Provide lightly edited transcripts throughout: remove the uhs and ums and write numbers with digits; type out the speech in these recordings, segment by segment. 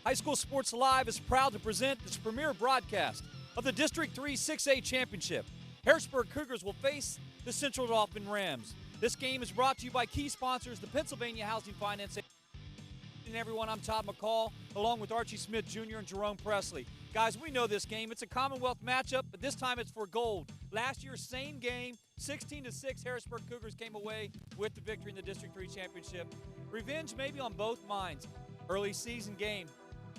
High School Sports Live is proud to present this premier broadcast of the District 3 6A Championship. Harrisburg Cougars will face the Central Dolphin Rams. This game is brought to you by key sponsors, the Pennsylvania Housing Finance. And everyone, I'm Todd McCall, along with Archie Smith Jr. and Jerome Presley. Guys, we know this game. It's a Commonwealth matchup, but this time it's for gold. Last year, same game, 16-6, Harrisburg Cougars came away with the victory in the District 3 Championship. Revenge maybe on both minds. Early season game,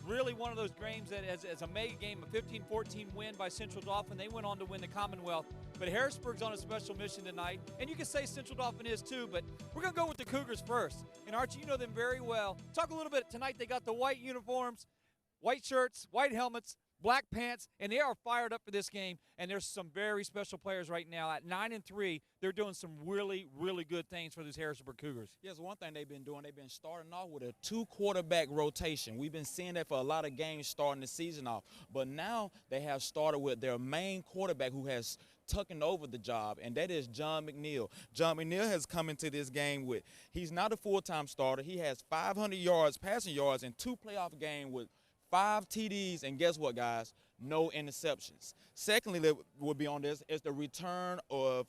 really one of those games that as a mega game, a 15-14 win by Central Dauphin. They went on to win the Commonwealth. But Harrisburg's on a special mission tonight, and you can say Central Dauphin is too, but we're going to go with the Cougars first. And Archie, you know them very well. Talk a little bit. Tonight they got the white uniforms, white shirts, white helmets, black pants, and they are fired up for this game. And there's some very special players right now. At 9-3, they're doing some really, really good things for these Harrisburg Cougars. Yes, one thing they've been doing, they've been starting off with a 2-quarterback rotation. We've been seeing that for a lot of games starting the season off. But now they have started with their main quarterback who has taken over the job, and that is John McNeil. John McNeil has come into this game with, he's not a full-time starter. He has 500 yards, passing yards, in 2 playoff games with 5 TDs, and guess what, guys? No interceptions. Secondly, that would be on this is the return of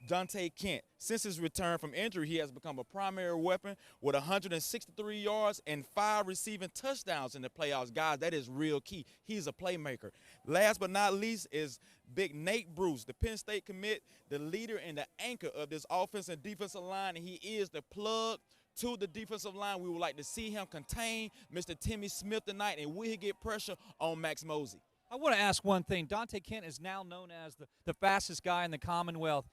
Dante Kent. Since his return from injury, he has become a primary weapon with 163 yards and 5 receiving touchdowns in the playoffs. Guys, that is real key. He's a playmaker. Last but not least is Big Nate Bruce, the Penn State commit, the leader and the anchor of this offensive and defensive line, and he is the plug to the defensive line. We would like to see him contain Mr. Timmy Smith tonight, and will he get pressure on Max Mosey? I want to ask one thing. Dante Kent is now known as the fastest guy in the Commonwealth.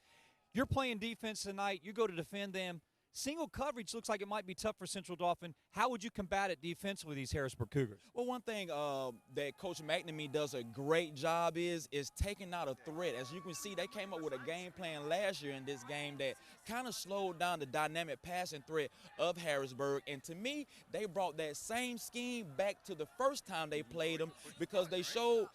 You're playing defense tonight. You go to defend them. Single coverage looks like it might be tough for Central Dauphin. How would you combat it defensively, these Harrisburg Cougars? Well, one thing that Coach McNamee does a great job is taking out a threat. As you can see, they came up with a game plan last year in this game that kind of slowed down the dynamic passing threat of Harrisburg. And to me, they brought that same scheme back to the first time they played them because they showed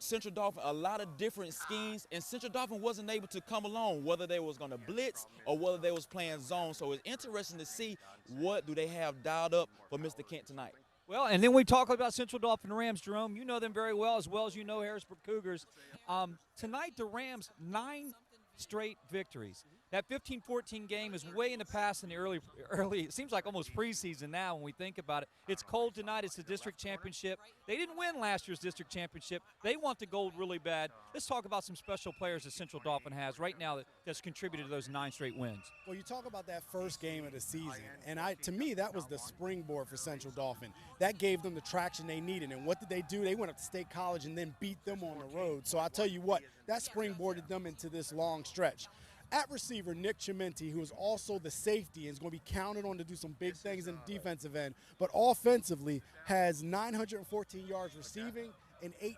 Central Dauphin a lot of different schemes, and Central Dauphin wasn't able to come along, whether they was going to blitz or whether they was playing zone. So it's interesting to see what do they have dialed up for Mr. Kent tonight. Well, and then we talk about Central Dauphin Rams. Jerome, you know them very well as you know Harrisburg Cougars. Tonight, the Rams, 9 straight victories. That 15-14 game is way in the past in the early, it seems like almost preseason now when we think about it. It's cold tonight. It's the district championship. They didn't win last year's district championship. They want the gold really bad. Let's talk about some special players that Central Dauphin has right now that's contributed to those 9 straight wins. Well, you talk about that first game of the season, and to me, that was the springboard for Central Dauphin. That gave them the traction they needed, and what did they do? They went up to State College and then beat them on the road. So I tell you what, that springboarded them into this long stretch. At receiver, Nick Chimenti, who is also the safety and is going to be counted on to do some big things in the defensive end, but offensively has 914 yards receiving and 8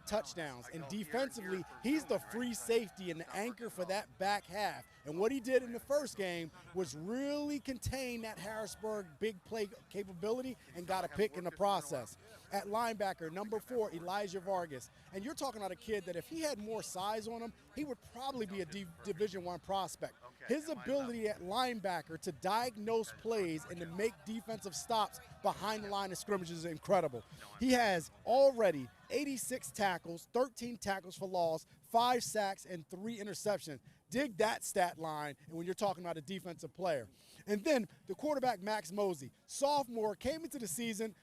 touchdowns. And defensively, he's the free safety and the anchor for that back half. And what he did in the first game was really contain that Harrisburg big play capability and got a pick in the process. At linebacker, number 4, Elijah Vargas. And you're talking about a kid that if he had more size on him, he would probably be a Division I prospect. His ability at linebacker to diagnose plays and to make defensive stops behind the line of scrimmage is incredible. He has already 86 tackles, 13 tackles for loss, 5 sacks, and 3 interceptions. Dig that stat line, and when you're talking about a defensive player. And then the quarterback, Max Mosey, sophomore, came into the season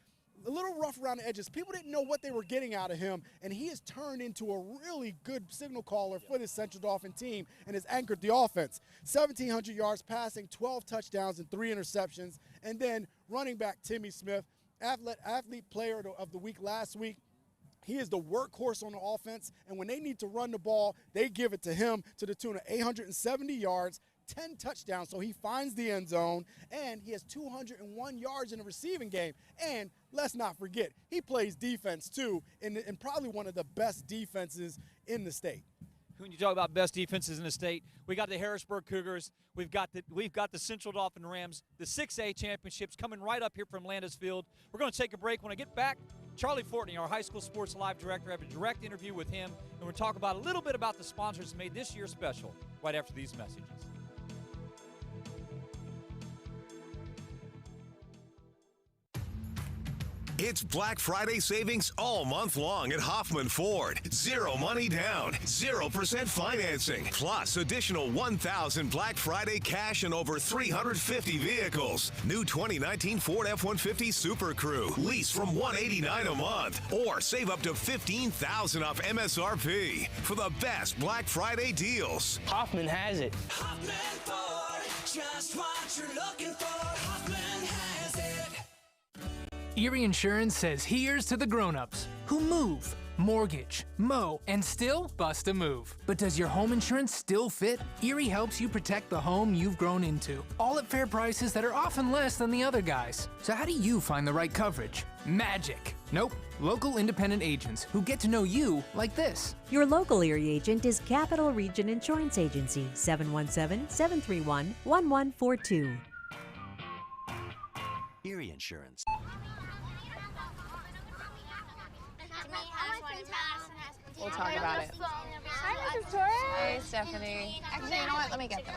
a little rough around the edges. People didn't know what they were getting out of him, and he has turned into a really good signal caller for this Central Dauphin team and has anchored the offense. 1,700 yards passing, 12 touchdowns, and 3 interceptions. And then running back Timmy Smith, athlete player of the week last week. He is the workhorse on the offense, and when they need to run the ball, they give it to him to the tune of 870 yards, 10 touchdowns, so he finds the end zone, and he has 201 yards in the receiving game. And let's not forget, he plays defense too, in probably one of the best defenses in the state. When you talk about best defenses in the state, we got the Harrisburg Cougars, we've got the Central Dauphin Rams, the 6A championships coming right up here from Landis Field. We're going to take a break. When I get back, Charlie Fortney, our High School Sports Live director, I have a direct interview with him, and we'll talk about a little bit about the sponsors that made this year special right after these messages. It's Black Friday savings all month long at Hoffman Ford. Zero money down, 0% financing, plus additional 1,000 Black Friday cash and over 350 vehicles. New 2019 Ford F-150 Super Crew. Lease from $189 a month. Or save up to $15,000 off MSRP for the best Black Friday deals. Hoffman has it. Hoffman Ford, just what you're looking for. Hoffman has it. Erie Insurance says here's to the grown-ups who move, mortgage, mow, and still bust a move. But does your home insurance still fit? Erie helps you protect the home you've grown into, all at fair prices that are often less than the other guys. So how do you find the right coverage? Magic. Nope. Local independent agents who get to know you like this. Your local Erie agent is Capital Region Insurance Agency, 717-731-1142. Erie Insurance. We'll talk about it. Hi, Mrs. Torres. Hey, Stephanie. Actually, you know what? Let me get those.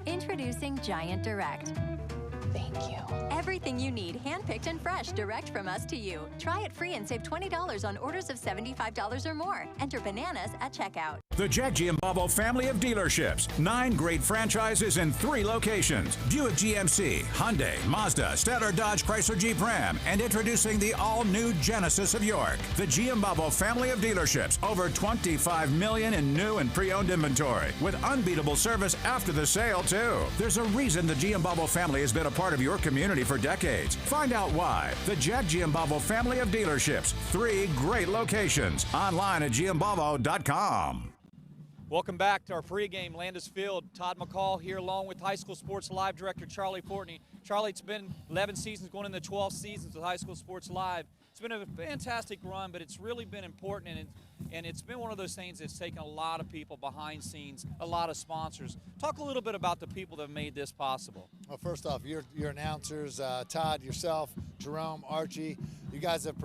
Introducing Giant Direct. Thank you. Everything you need, handpicked and fresh, direct from us to you. Try it free and save $20 on orders of $75 or more. Enter bananas at checkout. The Jack Giambalvo family of dealerships. 9 great franchises in 3 locations. Buick GMC, Hyundai, Mazda, Stellar Dodge Chrysler Jeep Ram, and introducing the all-new Genesis of York. The Giambalvo family of dealerships. Over $25 million in new and pre-owned inventory. With unbeatable service after the sale, too. There's a reason the Giambalvo family has been a part of your community for decades. Find out why. The Jack Giambalvo family of dealerships. 3 great locations. Online at giambalvo.com. Welcome back to our pregame Landis Field. Todd McCall here along with High School Sports Live Director Charlie Fortney. Charlie, it's been 11 seasons going into 12 seasons with High School Sports Live. It's been a fantastic run, but it's really been important, and it's been one of those things that's taken a lot of people behind scenes, a lot of sponsors. Talk a little bit about the people that have made this possible. Well, first off, your announcers, Todd, yourself, Jerome, Archie, you guys have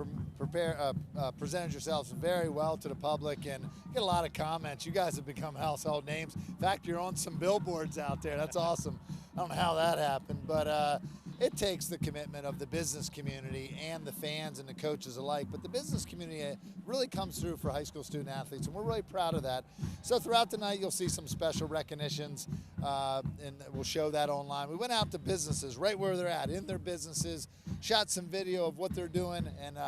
presented yourselves very well to the public and get a lot of comments. You guys have become household names. In fact, you're on some billboards out there. That's awesome. I don't know how that happened, but it takes the commitment of the business community and the fans and the coaches alike. But the business community really comes through for high school student athletes, and we're really proud of that. So throughout the night, you'll see some special recognitions, and we'll show that online. We went out to businesses right where they're at, in their businesses, shot some video of what they're doing, and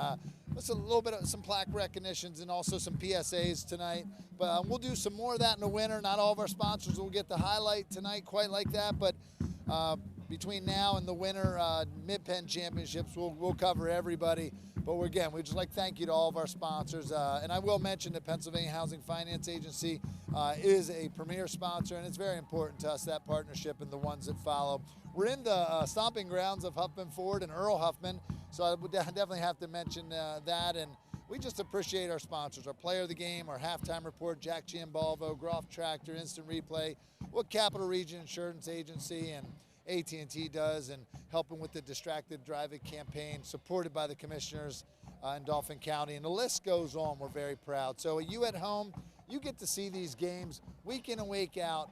just a little bit of some plaque recognitions and also some PSAs tonight. But we'll do some more of that in the winter. Not all of our sponsors will get the highlight tonight quite like that, but between now and the winter Mid-Penn Championships, we'll cover everybody. But we'd just like to thank you to all of our sponsors. And I will mention that Pennsylvania Housing Finance Agency is a premier sponsor, and it's very important to us, that partnership and the ones that follow. We're in the stomping grounds of Huffman Ford and Earl Huffman, so I would definitely have to mention that. And we just appreciate our sponsors, our player of the game, our halftime report, Jack Giambalvo, Groff Tractor, Instant Replay, what Capital Region Insurance Agency and AT&T does, and helping with the Distracted Driving campaign, supported by the commissioners in Dauphin County, and the list goes on. We're very proud. So you at home, you get to see these games week in and week out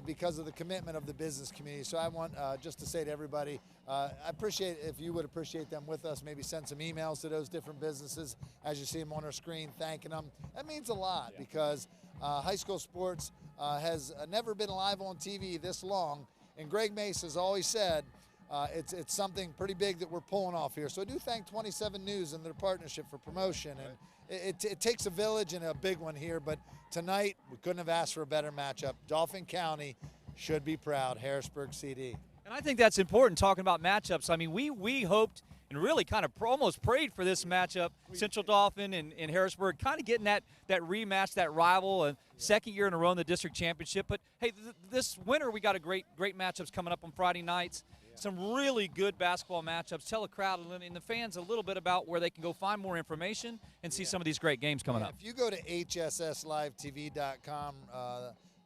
because of the commitment of the business community. So I want just to say to everybody, I appreciate if you would appreciate them with us, maybe send some emails to those different businesses as you see them on our screen, thanking them. That means a lot because high school sports has never been live on TV this long. And Greg Mace has always said it's something pretty big that we're pulling off here. So I do thank 27 News and their partnership for promotion. And it takes a village and a big one here. But tonight, we couldn't have asked for a better matchup. Dauphin County should be proud. Harrisburg CD. And I think that's important, talking about matchups. I mean, we hoped and really kind of almost prayed for this matchup, Central Dauphin and Harrisburg, kind of getting that rematch, that rival, and second year in a row in the district championship. But, hey, this winter we got a great matchups coming up on Friday nights. Some really good basketball matchups. Tell the crowd and the fans a little bit about where they can go find more information and see some of these great games coming up. If you go to hsslivetv.com,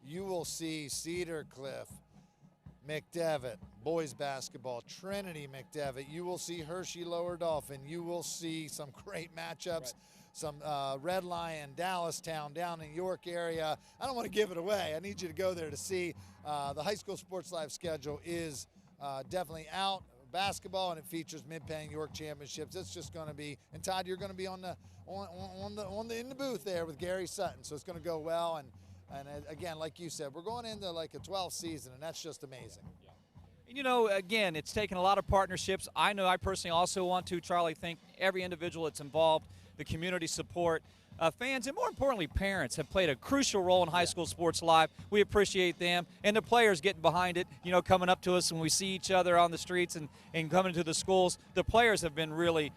you will see Cedar Cliff, McDevitt, boys basketball, Trinity McDevitt. You will see Hershey Lower Dolphin. You will see some great matchups. Right. some Red Lion, Dallastown, down in York area. I don't want to give it away. I need you to go there to see. The High School Sports Live schedule is definitely out. Basketball, and it features Mid-Penn York Championships. It's just going to be, and Todd, you're going to be in the booth there with Gary Sutton, so it's going to go well. And again, like you said, we're going into like a 12th season, and that's just amazing. You know, again, it's taken a lot of partnerships. I know I personally also want to, Charlie, thank every individual that's involved, the community support. Fans, and more importantly, parents have played a crucial role in High School Sports Live. We appreciate them, and the players getting behind it, you know, coming up to us when we see each other on the streets and coming to the schools. The players have been really,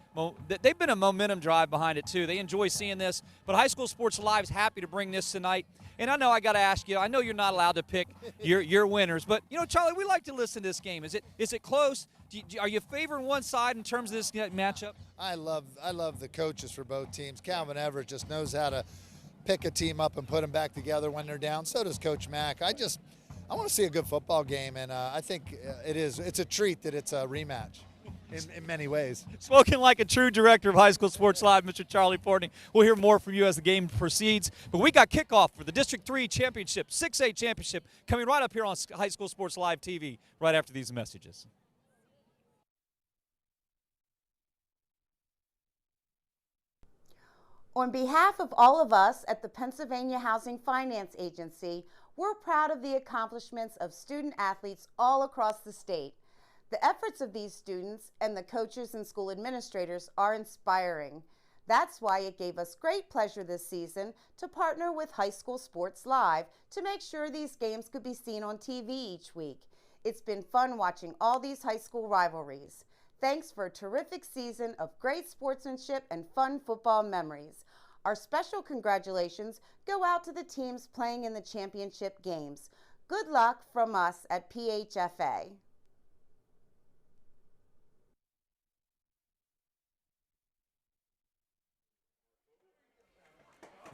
they've been a momentum drive behind it, too. They enjoy seeing this, but High School Sports Live is happy to bring this tonight. And I know I got to ask you, I know you're not allowed to pick your winners, but, you know, Charlie, we like to listen to this game. Is it close? Are you favoring one side in terms of this matchup? I love the coaches for both teams. Calvin Everett just knows how to pick a team up and put them back together when they're down. So does Coach Mack. I want to see a good football game, and I think it's a treat that it's a rematch in many ways. Spoken like a true director of High School Sports Live, Mr. Charlie Fortney. We'll hear more from you as the game proceeds. But we got kickoff for the District 3 Championship, 6A Championship, coming right up here on High School Sports Live TV right after these messages. On behalf of all of us at the Pennsylvania Housing Finance Agency, we're proud of the accomplishments of student athletes all across the state. The efforts of these students and the coaches and school administrators are inspiring. That's why it gave us great pleasure this season to partner with High School Sports Live to make sure these games could be seen on TV each week. It's been fun watching all these high school rivalries. Thanks for a terrific season of great sportsmanship and fun football memories. Our special congratulations go out to the teams playing in the championship games. Good luck from us at PHFA.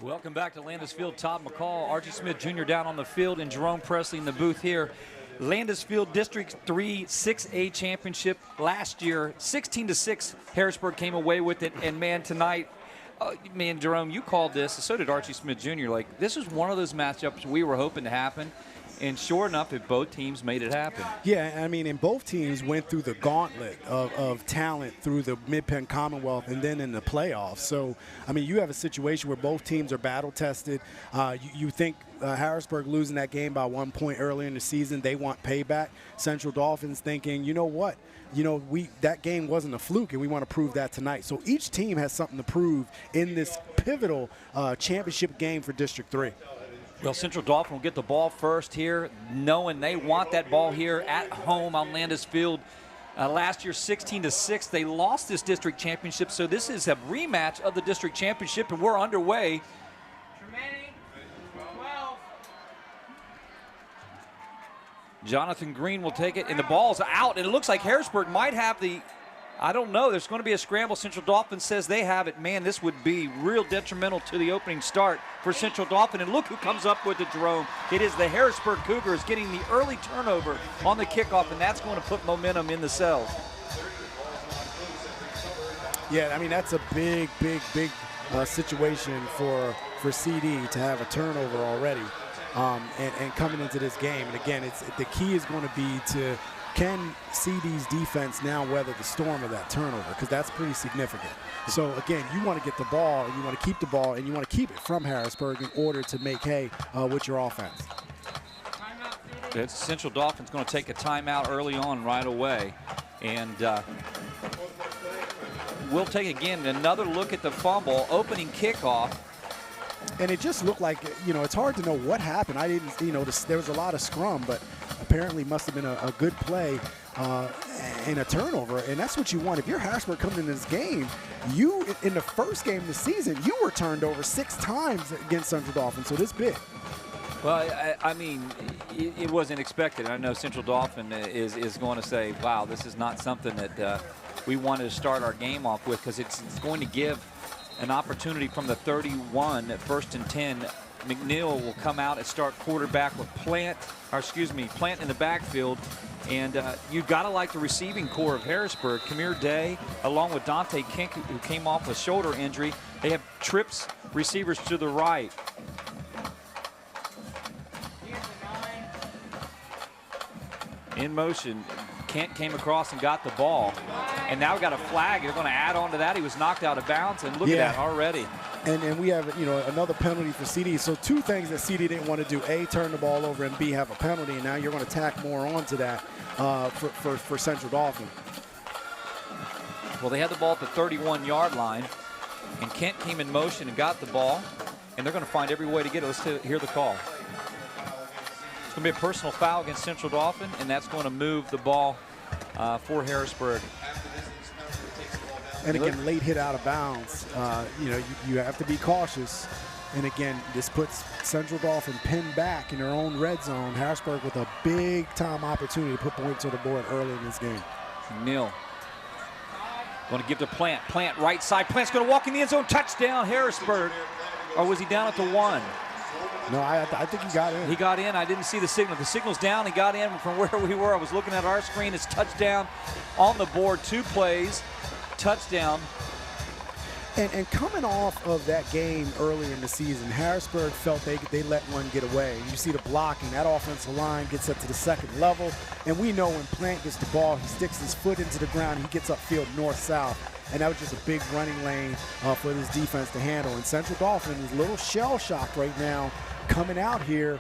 Welcome back to Landis Field. Todd McCall, Archie Smith Jr. down on the field, and Jerome Presley in the booth here. Landis Field District 3 6A Championship last year, 16-6. Harrisburg came away with it, and man, tonight, man, Jerome, you called this, so did Archie Smith Jr. Like, this is one of those matchups we were hoping to happen. And sure enough, both teams made it happen. Yeah, I mean, and both teams went through the gauntlet of talent through the Mid-Penn Commonwealth and then in the playoffs. So, I mean, you have a situation where both teams are battle-tested. You think Harrisburg losing that game by 1 point earlier in the season, they want payback. Central Dolphins thinking, you know what? You know, that game wasn't a fluke, and we want to prove that tonight. So each team has something to prove in this pivotal championship game for District 3. Well, Central Dauphin will get the ball first here, knowing they want that ball here at home on Landis Field. Last year, 16-6, they lost this district championship, so this is a rematch of the district championship, and we're underway. Jonathan Green will take it, and the ball's out, and it looks like Harrisburg might have the, I don't know, there's going to be a scramble. Central Dauphin says they have it. Man, this would be real detrimental to the opening start for Central Dauphin, and look who comes up with it, Jerome. It is the Harrisburg Cougars getting the early turnover on the kickoff, and that's going to put momentum in the cells. Yeah, I mean, that's a big situation for CD to have a turnover already. And coming into this game, and again, the key is going to be to can CD's defense now weather the storm of that turnover, because that's pretty significant. So again, you want to get the ball, and you want to keep the ball, and you want to keep it from Harrisburg in order to make hay with your offense. Central Dauphin's going to take a timeout early on right away, and we'll take again another look at the fumble opening kickoff. And it just looked like, you know, it's hard to know what happened. I didn't, you know, there was a lot of scrum, but apparently must have been a good play and a turnover. And that's what you want. If you're Harrisburg coming into this game, you, in the first game of the season, you were turned over 6 times against Central Dauphin, so this big. Well, I mean, it wasn't expected. I know Central Dauphin is going to say, wow, this is not something that we wanted to start our game off with, because it's going to give an opportunity from the 31 at 1st and 10. McNeil will come out and start quarterback with Plant in the backfield. And you've got to like the receiving core of Harrisburg. Kamir Day, along with Dante Kink, who came off with shoulder injury. They have trips receivers to the right. In motion, Kent came across and got the ball. And now we got a flag. They're going to add on to that. He was knocked out of bounds, and look at that already. And we have, another penalty for CD. So two things that CD didn't want to do: A, turn the ball over, and B, have a penalty. And now you're going to tack more onto that for Central Dauphin. Well, they had the ball at the 31-yard line, and Kent came in motion and got the ball, and they're going to find every way to get it. Let's hear the call. It's going to be a personal foul against Central Dauphin, and that's going to move the ball for Harrisburg. And again, late hit out of bounds. You have to be cautious. And again, this puts Central Dauphin pinned back in their own red zone. Harrisburg with a big-time opportunity to put points on the board early in this game. Neal going to give to Plant. Plant right side. Plant's going to walk in the end zone. Touchdown, Harrisburg. Or was he down at the 1? No, I think he got in. He got in. I didn't see the signal. The signal's down. He got in from where we were. I was looking at our screen. It's touchdown on the board. 2 plays. Touchdown. And coming off of that game earlier in the season, Harrisburg felt they let one get away. You see the blocking. That offensive line gets up to the second level. And we know when Plant gets the ball, he sticks his foot into the ground. He gets upfield north-south. And that was just a big running lane for this defense to handle. And Central Dauphin is a little shell-shocked right now coming out here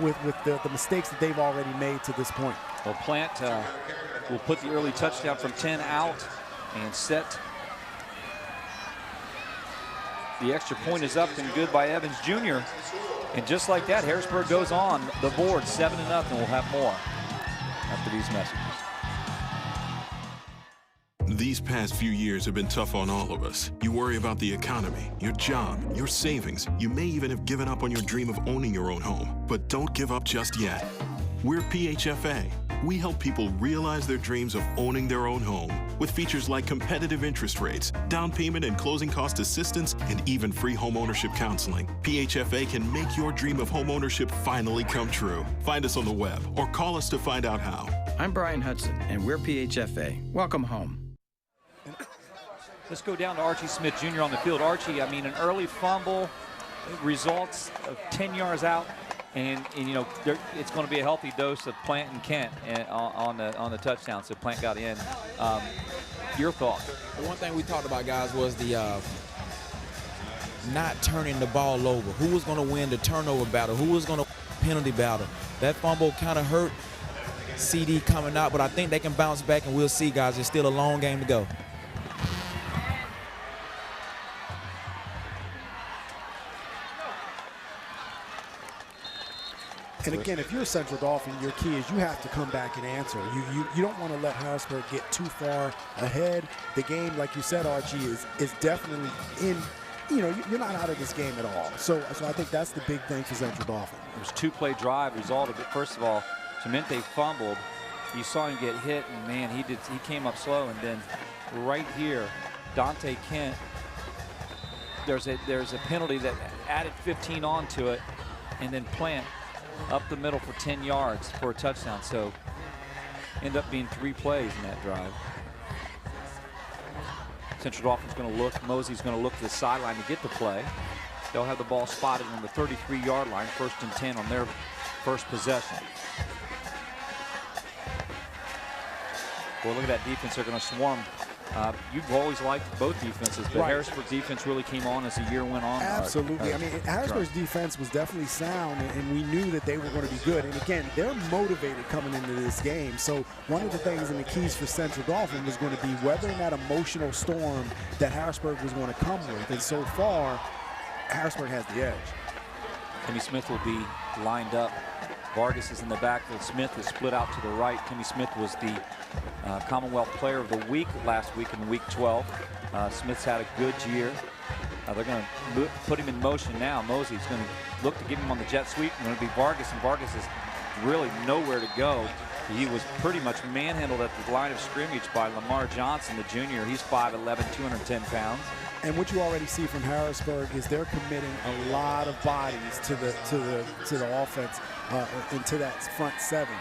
with the mistakes that they've already made to this point. Well, Plant will put the early touchdown from 10 out and set. The extra point is up and good by Evans Jr. And just like that, Harrisburg goes on the board 7-0. We'll have more after these messages. These past few years have been tough on all of us. You worry about the economy, your job, your savings. You may even have given up on your dream of owning your own home. But don't give up just yet. We're PHFA. We help people realize their dreams of owning their own home with features like competitive interest rates, down payment and closing cost assistance, and even free home ownership counseling. PHFA can make your dream of home ownership finally come true. Find us on the web or call us to find out how. I'm Brian Hudson, and we're PHFA. Welcome home. Let's go down to Archie Smith Jr. on the field. Archie, I mean, an early fumble, results of 10 yards out, and it's going to be a healthy dose of Plant and Kent on the touchdown. So Plant got in. Your thoughts? The one thing we talked about, guys, was the not turning the ball over. Who was going to win the turnover battle? Who was going to penalty battle? That fumble kind of hurt CD coming out, but I think they can bounce back, and we'll see, guys. It's still a long game to go. And again, if you're a Central Dauphin, your key is you have to come back and answer. You don't want to let Harrisburg get too far ahead. The game, like you said, Archie, is definitely in. You're not out of this game at all. So I think that's the big thing for Central Dauphin. It was a 2-play drive. Resulted, first of all, Clemente fumbled. You saw him get hit, and man, he came up slow. And then right here, Dante Kent. There's a penalty that added 15 onto it, and then Plant up the middle for 10 yards for a touchdown. So end up being 3 plays in that drive. Central Dauphin's going to look. Mosey's going to look to the sideline to get the play. They'll have the ball spotted on the 33-yard line, 1st and 10 on their first possession. Well, look at that defense. They're going to swarm. You've always liked both defenses, but Harrisburg's defense really came on as the year went on. Absolutely. I mean, Harrisburg's defense was definitely sound, and we knew that they were going to be good. And again, they're motivated coming into this game. So one of the things and the keys for Central Dauphin was going to be weathering that emotional storm that Harrisburg was going to come with. And so far, Harrisburg has the edge. Timmy Smith will be lined up. Vargas is in the backfield. Smith is split out to the right. Timmy Smith was the Commonwealth Player of the Week last week in Week 12. Smith's had a good year. They're going to put him in motion now. Mosey's going to look to give him on the jet sweep. It's going to be Vargas, and Vargas is really nowhere to go. He was pretty much manhandled at the line of scrimmage by Lamar Johnson, the junior. He's 5'11", 210 pounds. And what you already see from Harrisburg is they're committing a lot of bodies to the offense and to that front 7.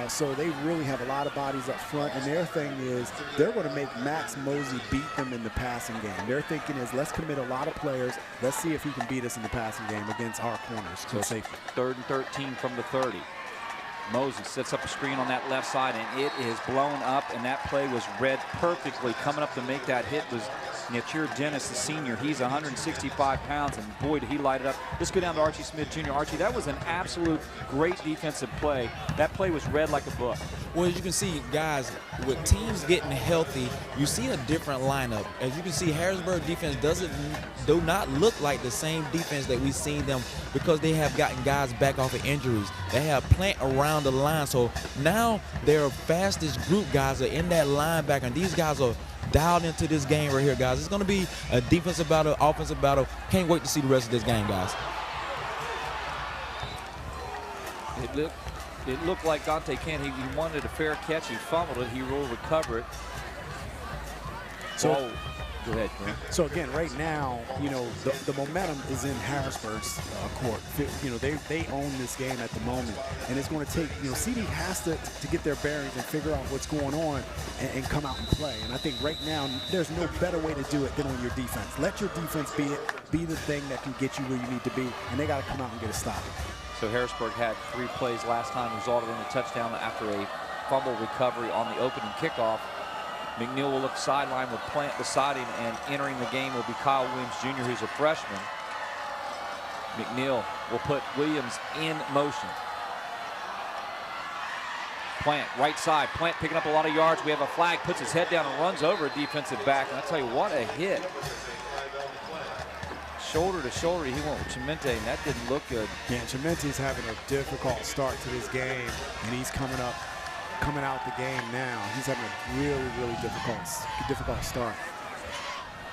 So they really have a lot of bodies up front, and their thing is they're going to make Max Mosey beat them in the passing game. Their thinking is let's commit a lot of players. Let's see if he can beat us in the passing game against our corners. So safety. 3rd and 13 from the 30. Mosey sets up a screen on that left side, and it is blown up, and that play was read perfectly. Coming up to make that hit was Natir Dennis, the senior. He's 165 pounds, and boy, did he light it up. Let's go down to Archie Smith Jr. Archie, that was an absolute great defensive play. That play was read like a book. Well, as you can see, guys, with teams getting healthy, you see a different lineup. As you can see, Harrisburg defense do not look like the same defense that we've seen them, because they have gotten guys back off of injuries. They have Plant around the line, so now their fastest group guys are in that linebacker, and these guys are dialed into this game right here, guys. It's going to be a defensive battle, offensive battle. Can't wait to see the rest of this game, guys. It looked like Dante Kent. He wanted a fair catch. He fumbled it. He will recover it. So, go ahead, Grant. So again, right now, you know, the momentum is in Harrisburg's court. You know, they own this game at the moment, and it's going to take, you know, CD has to get their bearings and figure out what's going on and come out and play. And I think right now there's no better way to do it than on your defense. Let your defense be the thing that can get you where you need to be, and they got to come out and get a stop. So Harrisburg had 3 plays last time, resulted in a touchdown after a fumble recovery on the opening kickoff. McNeil will look sideline with Plant beside him, and entering the game will be Kyle Williams Jr., who's a freshman. McNeil will put Williams in motion. Plant, right side. Plant picking up a lot of yards. We have a flag, puts his head down and runs over a defensive back. And I tell you what, a hit. Shoulder to shoulder, he went with Chimente, and that didn't look good. Yeah, Chimente's having a difficult start to this game, and he's coming out the game now. He's having a really, really difficult start.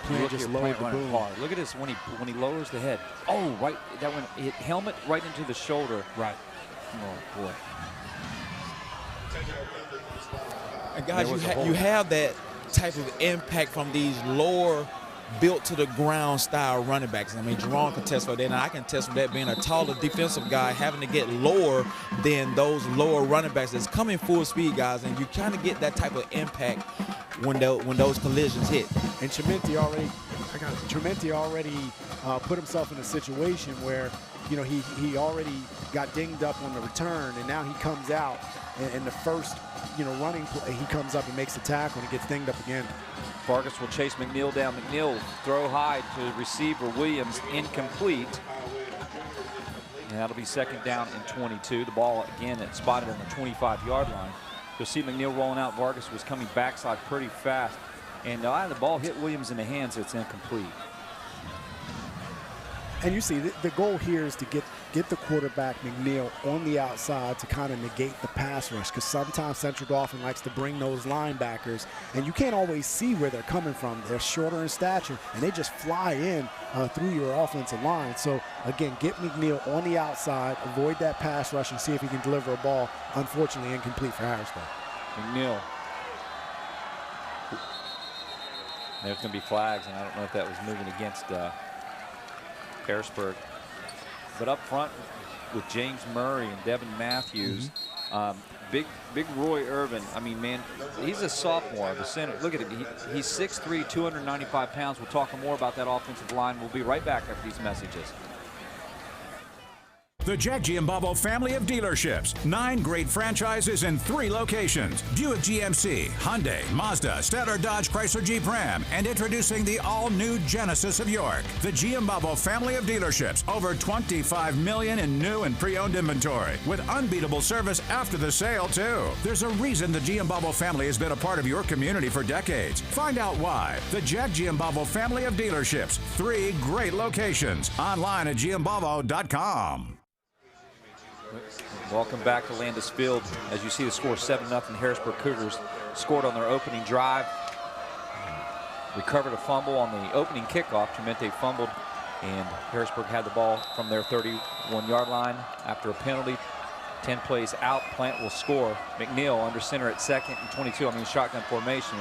Plant just lowered the boom. Hard. Look at this when he lowers the head. Oh, right, that one hit helmet right into the shoulder. Right. Oh boy. And guys, you have that type of impact from these lower built to the ground style running backs. I mean, Jerome can test for that, and I can test for that, being a taller defensive guy, having to get lower than those lower running backs that's coming full speed, guys, and you kind of get that type of impact when those collisions hit. And Chimente already put himself in a situation where, you know, he already got dinged up on the return, and now he comes out, and the first, you know, running play, he comes up and makes the tackle, and he gets dinged up again. Vargas will chase McNeil down. McNeil throw high to receiver Williams, incomplete. And that'll be 2nd down and 22. The ball again spotted on the 25-yard line. You'll see McNeil rolling out. Vargas was coming backside pretty fast, and the ball hit Williams in the hands. It's incomplete. And you see, the goal here is to get the quarterback, McNeil, on the outside to kind of negate the pass rush, because sometimes Central Dauphin likes to bring those linebackers, and you can't always see where they're coming from. They're shorter in stature, and they just fly in through your offensive line. So, again, get McNeil on the outside, avoid that pass rush, and see if he can deliver a ball. Unfortunately, incomplete for Harrisburg. McNeil. There's going to be flags, and I don't know if that was moving against Harrisburg. But up front with James Murray and Devin Matthews, big Roy Irvin. I mean, man, he's a sophomore, the center. Look at him. He's 6'3", 295 pounds. We'll talk more about that offensive line. We'll be right back after these messages. The Jack Giambavo family of dealerships. 9 great franchises in 3 locations. Buick GMC, Hyundai, Mazda, Stellar Dodge Chrysler Jeep Ram, and introducing the all-new Genesis of York. The Giambavo family of dealerships. Over $25 million in new and pre-owned inventory, with unbeatable service after the sale, too. There's a reason the Giambavo family has been a part of your community for decades. Find out why. The Jack Giambavo family of dealerships. 3 great locations. Online at giambavo.com. Welcome back to Landis Field. As you see, the score 7-0. Harrisburg Cougars scored on their opening drive. Recovered a fumble on the opening kickoff. Chimente fumbled, and Harrisburg had the ball from their 31-yard line after a penalty. 10 plays out. Plant will score. McNeil under center at 2nd and 22. I mean, shotgun formation.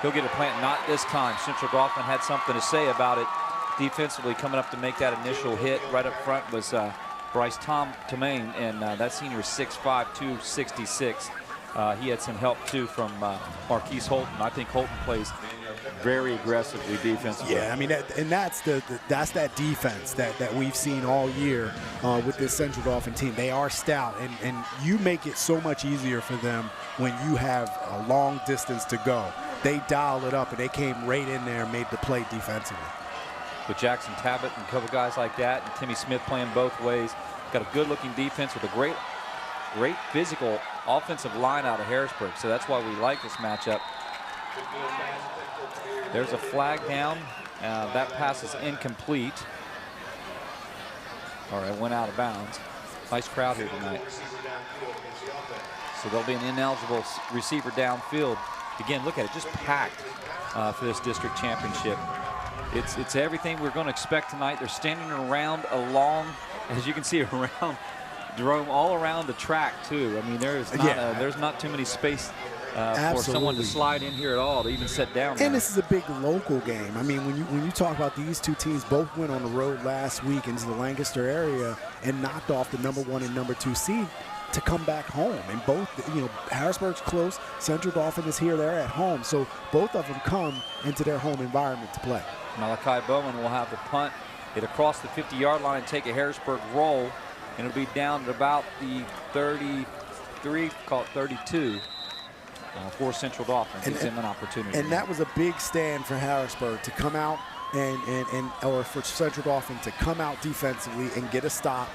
He'll get a Plant. Not this time. Central Dauphin had something to say about it defensively, coming up to make that initial hit. Right up front was Bryce Tomaine, and that senior is 6'5", 266. He had some help too from Marquise Holton. I think Holton plays very aggressively defensively. Yeah, I mean, that's that defense that we've seen all year with this Central Dauphin team. They are stout, and you make it so much easier for them when you have a long distance to go. They dialed it up, and they came right in there and made the play defensively. With Jackson Tabbitt and a couple guys like that, and Timmy Smith playing both ways, got a good-looking defense with a great physical offensive line out of Harrisburg. So that's why we like this matchup. There's a flag down. That pass is incomplete. All right, went out of bounds. Nice crowd here tonight. So there'll be an ineligible receiver downfield. Again, look at it, just packed for this district championship. It's everything we're going to expect tonight. They're standing around along, as you can see, around Jerome, all around the track too. I mean, there's not too many space for someone to slide in here at all, to even sit down. And this is a big local game. I mean, when you talk about these two teams, both went on the road last week into the Lancaster area and knocked off the #1 and #2 seed to come back home. And both, Harrisburg's close, Central Dauphin is here, they're at home. So both of them come into their home environment to play. Malachi Bowman will have the punt, hit across the 50-yard line and take a Harrisburg roll, and it'll be down at about the 33, call it 32, for Central Dauphin. Gives them an opportunity. And that was a big stand for Harrisburg to come out or for Central Dauphin to come out defensively and get a stop.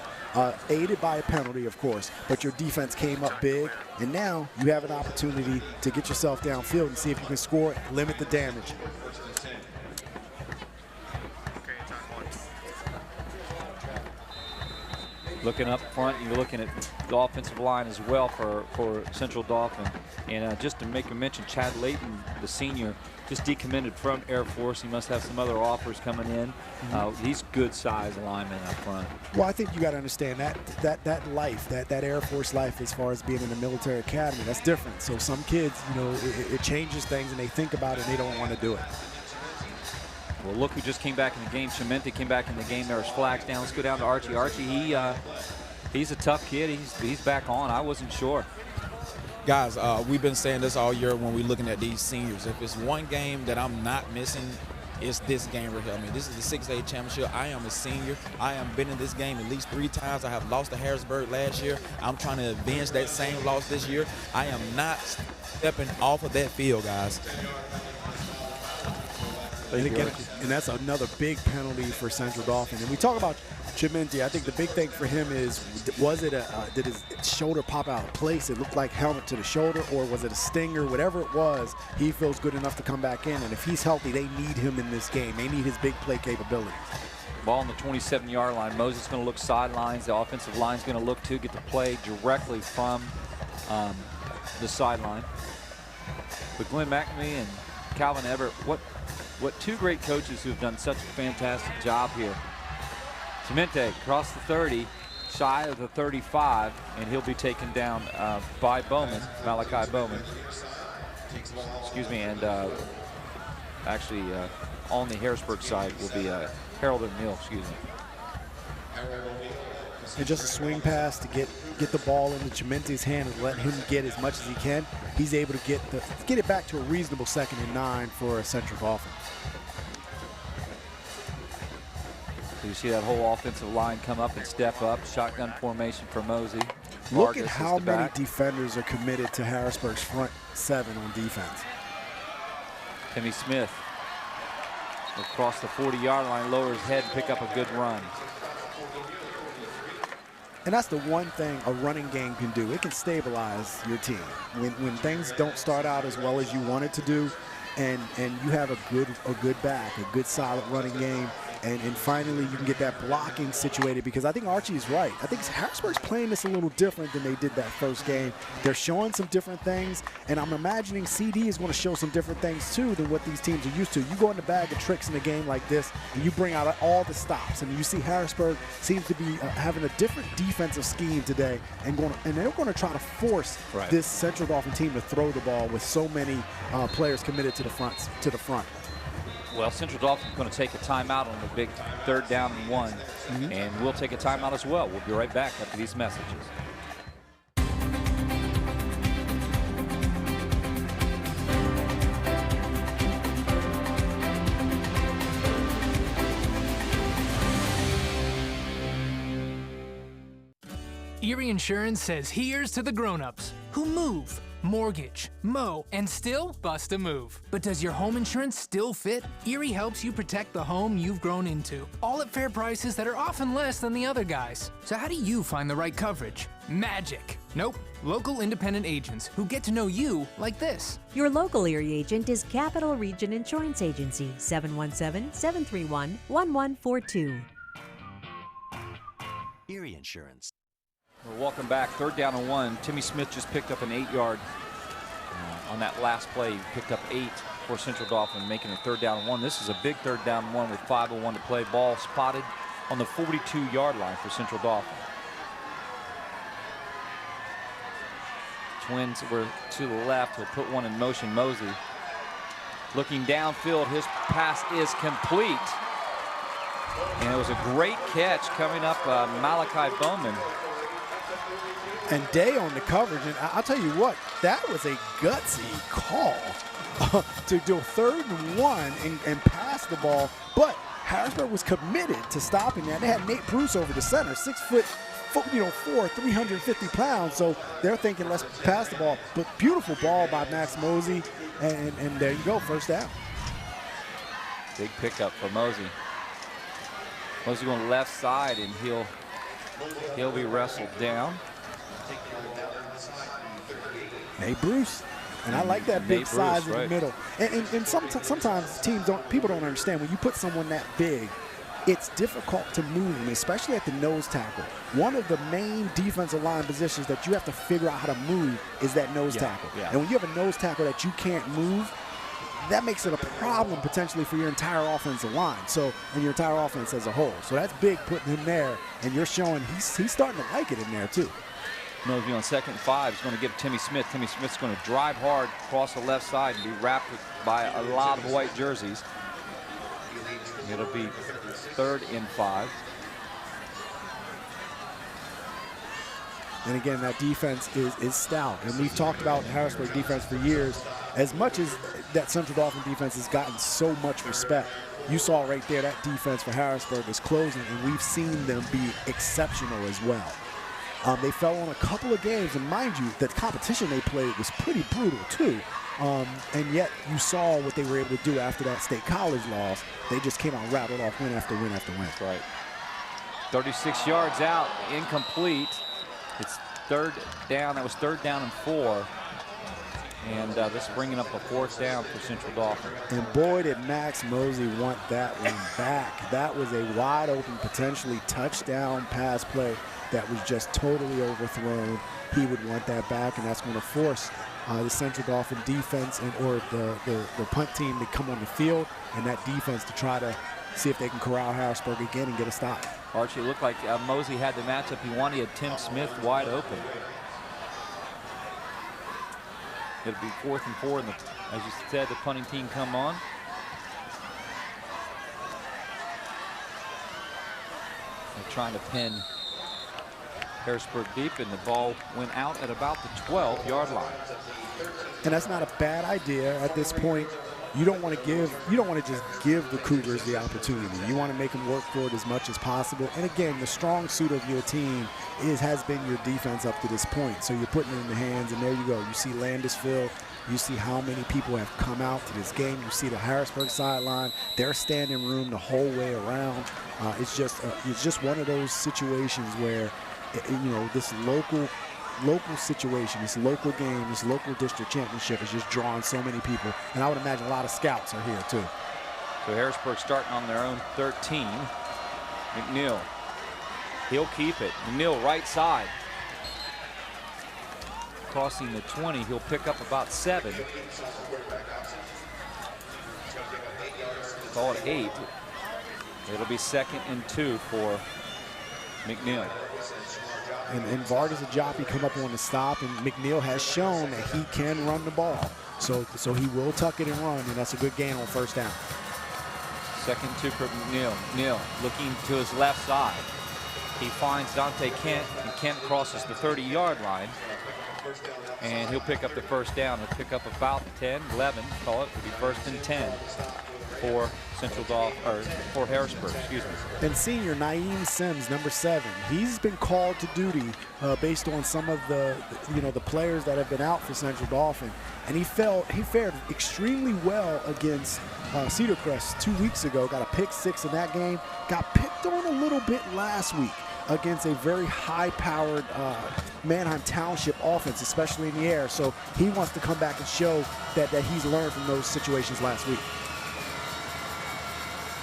Aided by a penalty, of course, but your defense came up big, and now you have an opportunity to get yourself downfield and see if you can score, limit the damage. Looking up front, you're looking at the offensive line as well for Central Dauphin. And just to make a mention, Chad Layton, the senior, just decommitted from Air Force. He must have some other offers coming in. He's good size lineman up front. Well, I think you got to understand that life, that Air Force life, as far as being in the military academy, that's different. So some kids, it changes things, and they think about it and they don't want to do it. Well, look who just came back in the game. Chimente came back in the game. There's flags down. Let's go down to Archie. Archie, he's a tough kid. He's back on. I wasn't sure. Guys, we've been saying this all year when we're looking at these seniors. If it's one game that I'm not missing, it's this game right here. I mean, this is the 6A championship. I am a senior. I have been in this game at least 3 times. I have lost to Harrisburg last year. I'm trying to avenge that same loss this year. I am not stepping off of that field, guys. And that's another big penalty for Central Dauphin. And we talk about Chimente. I think the big thing for him is, did his shoulder pop out of place? It looked like helmet to the shoulder, or was it a stinger? Whatever it was, he feels good enough to come back in. And if he's healthy, they need him in this game. They need his big play capabilities. Ball on the 27-yard line. Moses going to look sidelines. The offensive line's going to look to get the play directly from the sideline. But Glenn McNamee and Calvin Everett, what two great coaches who have done such a fantastic job here. Chimente across the 30, shy of the 35, and he'll be taken down by Bowman, Malachi Bowman. Excuse me, and actually on the Harrisburg side will be Harold O'Neill, excuse me. And just a swing pass to get the ball into Chimente's hand and let him get as much as he can. He's able to get it back to a reasonable 2nd and 9 for a Central Dauphin. So you see that whole offensive line come up and step up. Shotgun formation for Mosey. Look at how many defenders are committed to Harrisburg's front 7 on defense. Timmy Smith across the 40-yard line, lower his head, pick up a good run. And that's the one thing a running game can do. It can stabilize your team. When things don't start out as well as you want it to do, and you have a good back, a good solid running game, and finally you can get that blocking situated, because I think Archie is right. I think Harrisburg's playing this a little different than they did that first game. They're showing some different things, and I'm imagining CD is going to show some different things too than what these teams are used to. You go in the bag of tricks in a game like this, and you bring out all the stops, and you see Harrisburg seems to be having a different defensive scheme today, and they're going to try to force this Central Dauphin team to throw the ball with so many players committed to the front. Well, Central Dauphin's going to take a timeout on the big 3rd down and 1, and we'll take a timeout as well. We'll be right back after these messages. Erie Insurance says here's to the grown-ups who move, mortgage, mow, and still bust a move. But does your home insurance still fit? Erie helps you protect the home you've grown into, all at fair prices that are often less than the other guys. So how do you find the right coverage? Magic. Nope. Local independent agents who get to know you like this. Your local Erie agent is Capital Region Insurance Agency, 717-731-1142. Erie Insurance. Well, welcome back. 3rd down and 1. Timmy Smith just picked up an 8-yard on that last play. He picked up 8 for Central Dauphin, making a 3rd down and 1. This is a big 3rd down and 1 with 5:01 to play. Ball spotted on the 42-yard line for Central Dauphin. Twins were to the left. He'll put one in motion. Mosey looking downfield. His pass is complete. And it was a great catch coming up, Malachi Bowman. And Day on the coverage, and I'll tell you what, that was a gutsy call to do 3rd and 1 and pass the ball. But Harrisburg was committed to stopping that. They had Nate Bruce over the center, 6 foot, 4, 350 pounds. So they're thinking, let's pass the ball. But beautiful ball by Max Mosey, and there you go, 1st down. Big pickup for Mosey. Mosey going left side, and he'll be wrestled down. Nate Bruce, and I like that big size in the middle. And sometimes people don't understand when you put someone that big, it's difficult to move them, especially at the nose tackle. One of the main defensive line positions that you have to figure out how to move is that nose tackle. Yeah. And when you have a nose tackle that you can't move, that makes it a problem potentially for your entire offensive line. And your entire offense as a whole. So that's big putting him there, and you're showing he's starting to like it in there too. Mosey on 2nd and 5 is going to give Timmy Smith. Timmy Smith's going to drive hard across the left side and be wrapped by a lot of white jerseys. It'll be 3rd and 5. And again, that defense is stout. And we've talked about Harrisburg defense for years. As much as that Central Dauphin defense has gotten so much respect, you saw right there that defense for Harrisburg is closing, and we've seen them be exceptional as well. They fell on a couple of games, and mind you, the competition they played was pretty brutal too. And yet you saw what they were able to do after that State College loss. They just came out and rattled off win after win after win. That's right. 36 yards out, incomplete. It's 3rd down. That was 3rd down and 4. And this is bringing up a 4th down for Central Dauphin. And boy, did Max Mosey want that one back. That was a wide open, potentially touchdown pass play that was just totally overthrown. He would want that back, and that's going to force the Central Dauphin defense or the punt team to come on the field, and that defense to try to see if they can corral Harrisburg again and get a stop. Archie, it looked like Mosey had the matchup he wanted. He had Tim Smith wide open. It'll be 4th and 4, and as you said, the punting team come on. They're trying to pin Harrisburg deep, and the ball went out at about the 12-yard line. And that's not a bad idea at this point. You don't want to just give the Cougars the opportunity. You want to make them work for it as much as possible. And again, the strong suit of your team has been your defense up to this point. So you're putting it in the hands, and there you go. You see Landisville. You see how many people have come out to this game. You see the Harrisburg sideline. They're standing room the whole way around. It's just one of those situations where, this local situation, this local game, this local district championship is just drawing so many people. And I would imagine a lot of scouts are here too. So Harrisburg starting on their own 13. McNeil, he'll keep it. McNeil right side. Crossing the 20, he'll pick up about 7. Call it 8. It'll be 2nd and 2 for McNeil. And Vargas and Joppy come up on the stop, and McNeil has shown that he can run the ball. So he will tuck it and run, and that's a good gain on 1st down. Second two for McNeil. McNeil looking to his left side. He finds Dante Kent, and Kent crosses the 30-yard line. And he'll pick up the first down. He'll pick up about 10, 11, call it. It'll be first and 10 for for Harrisburg, excuse me. And senior Naeem Sims, number 7, he's been called to duty based on some of the players that have been out for Central Dauphin, and he fared extremely well against Cedar Crest 2 weeks ago. Got a pick 6 in that game. Got picked on a little bit last week against a very high-powered Manheim Township offense, especially in the air. So he wants to come back and show that he's learned from those situations last week.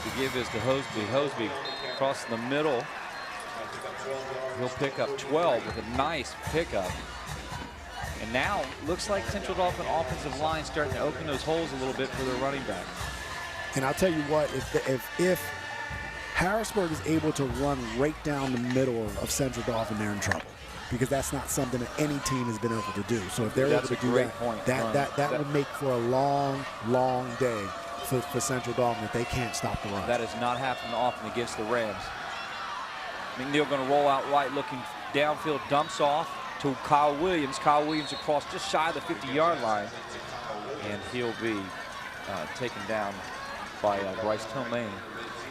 The give is to Hosby. Hosby across the middle. He'll pick up 12 with a nice pickup. And now looks like Central Dauphin offensive line starting to open those holes a little bit for their running back. And I'll tell you what, if Harrisburg is able to run right down the middle of Central Dauphin, they're in trouble, because that's not something that any team has been able to do. So if they're able to do that, that would make for a long, long day for Central Dauphin if they can't stop the run. That has not happened often against the Rams. McNeil going to roll out right, looking downfield, dumps off to Kyle Williams. Kyle Williams across just shy of the 50-yard line, and he'll be taken down by Bryce Tomane.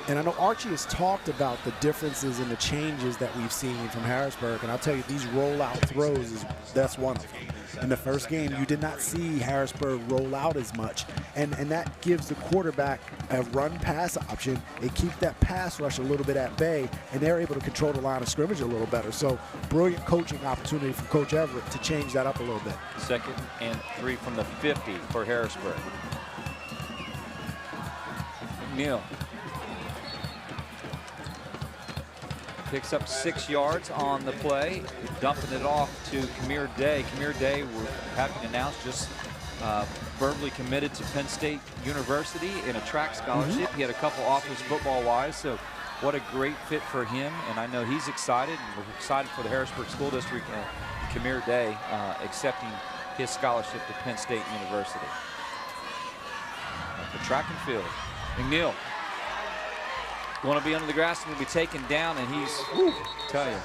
And I know Archie has talked about the differences and the changes that we've seen from Harrisburg, and I'll tell you, these rollout throws, that's one of them. In the first game, you did not see Harrisburg roll out as much, and that gives the quarterback a run-pass option. It keeps that pass rush a little bit at bay, and they're able to control the line of scrimmage a little better. So brilliant coaching opportunity from Coach Everett to change that up a little bit. Second and 3 from the 50 for Harrisburg. McNeil picks up 6 yards on the play, dumping it off to Kamir Day. Kamir Day, we're happy to announce, just verbally committed to Penn State University in a track scholarship. He had a couple offers football-wise, so what a great fit for him. And I know he's excited, and we're excited for the Harrisburg School District and Kamir Day accepting his scholarship to Penn State University. The track and field. McNeil want to be under the grass and will be taken down, and he's, tell you,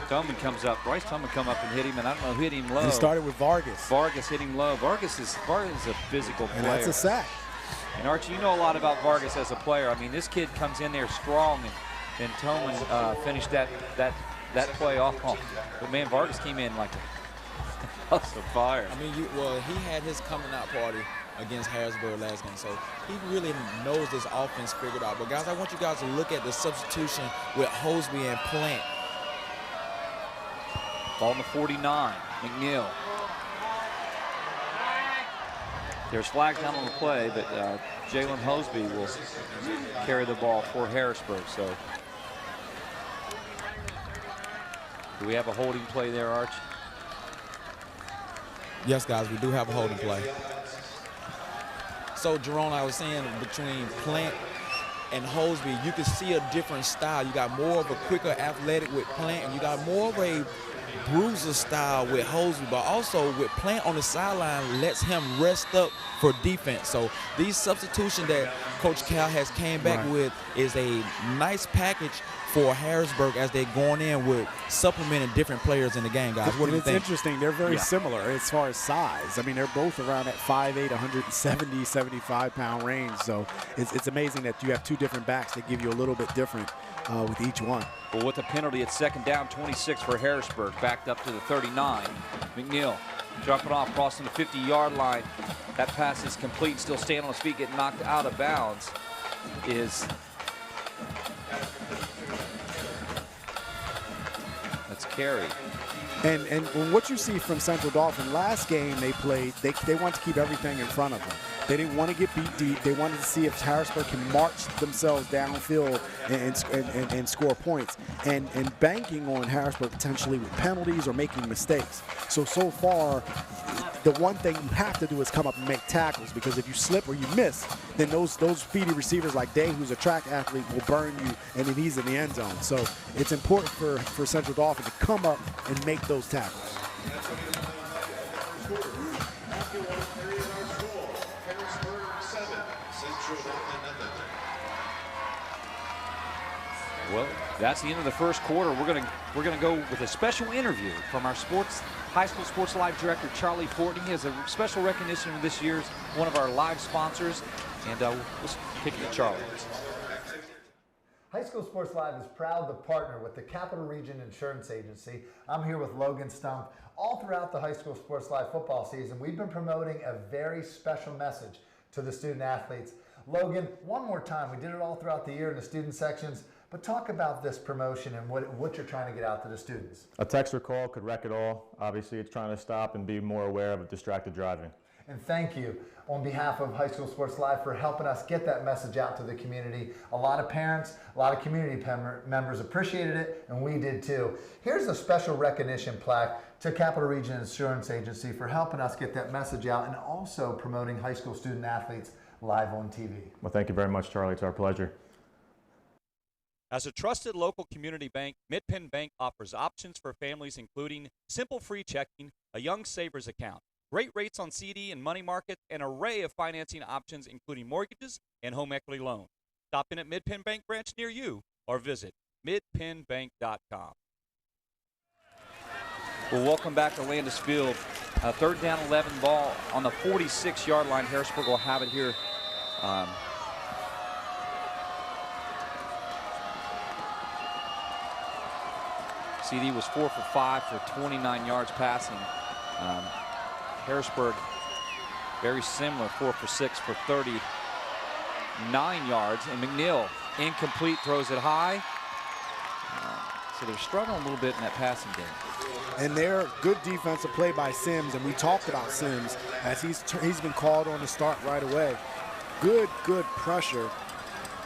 Tillman comes up. Bryce Tillman come up and hit him, and I don't know who hit him low. He started with Vargas. Vargas hit him low. Vargas is a physical player. And that's a sack. And Archie, you know a lot about Vargas as a player. I mean, this kid comes in there strong, and Tillman finished that play off. But man, Vargas came in like a house of fire. I mean, he had his coming out party against Harrisburg last game, so he really knows this offense figured out. But guys, I want you guys to look at the substitution with Hosby and Plant. Ball in the 49, McNeil. There's flags down on the play, but Jalen Hosby will carry the ball for Harrisburg. So do we have a holding play there, Arch? Yes, guys, we do have a holding play. So, Jerome, I was saying between Plant and Hosby, you can see a different style. You got more of a quicker athletic with Plant, and you got more of a bruiser style with Hosby, but also with Plant on the sideline lets him rest up for defense. So these substitutions that Coach Cal has came back with is a nice package for Harrisburg as they're going in with supplementing different players in the game, guys. What do you think? It's interesting. They're very similar as far as size. I mean, they're both around that 5'8", 170, 75-pound range. So it's amazing that you have two different backs that give you a little bit different with each one. Well, with the penalty, it's second down, 26 for Harrisburg, backed up to the 39. McNeil jumping off, crossing the 50-yard line. That pass is complete, still standing on his feet, getting knocked out of bounds. That's Carey. And what you see from Central Dauphin, last game they played, they want to keep everything in front of them. They didn't want to get beat deep. They wanted to see if Harrisburg can march themselves downfield and score points. And banking on Harrisburg potentially with penalties or making mistakes. So far, the one thing you have to do is come up and make tackles, because if you slip or you miss, then those speedy receivers like Day, who's a track athlete, will burn you, and then he's in the end zone. So it's important for Central Dauphin to come up and make those tackles. Well, that's the end of the first quarter. We're gonna go with a special interview from our high school sports live director Charlie Fortney. He has a special recognition of this year's one of our live sponsors, and let's kick it to Charlie. High School Sports Live is proud to partner with the Capital Region Insurance Agency. I'm here with Logan Stump. All throughout the High School Sports Live football season, we've been promoting a very special message to the student athletes. Logan, one more time, we did it all throughout the year in the student sections, but talk about this promotion and what you're trying to get out to the students. A text or call could wreck it all. Obviously, it's trying to stop and be more aware of distracted driving. And thank you on behalf of High School Sports Live for helping us get that message out to the community. A lot of parents, a lot of community members appreciated it, and we did too. Here's a special recognition plaque to Capital Region Insurance Agency for helping us get that message out and also promoting high school student athletes live on TV. Well, thank you very much, Charlie. It's our pleasure. As a trusted local community bank, Mid-Penn Bank offers options for families including simple free checking, a young savers account, great rates on CD and money markets, an array of financing options including mortgages and home equity loans. Stop in at Mid-Penn Bank branch near you or visit midpennbank.com. Well, welcome back to Landis Field. Third down 11 ball on the 46-yard line. Harrisburg will have it here. CD was 4 for 5 for 29 yards passing. Harrisburg, very similar, 4 for 6 for 39 yards. And McNeil, incomplete, throws it high. So they're struggling a little bit in that passing game. And they're good defensive play by Sims, and we talked about Sims as he's been called on to start right away. Good pressure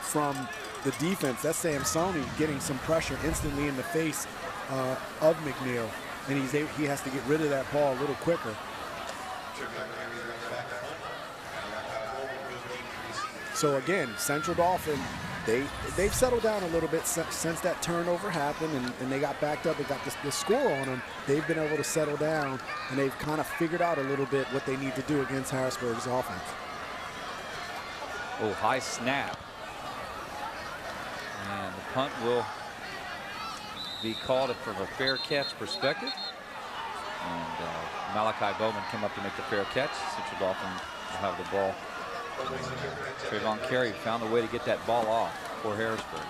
from the defense. That's Samsoni getting some pressure instantly in the face of McNeil, and he has to get rid of that ball a little quicker. So again, Central Dauphin, they've settled down a little bit since that turnover happened, and they got backed up and got the score on them. They've been able to settle down, and they've kind of figured out a little bit what they need to do against Harrisburg's offense. Oh, high snap. And the punt will be called from a fair catch perspective. And Malachi Bowman came up to make the fair catch. Central Dauphin will have the ball. Trayvon Carey found a way to get that ball off for Harrisburg.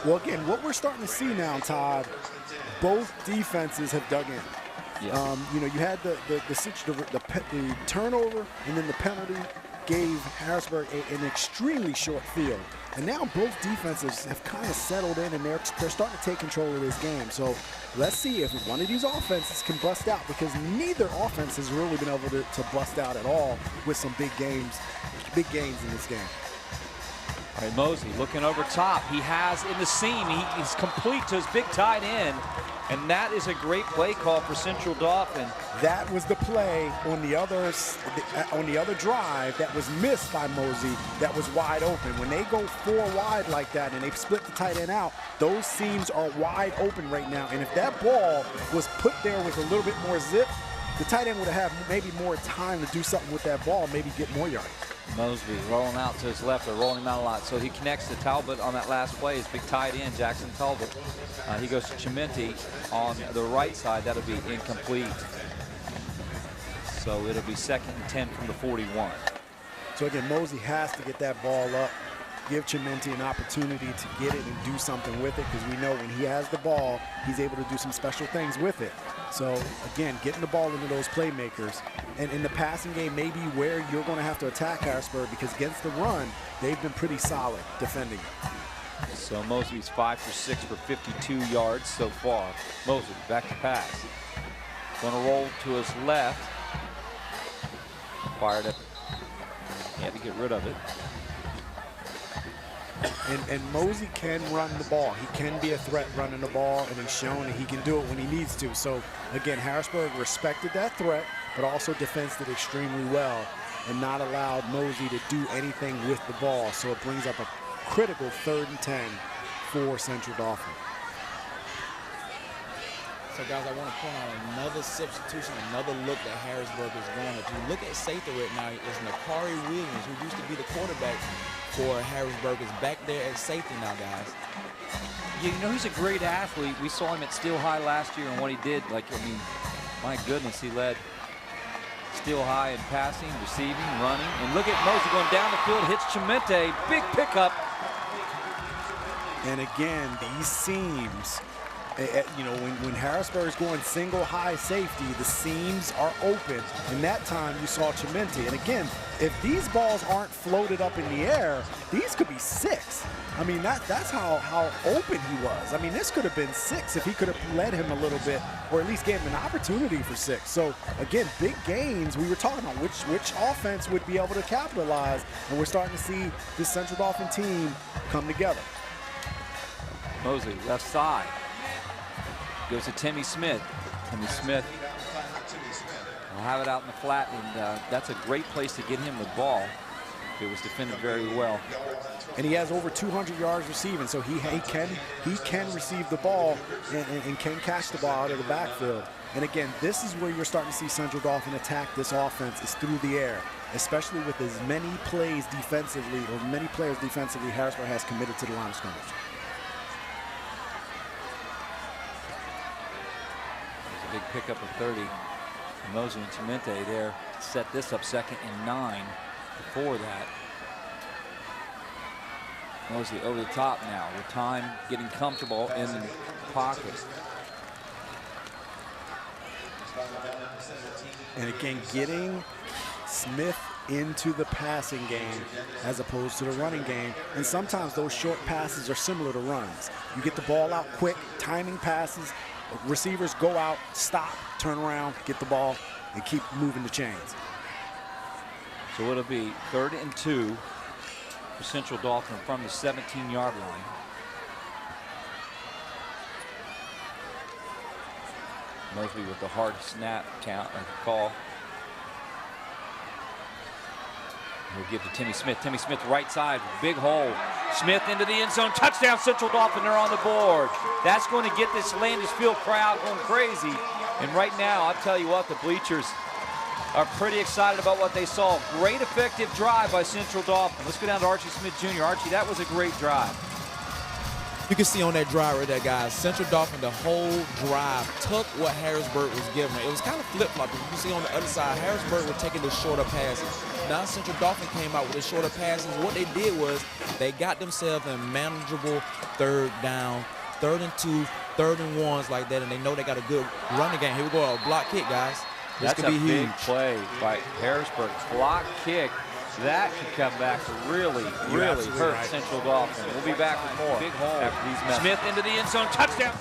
Well, again, what we're starting to see now, Todd, both defenses have dug in. Yes. You know, you had the turnover, and then the penalty gave Harrisburg an extremely short field. And now both defenses have kind of settled in, and they're starting to take control of this game. So let's see if one of these offenses can bust out, because neither offense has really been able to bust out at all with some big gains in this game. All right, Mosley looking over top. He has in the seam. He's complete to his big tight end. And that is a great play call for Central Dauphin. That was the play on the other drive that was missed by Mosey that was wide open. When they go 4 wide like that and they split the tight end out, those seams are wide open right now. And if that ball was put there with a little bit more zip, the tight end would have had maybe more time to do something with that ball, maybe get more yards. Mosby rolling out to his left. They're rolling him out a lot. So he connects to Talbot on that last play. His big tight end, Jackson Talbot. He goes to Chimenti on the right side. That'll be incomplete. So it'll be 2nd and 10 from the 41. So again, Mosey has to get that ball up, give Chimenti an opportunity to get it and do something with it, because we know when he has the ball, he's able to do some special things with it. So again, getting the ball into those playmakers. And in the passing game, maybe where you're going to have to attack Harrisburg, because against the run, they've been pretty solid defending it. So Mosby's 5 for 6 for 52 yards so far. Mosby back to pass. Going to roll to his left. Fired it. He had to get rid of it. And Mosey can run the ball. He can be a threat running the ball, and he's shown that he can do it when he needs to. So again, Harrisburg respected that threat, but also defensed it extremely well and not allowed Mosey to do anything with the ball. So it brings up a critical 3rd and 10 for Central Dauphin. So guys, I want to point out another substitution, another look that Harrisburg is going. If you look at safety right now, it's Nakari Williams, who used to be the quarterback for Harrisburg is back there at safety now, guys. Yeah, you know, he's a great athlete. We saw him at Steel High last year, and what he did, like, I mean, my goodness, he led Steel High in passing, receiving, running. And look at Mosey going down the field, hits Chimente, big pickup. And again, these seams, you know, when Harrisburg is going single high safety, the seams are open. And that time you saw Chimente. And again, if these balls aren't floated up in the air, these could be 6. I mean, that's how open he was. I mean, this could have been 6 if he could have led him a little bit, or at least gave him an opportunity for 6. So again, big gains. We were talking about which offense would be able to capitalize, and we're starting to see this Central Dauphin team come together. Mosley, left side. Goes to Timmy Smith. Timmy Smith will have it out in the flat, and that's a great place to get him the ball. It was defended very well. And he has over 200 yards receiving, so he can receive the ball and can catch the ball out of the backfield. And again, this is where you're starting to see Central Dauphin attack this offense, is through the air, especially with as many plays defensively, or many players defensively Harrisburg has committed to the line of scrimmage. Big pickup of 30. Mosley and Chimente there set this up 2nd and 9 before that. Mosley over the top now with time, getting comfortable in the pocket. And again, getting Smith into the passing game as opposed to the running game. And sometimes those short passes are similar to runs. You get the ball out quick, timing passes. Receivers go out, stop, turn around, get the ball, and keep moving the chains. So it'll be 3rd and 2 for Central Dauphin from the 17-yard line. Mosby with the hard snap count and call. We'll give to Timmy Smith. Timmy Smith right side, big hole. Smith into the end zone, touchdown Central Dauphin, they're on the board. That's going to get this Landis Field crowd going crazy. And right now, I'll tell you what, the bleachers are pretty excited about what they saw. Great effective drive by Central Dauphin. Let's go down to Archie Smith Jr. Archie, that was a great drive. You can see on that drive right there, guys, Central Dauphin, the whole drive, took what Harrisburg was giving. It was kind of flip-flopping. You can see on the other side, Harrisburg were taking the shorter passes. Now Central Dauphin came out with the shorter passes. What they did was they got themselves in manageable 3rd down, 3rd and 2, 3rd and 1s like that, and they know they got a good running game. Here we go, a block kick, guys. This could be huge. That's a big play by Harrisburg. Block kick. That could come back to really hurt right. Central Dauphin. We'll be back with more. Big hole after these messages. Smith into the end zone, touchdown.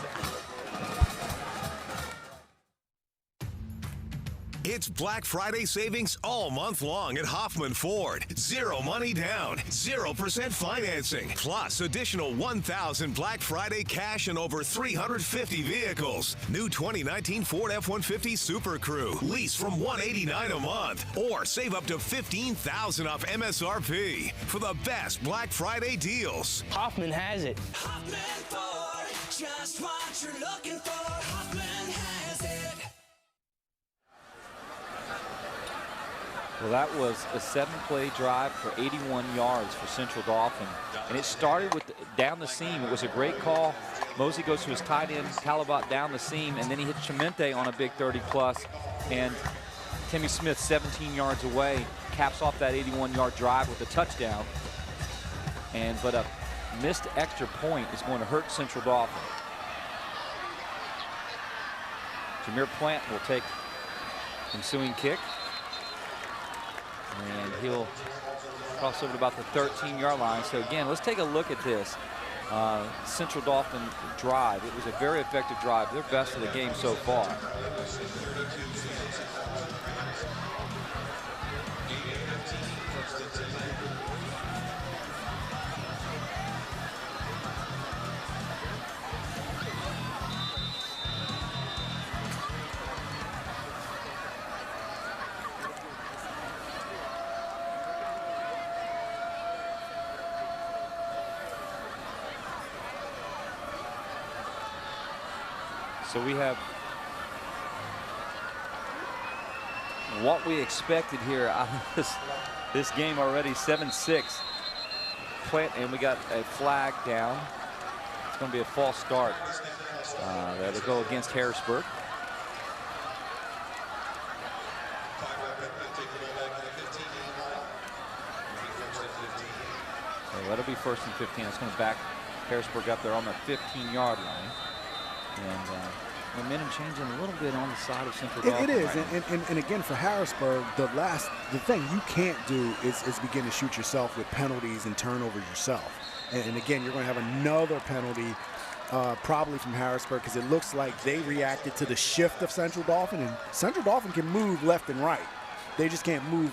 It's Black Friday savings all month long at Hoffman Ford. 0 money down, 0% financing, plus additional 1,000 Black Friday cash and over 350 vehicles. New 2019 Ford F-150 Super Crew. Lease from $189 a month, or save up to $15,000 off MSRP for the best Black Friday deals. Hoffman has it. Hoffman Ford, just what you're looking for. Hoffman has it. Well, that was a 7-play drive for 81 yards for Central Dauphin. And it started with down the seam. It was a great call. Mosey goes to his tight end, Talabot down the seam, and then he hits Chimente on a big 30-plus. And Timmy Smith, 17 yards away, caps off that 81-yard drive with a touchdown. But a missed extra point is going to hurt Central Dauphin. Jameer Plant will take ensuing kick. And he'll cross over to about the 13-yard line. So again, let's take a look at this Central Dauphin drive. It was a very effective drive, their best of the game so far. So we have what we expected here out of this game already, 7-6. Plant, and we got a flag down. It's going to be a false start. That'll go against Harrisburg. So that'll be 1st and 15. It's going to back Harrisburg up there on the 15-yard line. And momentum changing a little bit on the side of Central Dauphin. It is, right and again for Harrisburg, the thing you can't do is begin to shoot yourself with penalties and turnovers yourself. And again, you're going to have another penalty probably from Harrisburg, because it looks like they reacted to the shift of Central Dauphin, and Central Dauphin can move left and right. They just can't move,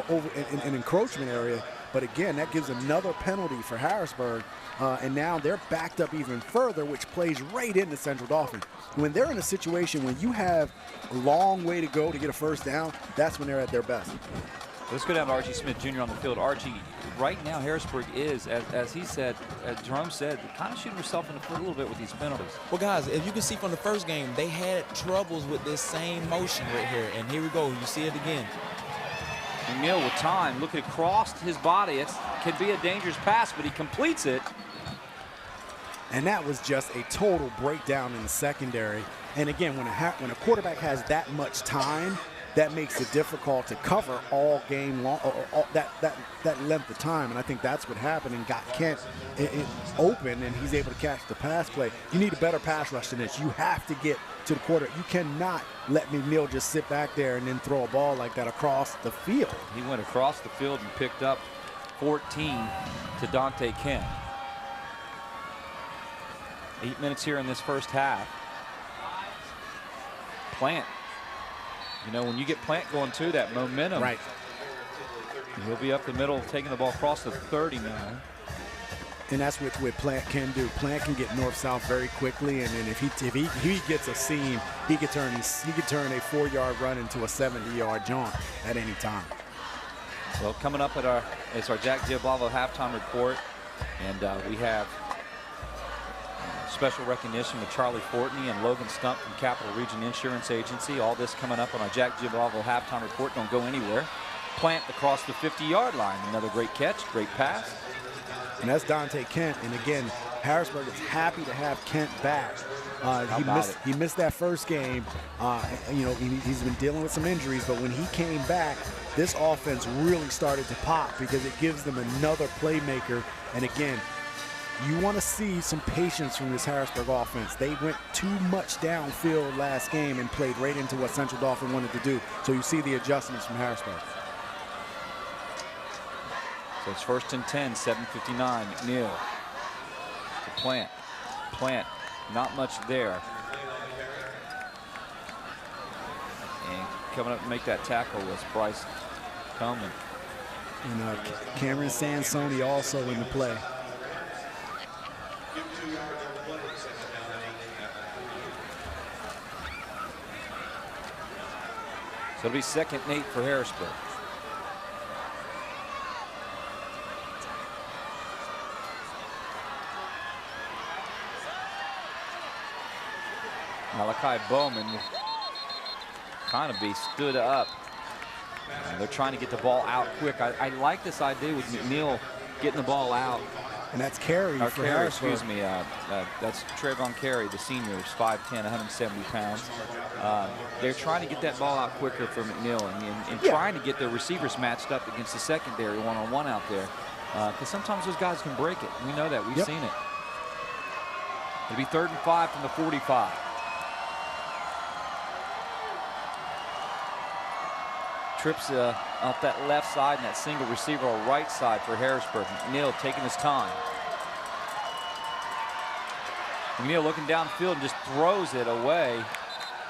over in an encroachment area. But again, that gives another penalty for Harrisburg, and now they're backed up even further, which plays right into Central Dauphin. When they're in a situation when you have a long way to go to get a first down, that's when they're at their best. Let's go down to Archie Smith Jr. on the field. Archie, right now Harrisburg is, as he said, as Jerome said, kind of shooting himself in the foot a little bit with these penalties. Well, guys, if you can see from the first game, they had troubles with this same motion right here. And here we go. You see it again. McNeil with time, looking across his body. It could be a dangerous pass, but he completes it. And that was just a total breakdown in the secondary. And again, when a quarterback has that much time, that makes it difficult to cover all game long, or that length of time. And I think that's what happened and got Kent open, and he's able to catch the pass play. You need a better pass rush than this. You have to get to the quarter. You cannot let McNeil just sit back there and then throw a ball like that across the field. He went across the field and picked up 14 to Dante Kent. 8 minutes here in this first half. Plant. When you get Plant going too, that momentum. Right. He'll be up the middle, taking the ball across the 30 now. And that's what Plant can do. Plant can get north-south very quickly, and then if he gets a seam, he could turn a 4-yard run into a 70-yard jaunt at any time. Well, coming up it's our Jack Giablavo halftime report, and we have special recognition with Charlie Fortney and Logan Stump from Capital Region Insurance Agency. All this coming up on our Jack Giablavo halftime report. Don't go anywhere. Plant across the 50-yard line. Another great catch, great pass. And that's Dante Kent. And again, Harrisburg is happy to have Kent back. He missed that first game. He's been dealing with some injuries, but when he came back, this offense really started to pop because it gives them another playmaker. And again, you want to see some patience from this Harrisburg offense. They went too much downfield last game and played right into what Central Dauphin wanted to do. So you see the adjustments from Harrisburg. So it's 1st and 10, 7:59. McNeil to Plant. Plant, not much there. And coming up to make that tackle was Bryce Coleman. And Cameron Sansoni also in the play. So it'll be 2nd and 8 for Harrisburg. Malachi Bowman will kind of be stood up. And they're trying to get the ball out quick. I like this idea with McNeil getting the ball out. And that's Carey for Harrisburg. Excuse me. That's Trayvon Carey, the senior, is 5'10", 170 pounds. They're trying to get that ball out quicker for McNeil and trying to get their receivers matched up against the secondary one-on-one out there. Because sometimes those guys can break it. We know that. We've seen it. It'll be 3rd and 5 from the 45. Trips off that left side and that single receiver on the right side for Harrisburg. McNeil taking his time. McNeil looking downfield and just throws it away.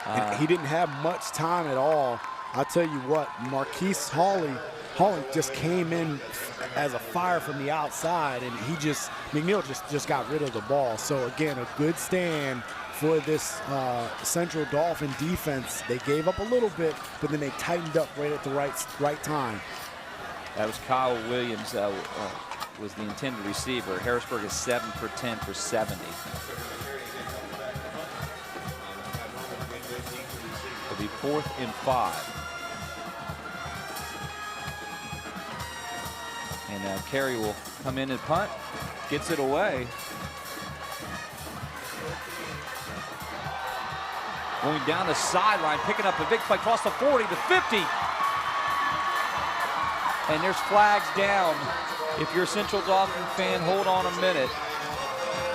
And he didn't have much time at all. I'll tell you what, Marquise Hawley just came in as a fire from the outside, and McNeil just got rid of the ball. So again, a good stand for this Central Dauphin defense. They gave up a little bit, but then they tightened up right at the right time. That was Kyle Williams, was the intended receiver. Harrisburg is 7 for 10 for 70. It'll be 4th and 5. And And Carey will come in and punt, gets it away. Going down the sideline, picking up a big play across the 40 to 50. And there's flags down. If you're a Central Dauphin fan, hold on a minute.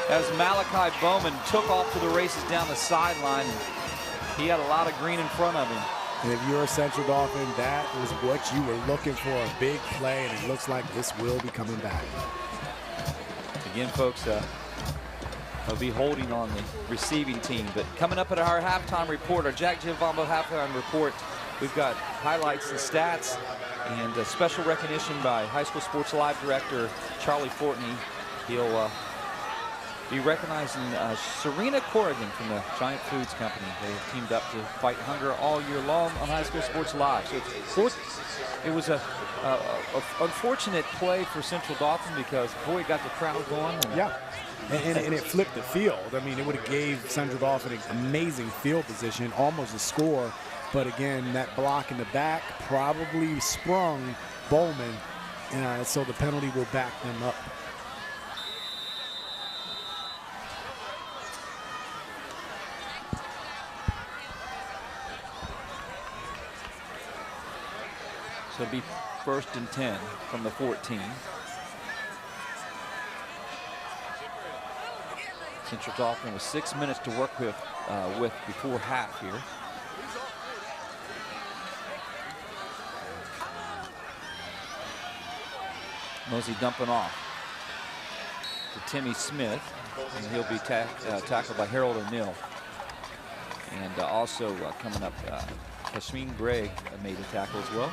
As Malachi Bowman took off to the races down the sideline, he had a lot of green in front of him. And if you're a Central Dauphin, that was what you were looking for, a big play, and it looks like this will be coming back. Again, folks, they'll be holding on the receiving team. But coming up at our halftime report, our Jack Giovambo halftime report, we've got highlights and stats and special recognition by High School Sports Live director Charlie Fortney. He'll be recognizing Serena Corrigan from the Giant Foods Company. They have teamed up to fight hunger all year long on High School Sports Live. So it was a unfortunate play for Central Dauphin because, boy, it got the crowd going. Yeah. And it flipped the field. I mean, it would have gave Central Dauphin an amazing field position, almost a score. But again, that block in the back probably sprung Bowman, so the penalty will back them up. So it'll be 1st and 10 from the 14. Central Dauphin with 6 minutes to work with before half here. Mosey dumping off to Timmy Smith, and he'll be tackled by Harold O'Neill. And also coming up, Kashmeen Gregg made a tackle as well.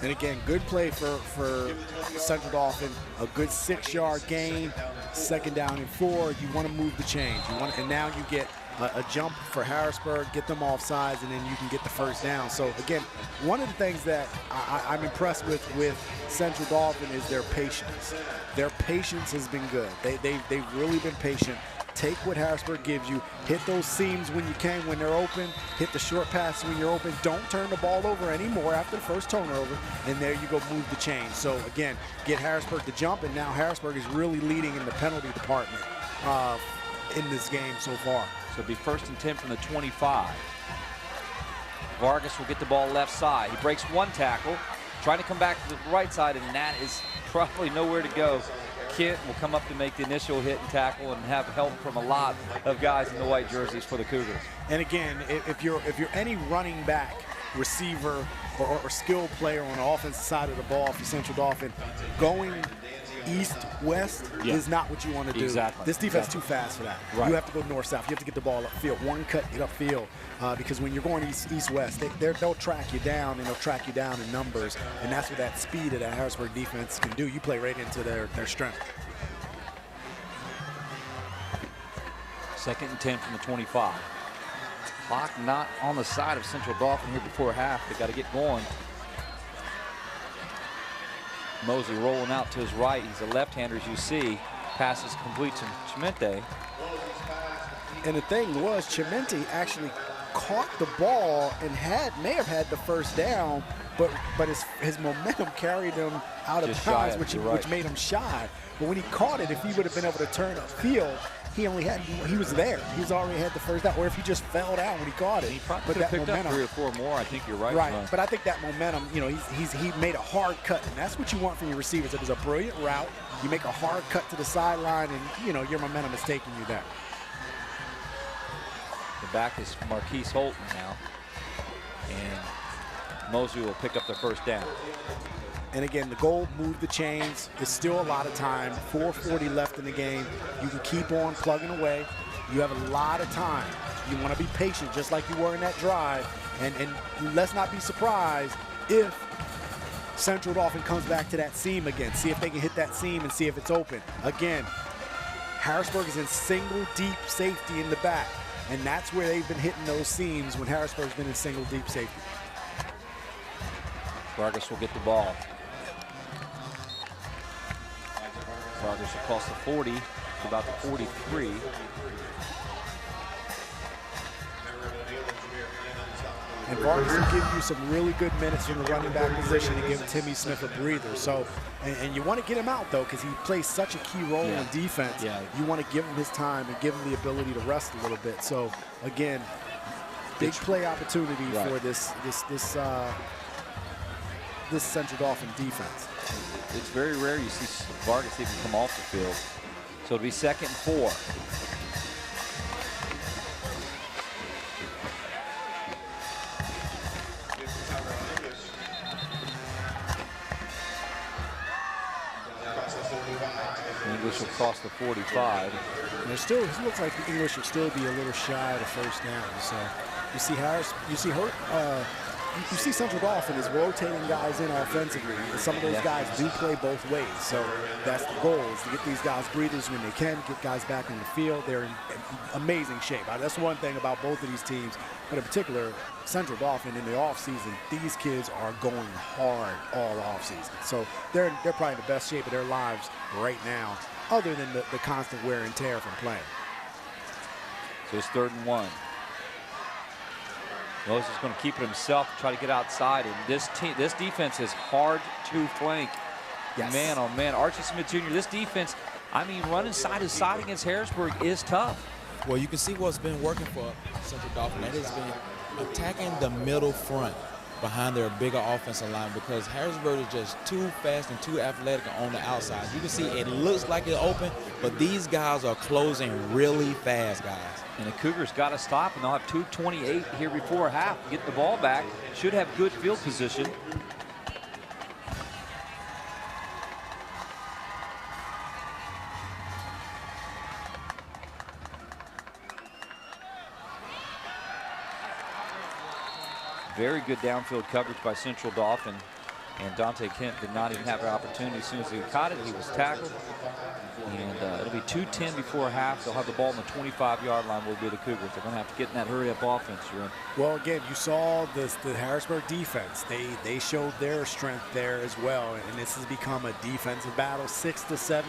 And again, good play for Central Dauphin. A good 6-yard gain. 2nd down and 4. You want to move the chains. And now you get a jump for Harrisburg, get them off sides, and then you can get the 1st down. So again, one of the things that I'm impressed with Central Dauphin is their patience. Their patience has been good. They've really been patient. Take what Harrisburg gives you. Hit those seams when you can, when they're open. Hit the short passes when you're open. Don't turn the ball over anymore after the first turnover. And there you go, move the chain. So again, get Harrisburg to jump, and now Harrisburg is really leading in the penalty department in this game so far. So it'll be 1st and 10 from the 25. Vargas will get the ball left side. He breaks one tackle, trying to come back to the right side, and that is probably nowhere to go. Kent will come up to make the initial hit and tackle and have help from a lot of guys in the white jerseys for the Cougars. And again, if you're any running back, receiver, or skilled player on the offensive side of the ball for Central Dauphin, going east-west is not what you want to do. Exactly. This defense is too fast for that. Right. You have to go north-south. You have to get the ball upfield. One cut, get upfield. Because when you're going east-west, they'll track you down, and they'll track you down in numbers. And that's what that speed of that Harrisburg defense can do. You play right into their strength. 2nd and 10 from the 25. Clock not on the side of Central Dauphin here before half. They got to get going. Mosey rolling out to his right. He's a left-hander, as you see. Passes complete to Chimente. And the thing was, Chimente actually caught the ball and may have had the 1st down, but his momentum carried him out of bounds, which made him shy. But when he caught it, if he would have been able to turn upfield, he was there. He's already had the 1st down. Or if he just fell down when he caught it. He probably could have picked up 3 or 4 more. I think you're right. Right, but I think that momentum, he made a hard cut, and that's what you want from your receivers. It was a brilliant route. You make a hard cut to the sideline, and your momentum is taking you there. The back is Marquise Holton now, and Mosey will pick up the 1st down. And again, the goal, move the chains. There's still a lot of time. 4:40 left in the game. You can keep on plugging away. You have a lot of time. You want to be patient, just like you were in that drive. And let's not be surprised if Central Dauphin comes back to that seam again. See if they can hit that seam and see if it's open. Again, Harrisburg is in single deep safety in the back. And that's where they've been hitting those seams when Harrisburg's been in single deep safety. Vargas will get the ball. Vargas across the 40 to about the 43. And Vargas will give you some really good minutes from the running back position and give Timmy Smith a breather. So, and you want to get him out, though, because he plays such a key role in defense. You want to give him his time and give him the ability to rest a little bit. So, again, big play opportunity for this Central Dauphin defense. It's very rare you see Vargas even come off the field. So it'll be 2nd and 4. English will cross the 45. And there's still, it looks like the English will still be a little shy of the first down. So you see Harris, you see Central Dauphin is rotating guys in offensively. And some of those guys do play both ways. So that's the goal, is to get these guys breathers when they can, get guys back on the field. They're in amazing shape. That's one thing about both of these teams, but in particular, Central Dauphin in the offseason, these kids are going hard all offseason. So they're probably in the best shape of their lives right now, other than the constant wear and tear from playing. So it's 3rd and 1. Moses is going to keep it himself, try to get outside, and this defense is hard to flank. Man, oh man, Archie Smith Jr., this defense, I mean, running side to side against Harrisburg is tough. Well, you can see what's been working for Central Dauphin. That has been attacking the middle front behind their bigger offensive line, because Harrisburg is just too fast and too athletic on the outside. You can see it looks like it's open, but these guys are closing really fast, guys. And the Cougars got to stop, and they'll have 2:28 here before half. Get the ball back. Should have good field position. Very good downfield coverage by Central Dauphin. And Dante Kent did not even have an opportunity. As soon as he caught it, he was tackled. And it'll be 2:10 before half. They'll have the ball on the 25-yard line. Will be the Cougars. They're going to have to get in that hurry-up offense, Jerome. Well, again, you saw the Harrisburg defense. They showed their strength there as well. And this has become a defensive battle, 6-7.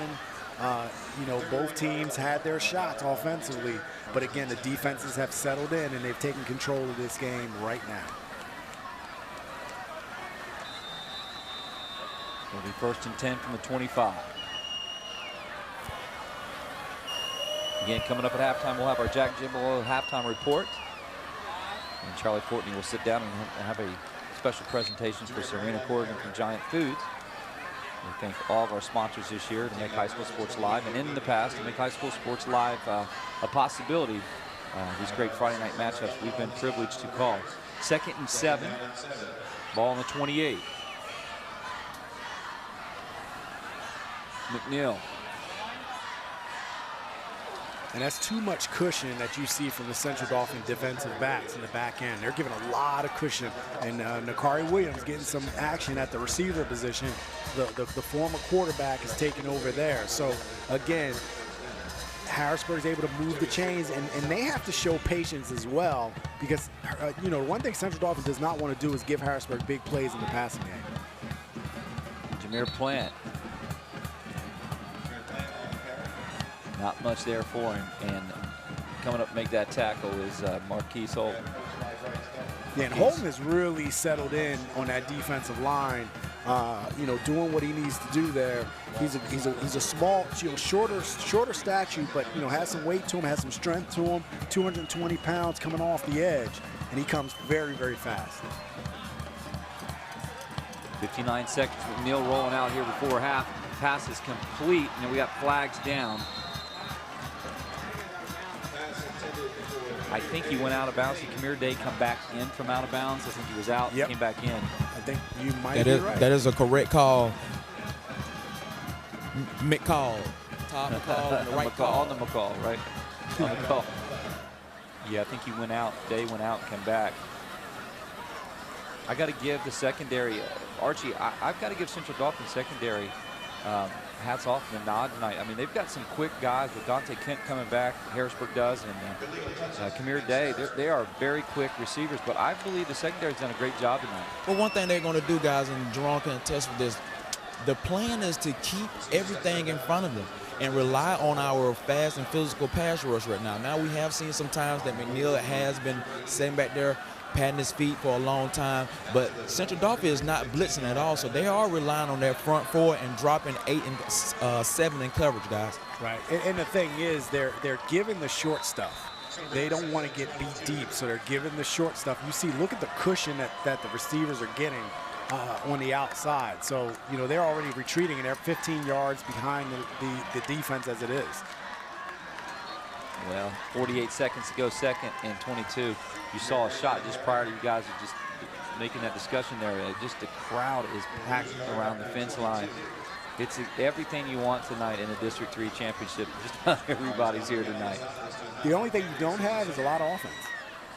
You know, both teams had their shots offensively. But again, the defenses have settled in, and they've taken control of this game right now. It'll be 1st and 10 from the 25. Again, coming up at halftime, we'll have our Jack Jimbo halftime report. And Charlie Fortney will sit down and have a special presentation for Serena Corrigan from Giant Foods. We thank all of our sponsors this year to make high school sports live, and in the past to make high school sports live a possibility. These great Friday night matchups we've been privileged to call. 2nd and 7, ball on the 28. McNeil. And that's too much cushion that you see from the Central Dauphin defensive backs in the back end. They're giving a lot of cushion. And Nakari Williams getting some action at the receiver position. The former quarterback is taking over there. So, again, Harrisburg is able to move the chains, and they have to show patience as well, because, you know, one thing Central Dauphin does not want to do is give Harrisburg big plays in the passing game. Jameer Plant. Not much there for him, and coming up to make that tackle is Marquise Holton. Yeah, and Holton has really settled in on that defensive line, you know, doing what he needs to do there. He's a small, you know, shorter statue, but, you know, has some weight to him, has some strength to him, 220 pounds coming off the edge, and he comes very, very fast. 59 seconds, McNeil rolling out here before half. Pass is complete, and then we got flags down. I think he went out of bounds. Kamir Day come back in from out of bounds. I think he was out, came back in. I think you might be right. That is a correct call. McCall. Todd McCall on the right call. On the McCall, right? On the call. Yeah, I think he went out. Day went out and came back. I got to give the secondary, Archie, I've got to give Central Dauphin secondary hats off and a nod tonight. I mean, they've got some quick guys with Dante Kent coming back, Harrisburg does, and Kamir Day. They are very quick receivers, but I believe the secondary's done a great job tonight. Well, one thing they're going to do, guys, and Jerome can attest with this, The plan is to keep everything in front of them and rely on our fast and physical pass rush right now. Now we have seen sometimes that McNeil has been sitting back there patting his feet for a long time, but Central Dauphin is not blitzing at all, so they are relying on their front four and dropping 8 and 7 in coverage, guys. Right, and the thing is, they're giving the short stuff. They don't want to get beat deep, so they're giving the short stuff. You see, look at the cushion that the receivers are getting on the outside. So, you know, they're already retreating, and they're 15 yards behind the defense as it is. Well, 48 seconds to go, second and 22. You saw a shot just prior to you guys just making that discussion there. Just the crowd is packed around the fence line. It's everything you want tonight in the District 3 Championship. Just about everybody's here tonight. The only thing you don't have is a lot of offense.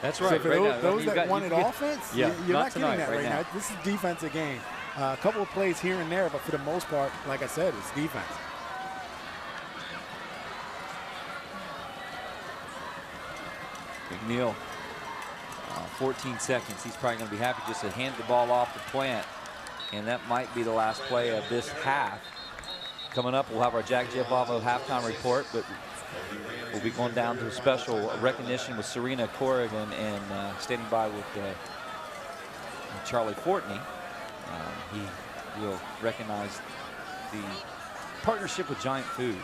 That's right. So for those that wanted offense, yeah, you're not getting tonight, that right now. This is defensive game. A couple of plays here and there, but for the most part, like I said, it's defense. McNeil, 14 seconds. He's probably going to be happy just to hand the ball off to Plant. And that might be the last play of this half. Coming up, we'll have our Jack Giovanni halftime report, but we'll be going down to a special recognition with Serena Corrigan and standing by with Charlie Fortney. He will recognize the partnership with Giant Foods.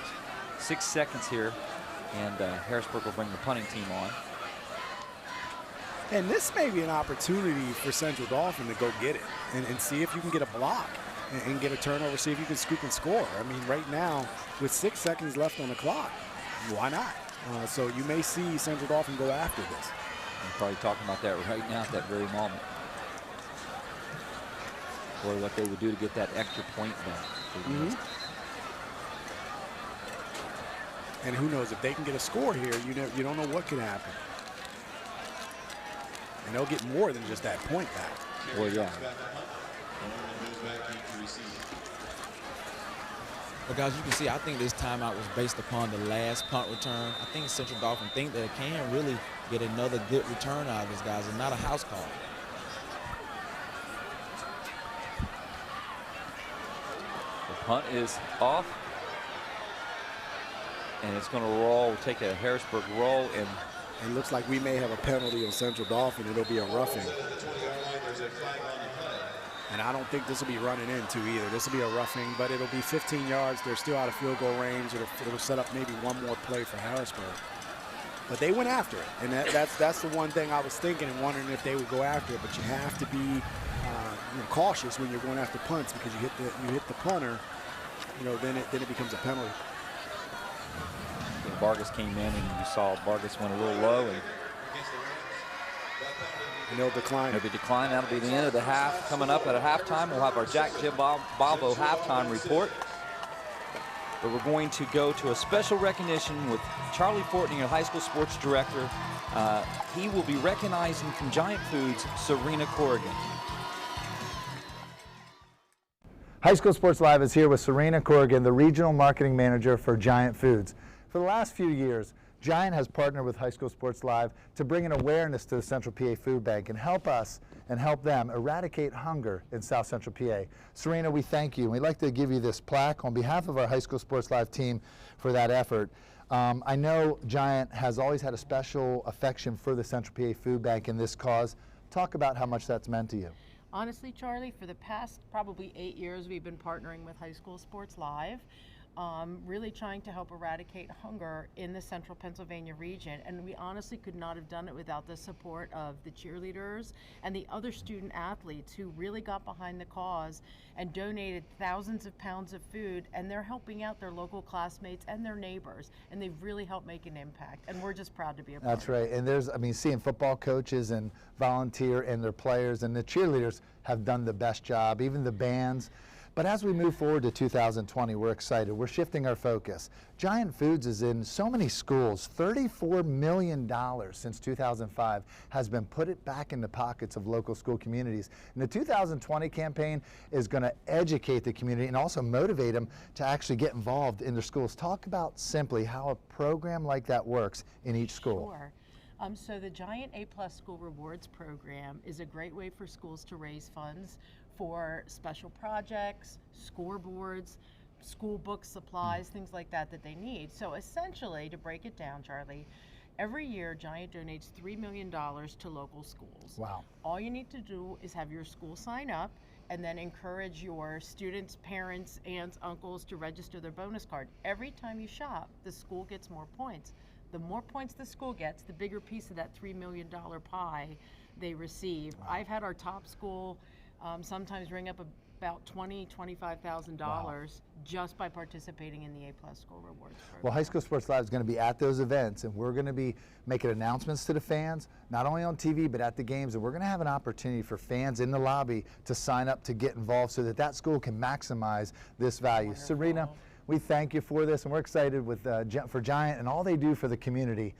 6 seconds here, and Harrisburg will bring the punting team on. And this may be an opportunity for Central Dauphin to go get it and see if you can get a block and get a turnover, see if you can scoop and score. I mean, right now, with 6 seconds left on the clock, why not? So you may see Central Dauphin go after this. I'm probably talking about that right now at that very moment. Or what they would do to get that extra point back. And who knows, if they can get a score here, you don't know what could happen. And they'll get more than just that point back. Well, yeah. But guys, you can see, I think this timeout was based upon the last punt return. I think Central Dauphin think they can really get another good return out of this, guys, and not a house call. The punt is off. And it's going to roll, we'll take a Harrisburg roll, and it looks like we may have a penalty on Central Dauphin. It'll be a roughing. And I don't think this will be running into either. This will be a roughing, but it'll be 15 yards. They're still out of field goal range. It'll set up maybe one more play for Harrisburg. But they went after it, and that's the one thing I was thinking and wondering if they would go after it. But you have to be cautious when you're going after punts, because you hit the punter, then it becomes a penalty. Vargas came in, and you saw Vargas went a little low, and they'll decline. It'll be decline. That'll be the end of the half. Coming up at a halftime, we'll have our Jack Giovanni halftime report. But we're going to go to a special recognition with Charlie Fortney, our high school sports director. He will be recognizing from Giant Foods, Serena Corrigan. High School Sports Live is here with Serena Corrigan, the Regional Marketing Manager for Giant Foods. For the last few years, Giant has partnered with High School Sports Live to bring an awareness to the Central PA Food Bank and help us and help them eradicate hunger in South Central PA. Serena, we thank you. We'd like to give you this plaque on behalf of our High School Sports Live team for that effort. I know Giant has always had a special affection for the Central PA Food Bank and this cause. Talk about how much that's meant to you. Honestly, Charlie, for the past probably 8 years, we've been partnering with High School Sports Live. Really trying to help eradicate hunger in the central Pennsylvania region. And we honestly could not have done it without the support of the cheerleaders and the other student athletes who really got behind the cause and donated thousands of pounds of food, and they're helping out their local classmates and their neighbors, and they've really helped make an impact, and we're just proud to be a part of it. That's right, and seeing football coaches and volunteer and their players and the cheerleaders have done the best job, even the bands. But as we move forward to 2020, we're excited. We're shifting our focus. Giant Foods is in so many schools. $34 million since 2005 has been put back in the pockets of local school communities. And the 2020 campaign is going to educate the community and also motivate them to actually get involved in their schools. Talk about simply how a program like that works in each school. Sure. So the Giant A+ School Rewards Program is a great way for schools to raise funds for special projects, scoreboards, school book supplies, things like that that they need. So essentially, to break it down, Charlie, every year Giant donates $3 million to local schools. Wow. All you need to do is have your school sign up and then encourage your students, parents, aunts, uncles to register their bonus card. Every time you shop, the school gets more points. The more points the school gets, the bigger piece of that $3 million pie they receive. Wow. I've had our top school sometimes ring up about $25,000 just by participating in the A+ School Rewards program. Well, High School Sports Live is going to be at those events, and we're going to be making announcements to the fans, not only on TV, but at the games, and we're going to have an opportunity for fans in the lobby to sign up to get involved so that that school can maximize this value. Wonderful. Serena, we thank you for this, and we're excited with for Giant and all they do for the community.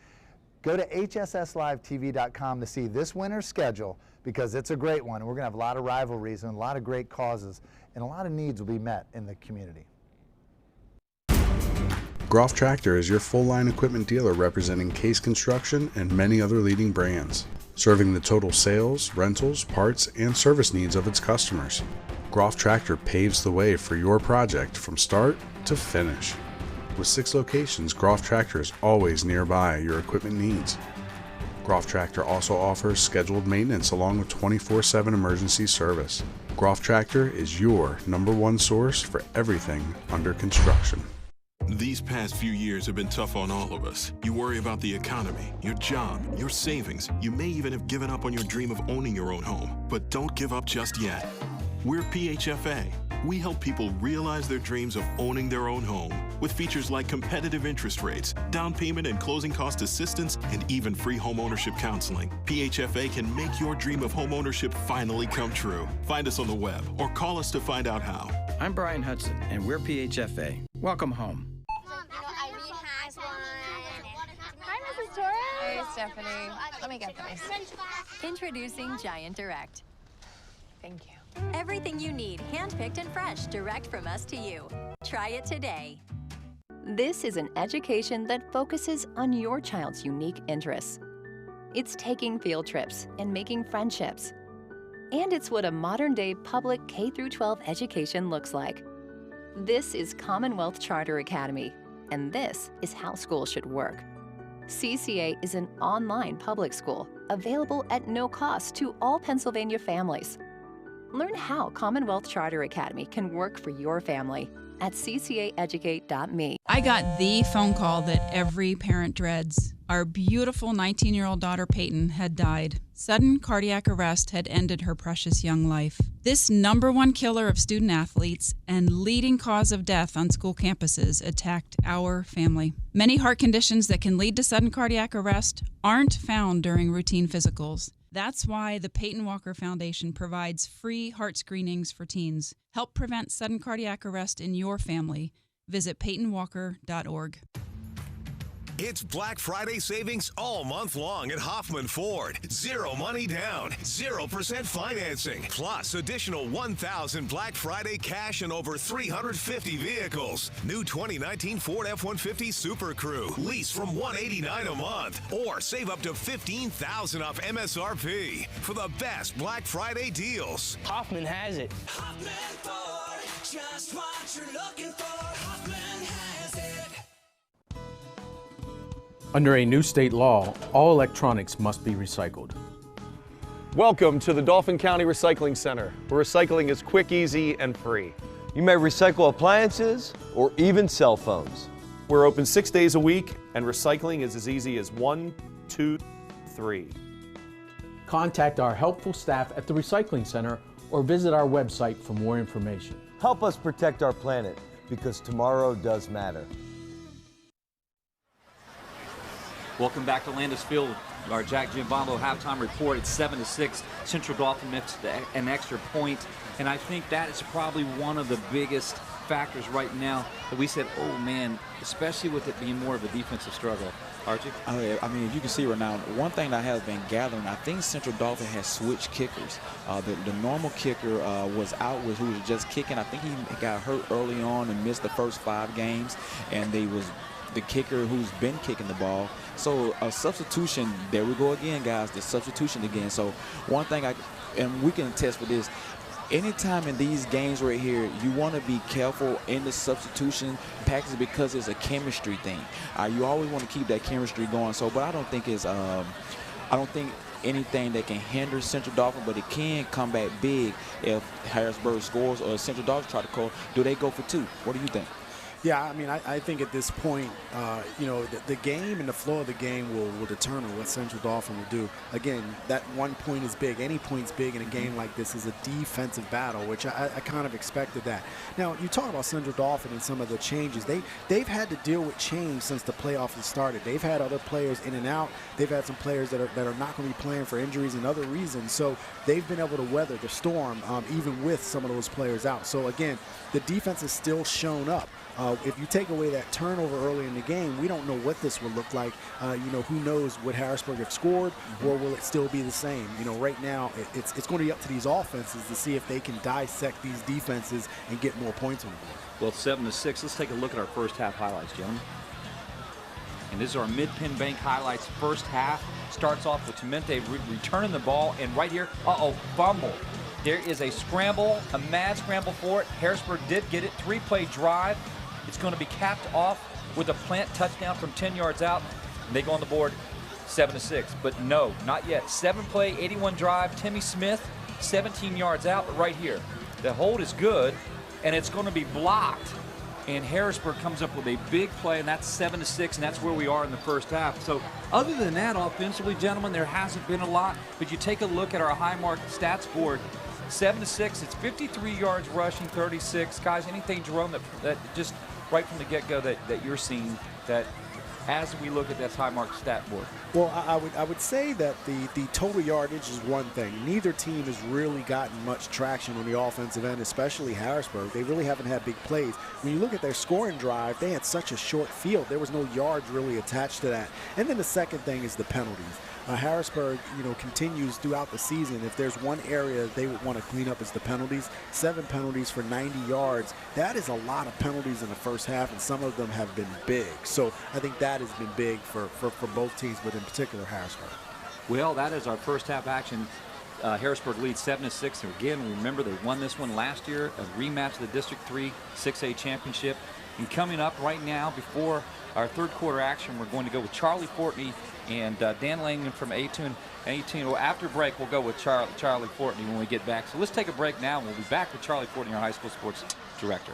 Go to hsslivetv.com to see this winter's schedule, because it's a great one. We're going to have a lot of rivalries and a lot of great causes, and a lot of needs will be met in the community. Groff Tractor is your full-line equipment dealer representing Case Construction and many other leading brands, serving the total sales, rentals, parts, and service needs of its customers. Groff Tractor paves the way for your project from start to finish. With 6 locations, Groff Tractor is always nearby your equipment needs. Groff Tractor also offers scheduled maintenance along with 24/7 emergency service. Groff Tractor is your #1 source for everything under construction. These past few years have been tough on all of us. You worry about the economy, your job, your savings. You may even have given up on your dream of owning your own home. But don't give up just yet. We're PHFA. We help people realize their dreams of owning their own home with features like competitive interest rates, down payment and closing cost assistance, and even free home ownership counseling. PHFA can make your dream of home ownership finally come true. Find us on the web or call us to find out how. I'm Brian Hudson, and we're PHFA. Welcome home. Hi, Mrs. Torres. Hey, Stephanie. Let me get this. Introducing Giant Direct. Thank you. Everything you need, handpicked and fresh, direct from us to you. Try it today. This is an education that focuses on your child's unique interests. It's taking field trips and making friendships. And it's what a modern-day public K-12 education looks like. This is Commonwealth Charter Academy, and this is how schools should work. CCA is an online public school available at no cost to all Pennsylvania families. Learn how Commonwealth Charter Academy can work for your family at ccaeducate.me. I got the phone call that every parent dreads. Our beautiful 19-year-old daughter Peyton had died. Sudden cardiac arrest had ended her precious young life. This #1 killer of student athletes and leading cause of death on school campuses attacked our family. Many heart conditions that can lead to sudden cardiac arrest aren't found during routine physicals. That's why the Peyton Walker Foundation provides free heart screenings for teens. Help prevent sudden cardiac arrest in your family. Visit PeytonWalker.org. It's Black Friday savings all month long at Hoffman Ford. 0 money down, 0% financing, plus additional 1,000 Black Friday cash and over 350 vehicles. New 2019 Ford F-150 Super Crew. Lease from $189 a month, or save up to $15,000 off MSRP for the best Black Friday deals. Hoffman has it. Hoffman Ford, just what you're looking for. Hoffman has it. Under a new state law, all electronics must be recycled. Welcome to the Dauphin County Recycling Center, where recycling is quick, easy, and free. You may recycle appliances or even cell phones. We're open 6 days a week, and recycling is as easy as 1, 2, 3. Contact our helpful staff at the Recycling Center or visit our website for more information. Help us protect our planet, because tomorrow does matter. Welcome back to Landis Field. Our Jack Giambombo halftime report. It's 7-6. Central Dolphin missed an extra point, and I think that is probably one of the biggest factors right now that we said, oh man, especially with it being more of a defensive struggle. Archie? I mean, if you can see right now, one thing that I have been gathering, I think Central Dauphin has switched kickers. The normal kicker was out, who was just kicking. I think he got hurt early on and missed the first 5 games, and they was the kicker who's been kicking the ball. So a substitution, there we go again, guys, the substitution again. So one thing and we can attest for this, anytime in these games right here, you want to be careful in the substitution package because it's a chemistry thing. You always want to keep that chemistry going. So, but I don't think it's anything that can hinder Central Dauphin, but it can come back big if Harrisburg scores or Central Dauphin try to call. Do they go for 2? What do you think? Yeah, I mean, I think at this point, the game and the flow of the game will determine what Central Dauphin will do. Again, that 1 point is big. Any point's big in a game like this is a defensive battle, which I kind of expected that. Now, you talk about Central Dauphin and some of the changes. They've had to deal with change since the playoffs have started. They've had other players in and out. They've had some players that are not going to be playing for injuries and other reasons. So they've been able to weather the storm even with some of those players out. So, again, the defense has still shown up. If you take away that turnover early in the game, we don't know what this will look like. Who knows, would Harrisburg have scored, or will it still be the same? Right now, it's going to be up to these offenses to see if they can dissect these defenses and get more points on the board. Well, 7-6. Let's take a look at our first half highlights, gentlemen. And this is our mid-pin bank highlights. First half starts off with Temente returning the ball, and right here, fumble. There is a scramble, a mad scramble for it. Harrisburg did get it. 3-play drive. It's going to be capped off with a plant touchdown from 10 yards out. And they go on the board 7-6. But no, not yet. 7-play, 81 drive. Timmy Smith, 17 yards out. But right here, the hold is good, and it's going to be blocked. And Harrisburg comes up with a big play, and that's 7-6, and that's where we are in the first half. So other than that, offensively, gentlemen, there hasn't been a lot. But you take a look at our high mark stats board. 7-6, it's 53 yards rushing, 36. Guys, anything, Jerome, that just right from the get-go that you're seeing that as we look at that high mark stat board? Well, I would say that the total yardage is one thing. Neither team has really gotten much traction on the offensive end, especially Harrisburg. They really haven't had big plays. When you look at their scoring drive, they had such a short field. There was no yards really attached to that. And then the second thing is the penalties. Harrisburg, continues throughout the season. If there's one area they would want to clean up, is the penalties. 7 penalties for 90 yards. That is a lot of penalties in the first half, and some of them have been big. So I think that has been big for both teams, but in particular Harrisburg. Well, that is our first half action. Harrisburg leads 7-6. Again, remember they won this one last year, a rematch of the District 3 6A championship. And coming up right now, before our third quarter action, we're going to go with Charlie Fortney and Dan Langan from A-Tune. Well, after break, we'll go with Charlie Fortney when we get back. So let's take a break now, and we'll be back with Charlie Fortney, our high school sports director.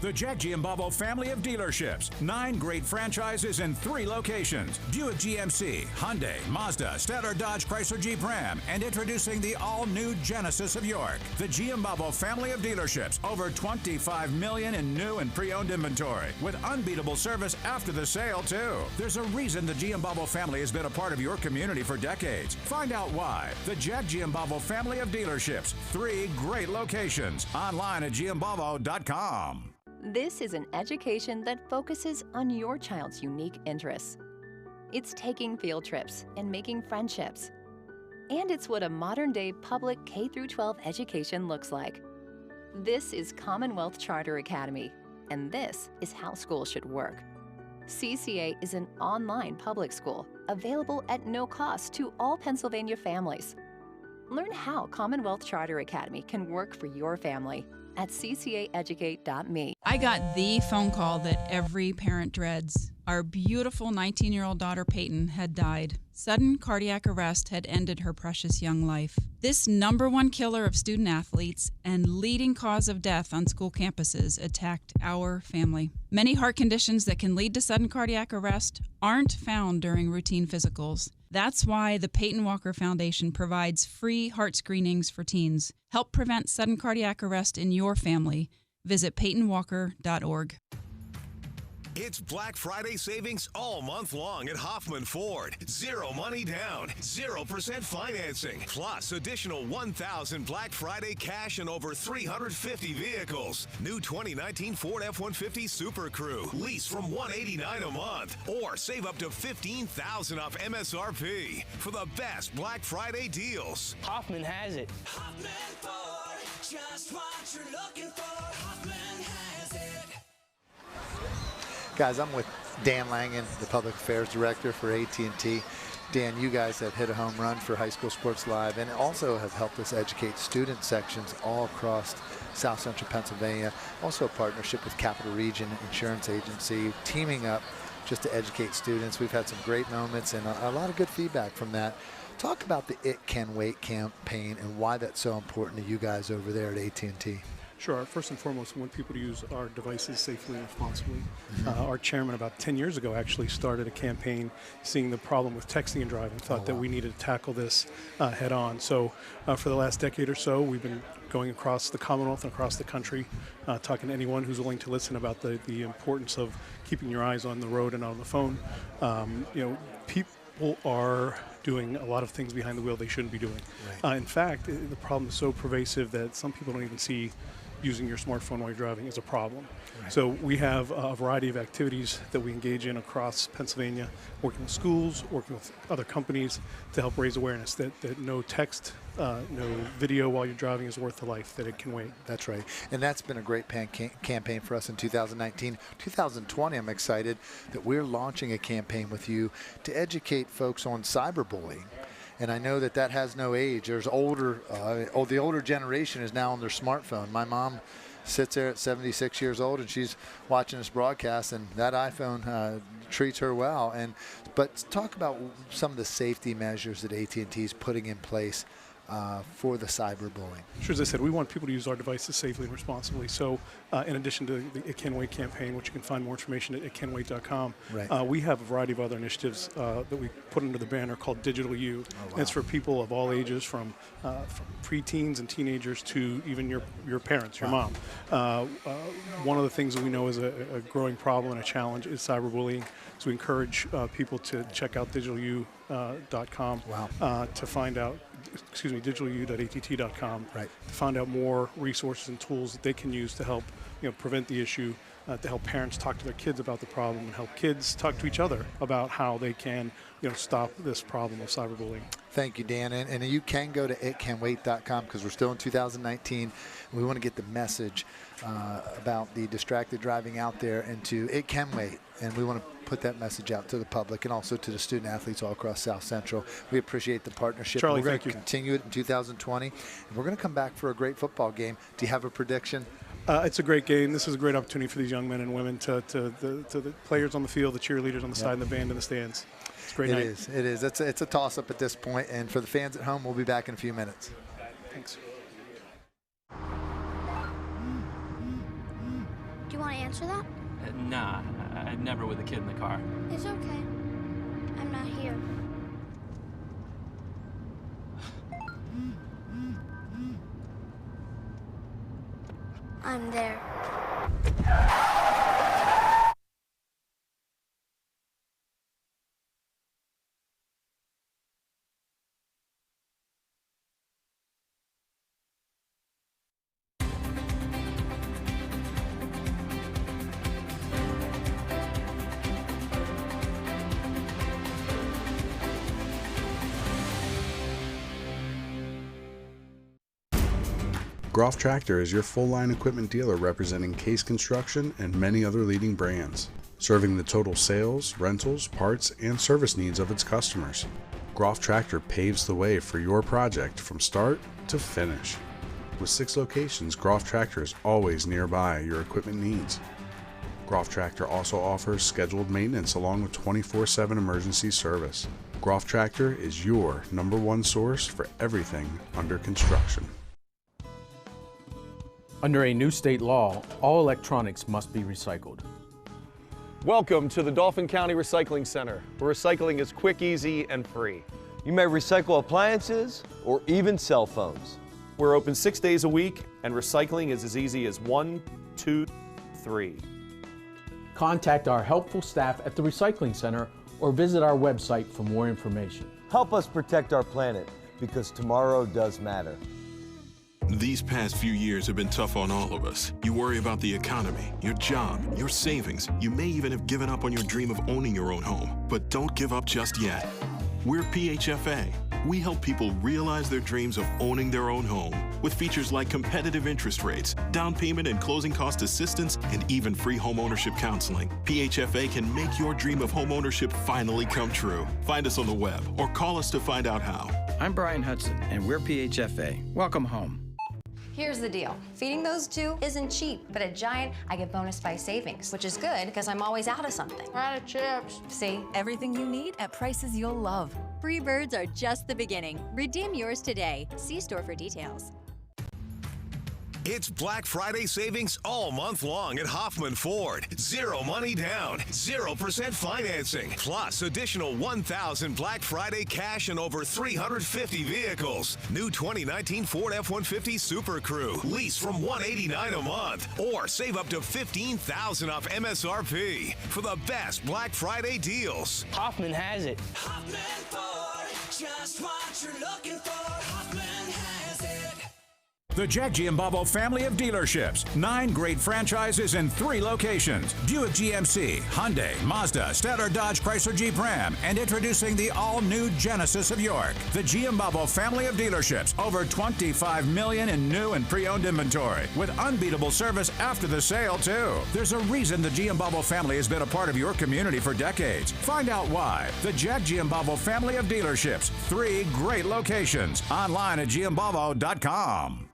The Jack Giambalvo family of dealerships. 9 great franchises in 3 locations. Buick GMC, Hyundai, Mazda, Stellar Dodge, Chrysler Jeep Ram, and introducing the all-new Genesis of York. The Giambalvo family of dealerships. Over $25 million in new and pre-owned inventory, with unbeatable service after the sale, too. There's a reason the Giambalvo family has been a part of your community for decades. Find out why. The Jack Giambalvo family of dealerships. 3 great locations. Online at giambalvo.com. This is an education that focuses on your child's unique interests. It's taking field trips and making friendships. And it's what a modern-day public K-12 education looks like. This is Commonwealth Charter Academy, and this is how schools should work. CCA is an online public school available at no cost to all Pennsylvania families. Learn how Commonwealth Charter Academy can work for your family at ccaeducate.me. I got the phone call that every parent dreads. Our beautiful 19-year-old daughter Peyton had died. Sudden cardiac arrest had ended her precious young life. This #1 killer of student athletes and leading cause of death on school campuses attacked our family. Many heart conditions that can lead to sudden cardiac arrest aren't found during routine physicals. That's why the Peyton Walker Foundation provides free heart screenings for teens. Help prevent sudden cardiac arrest in your family. Visit PeytonWalker.org. It's Black Friday savings all month long at Hoffman Ford. 0 money down, 0% financing, plus additional 1,000 Black Friday cash and over 350 vehicles. New 2019 Ford F-150 Super Crew. Lease from $189 a month, or save up to $15,000 off MSRP for the best Black Friday deals. Hoffman has it. Hoffman Ford, just what you're looking for. Hoffman has it. Guys, I'm with Dan Langan, the Public Affairs Director for AT&T. Dan, you guys have hit a home run for High School Sports Live and also have helped us educate student sections all across South Central Pennsylvania. Also a partnership with Capital Region Insurance Agency, teaming up just to educate students. We've had some great moments and a lot of good feedback from that. Talk about the It Can Wait campaign and why that's so important to you guys over there at AT&T. Sure. First and foremost, we want people to use our devices safely and responsibly. Our chairman about 10 years ago actually started a campaign seeing the problem with texting and driving, thought that we needed to tackle this head on. So for the last decade or so, we've been going across the Commonwealth and across the country, talking to anyone who's willing to listen about the importance of keeping your eyes on the road and on the phone. People are doing a lot of things behind the wheel they shouldn't be doing. Right. In fact, the problem is so pervasive that some people don't even see using your smartphone while you're driving is a problem. Right. So we have a variety of activities that we engage in across Pennsylvania, working with schools, working with other companies to help raise awareness that no text, no video while you're driving is worth the life, that it can wait. That's right. And that's been a great campaign for us in 2019. 2020, I'm excited that we're launching a campaign with you to educate folks on cyberbullying. And I know that has no age. There's the older generation is now on their smartphone. My mom sits there at 76 years old and she's watching this broadcast, and that iPhone treats her well. But talk about some of the safety measures that AT&T is putting in place for the cyberbullying. Sure, as I said, we want people to use our devices safely and responsibly. So in addition to the It Can Wait campaign, which you can find more information at itcanwait.com, right. We have a variety of other initiatives that we put under the banner called Digital You. Oh, wow. It's for people of all ages, from preteens and teenagers to even your parents, your mom. One of the things that we know is a growing problem and a challenge is cyberbullying. So we encourage people to check out digitalu.com to find out, digitalu.att.com, right, to find out more resources and tools that they can use to help prevent the issue, to help parents talk to their kids about the problem, and help kids talk to each other about how they can stop this problem of cyberbullying. Thank you, Dan. And you can go to itcanwait.com because we're still in 2019. We want to get the message about the distracted driving out there into It Can Wait. And we want to put that message out to the public and also to the student athletes all across South Central. We appreciate the partnership. Charlie, we're going to continue it in 2020. And we're going to come back for a great football game. Do you have a prediction? It's a great game. This is a great opportunity for these young men and women, to the players on the field, the cheerleaders on the side, and the band in the stands. It's a great night. It is. It's a toss-up at this point. And for the fans at home, we'll be back in a few minutes. Thanks. Do you want to answer that? Nah, I'd never with a kid in the car. It's okay. I'm not here. I'm there. Groff Tractor is your full-line equipment dealer representing Case Construction and many other leading brands, serving the total sales, rentals, parts, and service needs of its customers. Groff Tractor paves the way for your project from start to finish. With 6 locations, Groff Tractor is always nearby your equipment needs. Groff Tractor also offers scheduled maintenance along with 24/7 emergency service. Groff Tractor is your #1 source for everything under construction. Under a new state law, all electronics must be recycled. Welcome to the Dauphin County Recycling Center, where recycling is quick, easy, and free. You may recycle appliances or even cell phones. We're open 6 days a week, and recycling is as easy as 1, 2, 3. Contact our helpful staff at the Recycling Center or visit our website for more information. Help us protect our planet, because tomorrow does matter. These past few years have been tough on all of us. You worry about the economy, your job, your savings. You may even have given up on your dream of owning your own home. But don't give up just yet. We're PHFA. we help people realize their dreams of owning their own home with features like competitive interest rates, down payment and closing cost assistance, and even free homeownership counseling. PHFA can make your dream of homeownership finally come true. Find us on the web or call us to find out how. I'm Brian Hudson, and we're PHFA. Welcome home. Here's the deal. Feeding those two isn't cheap, but at Giant, I get bonus by savings, which is good because I'm always out of something. We're out of chips. See? Everything you need at prices you'll love. Free birds are just the beginning. Redeem yours today. See store for details. It's Black Friday savings all month long at Hoffman Ford. Zero money down, 0% financing, plus additional 1,000 Black Friday cash and over 350 vehicles. New 2019 Ford F-150 Super Crew. Lease from $189 a month or save up to $15,000 off MSRP for the best Black Friday deals. Hoffman has it. Hoffman Ford, just what you're looking for. Hoffman has it. The Jack Giambavo family of dealerships. 9 great franchises in 3 locations. Buick GMC, Hyundai, Mazda, Stadler Dodge Chrysler Jeep Ram, and introducing the all-new Genesis of York. The Giambavo family of dealerships. Over $25 million in new and pre-owned inventory with unbeatable service after the sale, too. There's a reason the Giambavo family has been a part of your community for decades. Find out why. The Jack Giambavo family of dealerships. 3 great locations. Online at giambavo.com.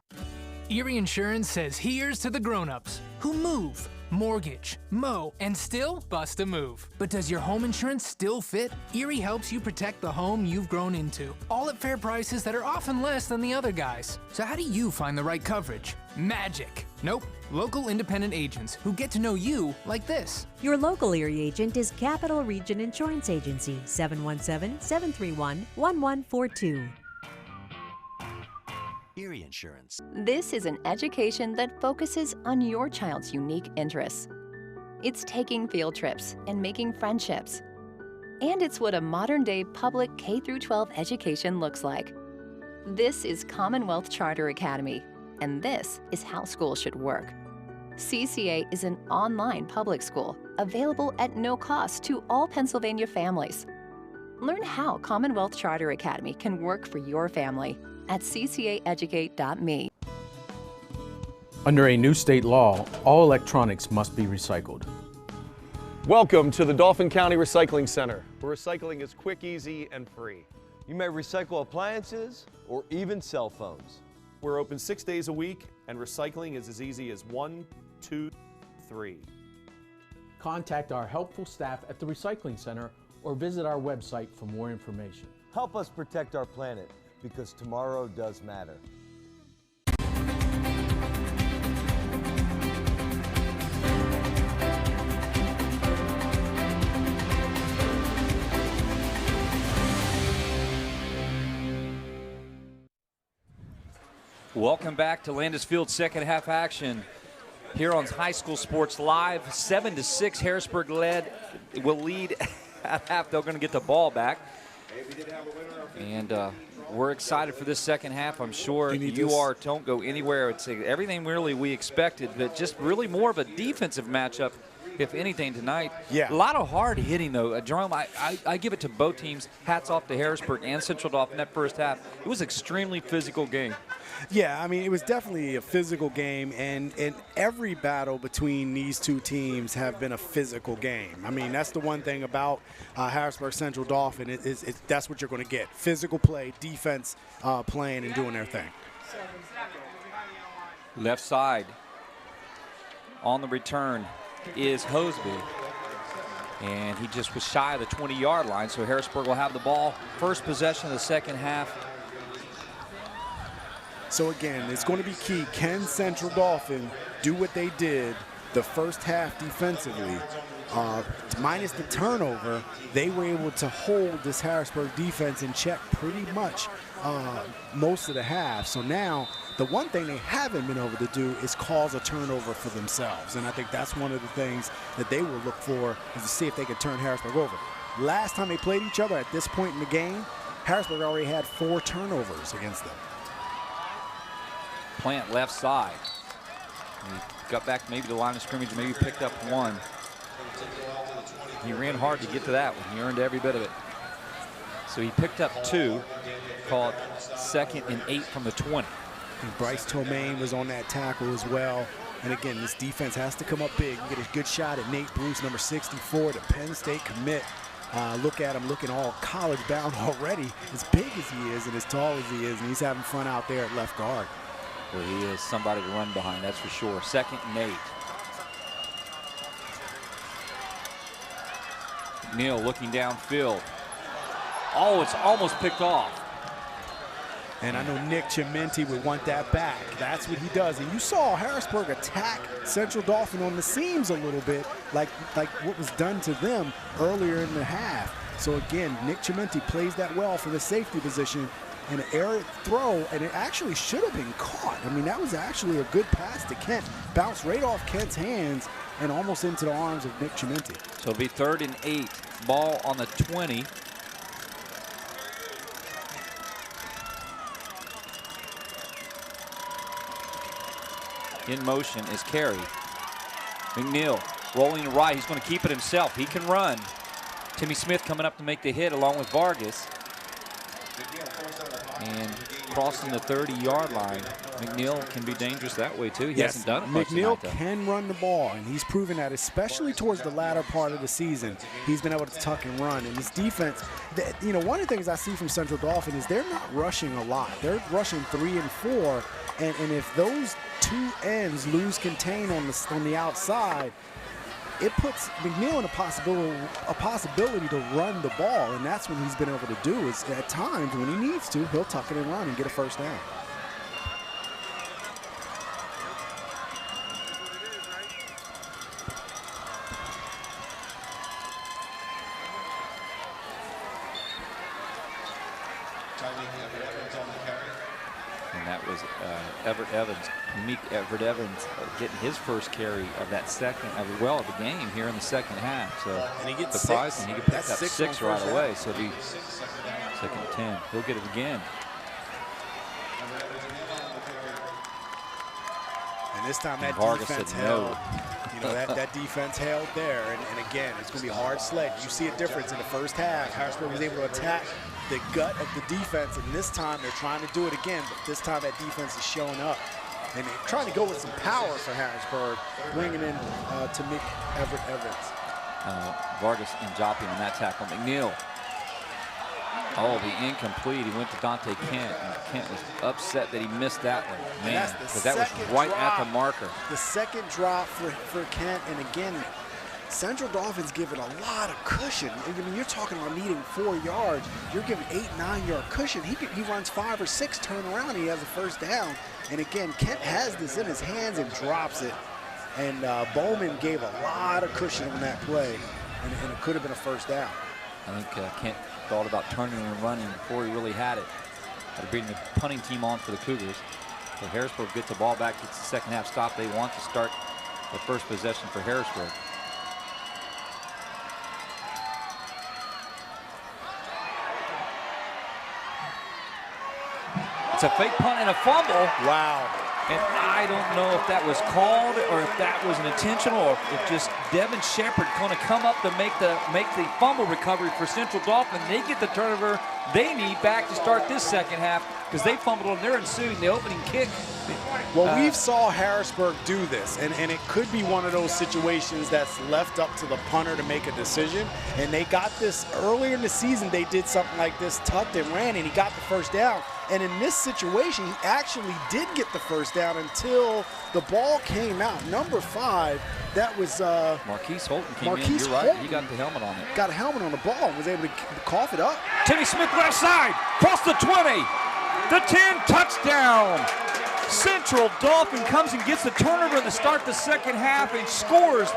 Erie Insurance says here's to the grown-ups who move, mortgage, mow, and still bust a move. But does your home insurance still fit? Erie helps you protect the home you've grown into, all at fair prices that are often less than the other guys. So how do you find the right coverage? Magic. Nope. Local independent agents who get to know you like this. Your local Erie agent is Capital Region Insurance Agency, 717-731-1142. Erie Insurance. This is an education that focuses on your child's unique interests. It's taking field trips and making friendships. And it's what a modern-day public K-12 education looks like. This is Commonwealth Charter Academy, and this is how schools should work. CCA is an online public school available at no cost to all Pennsylvania families. Learn how Commonwealth Charter Academy can work for your family at ccaeducate.me. Under a new state law, all electronics must be recycled. Welcome to the Dauphin County Recycling Center, where recycling is quick, easy, and free. You may recycle appliances or even cell phones. We're open 6 days a week, and recycling is as easy as 1, 2, 3. Contact our helpful staff at the Recycling Center or visit our website for more information. Help us protect our planet, because tomorrow does matter. Welcome back to Landis Field's second half action here on High School Sports Live. 7-6, Harrisburg will lead at half. They're going to get the ball back. And we're excited for this second half. I'm sure you are. Don't go anywhere. It's everything really we expected, but just really more of a defensive matchup, if anything, tonight. Yeah. A lot of hard hitting, though. Jerome, I give it to both teams. Hats off to Harrisburg and Central Dauphin that first half. It was an extremely physical game. Yeah, I mean, it was definitely a physical game, and every battle between these two teams have been a physical game. I mean, that's the one thing about Harrisburg Central Dauphin. That's what you're going to get. Physical play, defense playing and doing their thing. Left side on the return is Hosby. And he just was shy of the 20-yard line, so Harrisburg will have the ball. First possession of the second half. So again, it's going to be key. Can Central Dauphin do what they did the first half defensively? Minus the turnover, they were able to hold this Harrisburg defense in check pretty much most of the half. So now the one thing they haven't been able to do is cause a turnover for themselves. And I think that's one of the things that they will look for, is to see if they can turn Harrisburg over. Last time they played each other at this point in the game, Harrisburg already had 4 turnovers against them. Plant left side. He got back maybe to the line of scrimmage, maybe picked up 1. He ran hard to get to that one. He earned every bit of it. So he picked up 2. call it 2nd and 8 from the 20. And Bryce Tomaine was on that tackle as well. And again, this defense has to come up big. You get a good shot at Nate Bruce, number 64, the Penn State commit. Look at him looking all college bound already, as big as he is and as tall as he is, and he's having fun out there at left guard. Well, he is somebody to run behind, that's for sure. 2nd and 8. Neal looking downfield. Oh, it's almost picked off. And I know Nick Chimenti would want that back. That's what he does. And you saw Harrisburg attack Central Dauphin on the seams a little bit, like what was done to them earlier in the half. So again, Nick Chimenti plays that well for the safety position. And an air throw, and it actually should have been caught. I mean, that was actually a good pass to Kent. Bounced right off Kent's hands and almost into the arms of Nick Chimenti. So it'll be 3rd and 8. Ball on the 20. In motion is Carey. McNeil rolling right. He's going to keep it himself. He can run. Timmy Smith coming up to make the hit along with Vargas. And crossing the 30-yard line. McNeil can be dangerous that way too. He hasn't done it much McNeil tonight, can run the ball, and he's proven that, especially towards the latter part of the season. He's been able to tuck and run. And this defense, you know, one of the things I see from Central Dauphin is they're not rushing a lot. They're rushing 3 and 4, and if those two ends lose contain on the outside, it puts McNeil in a possibility to run the ball, and that's what he's been able to do. Is at times when he needs to, he'll tuck it and run and get a first down. And that was Everett Evans, unique Everett Evans, getting his first carry of that of the game here in the second half. So and he gets surprising, 6. he could pick That's up 6 right down. away. So it'll be 2nd and 10. He'll get it again. And this time that Vargas defense said no. held. You know, that defense held there. And again, it's going to be hard sled. You see a difference in the first half. Harrisburg was able to attack the gut of the defense, and this time they're trying to do it again, but this time that defense is showing up. And they're trying to go with some power for Harrisburg, bringing in to Mick Everett Evans. Vargas and Dauphin on that tackle. McNeil. Oh, the incomplete. He went to Dante Kent, and Kent was upset that he missed that one. Man, because that was right at the marker. The second drop for Kent, and again, Central Dauphin's given a lot of cushion. I mean, you're talking about needing 4 yards. You're giving 8-9 yard cushion. He runs 5 or 6, turn around, and he has a first down. And again, Kent has this in his hands and drops it. And Bowman gave a lot of cushion on that play, and it could have been a first down. I think Kent thought about turning and running before he really had it. They're bringing the punting team on for the Cougars. So Harrisburg gets the ball back, gets the second half stop. They want to start the first possession for Harrisburg. It's a fake punt and a fumble. Wow. And I don't know if that was called or if that was an intentional, or if just Devin Shepard going to come up to make the fumble recovery for Central Dauphin. They get the turnover they need back to start this second half because they fumbled on their ensuing the opening kick. Well, we've saw Harrisburg do this, and it could be one of those situations that's left up to the punter to make a decision. And they got this earlier in the season. They did something like this, tucked and ran, and he got the first down. And in this situation, he actually did get the first down until the ball came out. Number 5, that was Marquise Holton came in. Marquise You're right. Holton He got the helmet on it. Got a helmet on the ball and was able to cough it up. Timmy Smith left side, across the 20, the 10, touchdown. Central Dauphin comes and gets the turnover to start the second half and scores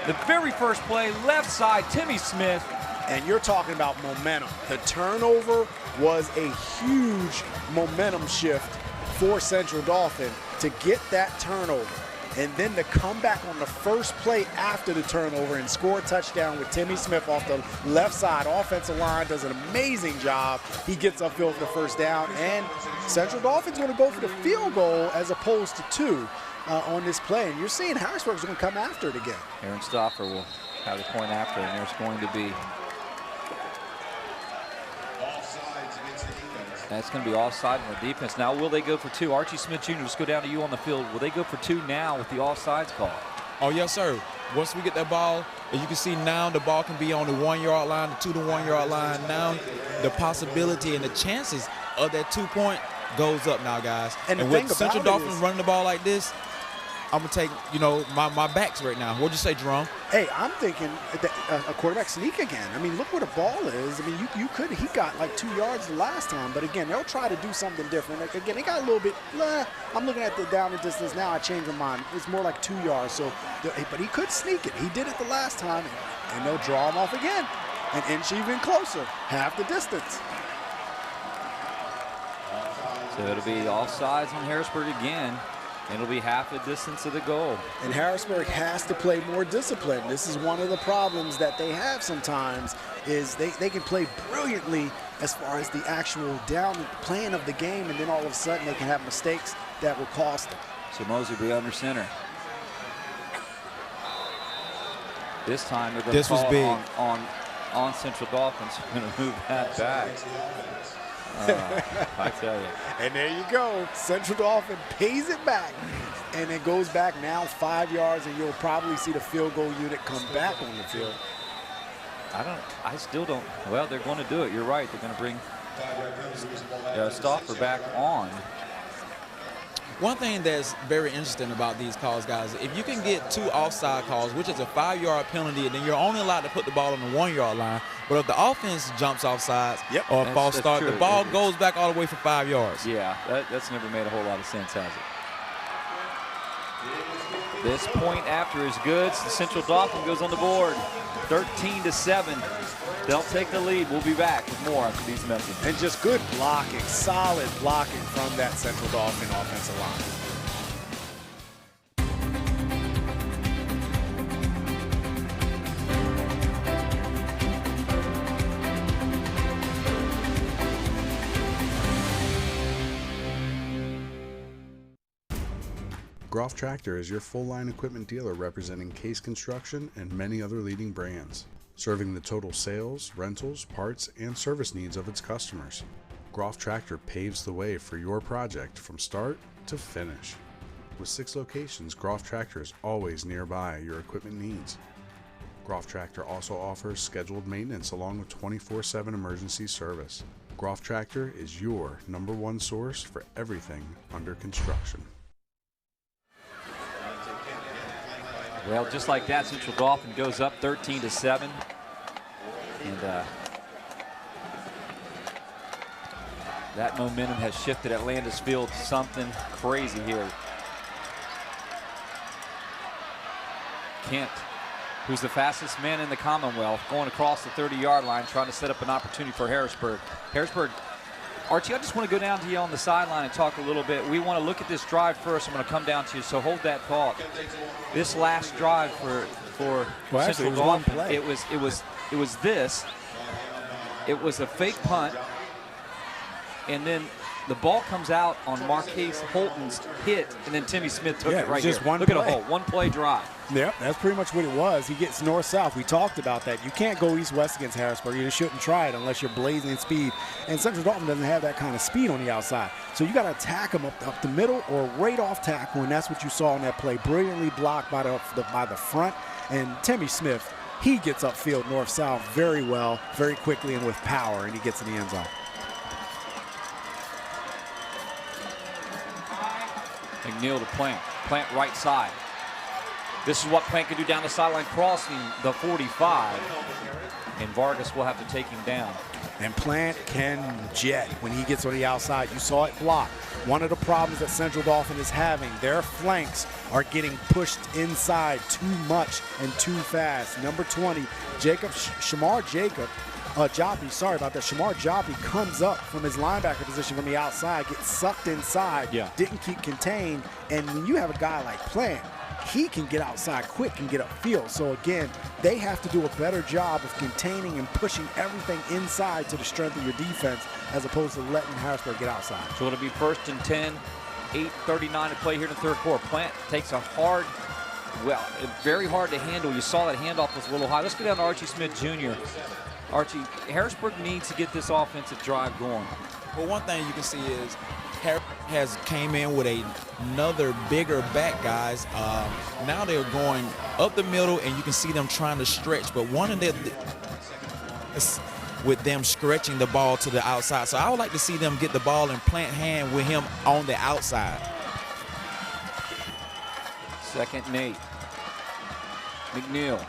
the very first play, left side, Timmy Smith. And you're talking about momentum. The turnover was a huge momentum shift for Central Dauphin to get that turnover. And then to come back on the first play after the turnover and score a touchdown with Timmy Smith off the left side. Offensive line does an amazing job. He gets upfield for the first down. And Central Dauphin's going to go for the field goal as opposed to 2 on this play. And you're seeing Harrisburg's going to come after it again. Aaron Stauffer will have the point after, and there's going to be That's going to be offside on the defense. Now, will they go for 2? Archie Smith Jr., let's go down to you on the field. Will they go for 2 now with the offsides call? Oh, yes, sir. Once we get that ball, as you can see now, the ball can be on the 1-yard line, the 2 to 1 yard line. Now, the possibility and the chances of that 2-point goes up now, guys. And with Central Dolphins running the ball like this, I'm going to take, my backs right now. What'd you say, Jerome? Hey, I'm thinking a quarterback sneak again. I mean, look where the ball is. I mean, he got like 2 yards the last time, but again, they'll try to do something different. Like, again, they got a little bit, I'm looking at the down and distance now. I changed my mind. It's more like 2 yards. So, but he could sneak it. He did it the last time, and they'll draw him off again and inch even closer, half the distance. So it'll be offsides on Harrisburg again. It'll be half the distance of the goal. And Harrisburg has to play more disciplined. This is one of the problems that they have sometimes is they can play brilliantly as far as the actual down playing of the game, and then all of a sudden they can have mistakes that will cost them. So Mosley will be under center. This time they're going to call it on Central Dolphins. They're going to move that back. I tell you. And there you go. Central Dauphin pays it back. And it goes back now 5 yards, and you'll probably see the field goal unit come back on the field. I still don't. Well, they're going to do it. You're right. They're going to bring Stauffer back on. One thing that's very interesting about these calls, guys, if you can get 2 offside calls, which is a 5-yard penalty, then you're only allowed to put the ball on the 1-yard line. But if the offense jumps off sides or a false start, the ball goes back all the way for 5 yards. Yeah, that's never made a whole lot of sense, has it? This point after is good. So the Central Dauphin goes on the board, 13-7. They'll take the lead. We'll be back with more after these messages. And just good blocking, solid blocking from that Central Dauphin offensive line. Groff Tractor is your full-line equipment dealer representing Case Construction and many other leading brands, serving the total sales, rentals, parts, and service needs of its customers. Groff Tractor paves the way for your project from start to finish. With 6 locations, Groff Tractor is always nearby your equipment needs. Groff Tractor also offers scheduled maintenance along with 24/7 emergency service. Groff Tractor is your #1 source for everything under construction. Well, just like that, Central Dauphin goes up 13-7. And that momentum has shifted at Landis Field to something crazy here. Kent, who's the fastest man in the Commonwealth, going across the 30-yard line, trying to set up an opportunity for Harrisburg. Harrisburg, Archie, I just want to go down to you on the sideline and talk a little bit. We want to look at this drive first. I'm going to come down to you, so hold that thought. This last drive for Central Dauphin, it was this. It was a fake punt, and then the ball comes out on Marquise Holton's hit, and then Timmy Smith took it right here. Look at a hole, one-play drive. Yeah, that's pretty much what it was. He gets north-south. We talked about that. You can't go east-west against Harrisburg. You just shouldn't try it unless you're blazing speed. And Central Dauphin doesn't have that kind of speed on the outside. So you got to attack him up the middle or right off tackle, and that's what you saw in that play. Brilliantly blocked by the front. And Timmy Smith, he gets upfield north-south very well, very quickly, and with power, and he gets in the end zone. McNeil to Plant. Plant right side. This is what Plant can do down the sideline, crossing the 45. And Vargas will have to take him down. And Plant can jet when he gets on the outside. You saw it block. One of the problems that Central Dauphin is having, their flanks are getting pushed inside too much and too fast. Number 20, Shamar Joppy comes up from his linebacker position from the outside, gets sucked inside, didn't keep contained. And when you have a guy like Plant, he can get outside quick and get upfield. So again, they have to do a better job of containing and pushing everything inside to the strength of your defense as opposed to letting Harrisburg get outside. So it'll be 1st and 10, 8:39 to play here in the third quarter. Plant takes a very hard to handle. You saw that handoff was a little high. Let's go down to Archie Smith Jr. Archie, Harrisburg needs to get this offensive drive going. Well, one thing you can see is Harris has came in with another bigger back, guys. Now they're going up the middle, and you can see them trying to stretch. But one of them, with them stretching the ball to the outside. So I would like to see them get the ball and plant hand with him on the outside. Second and 8. McNeil.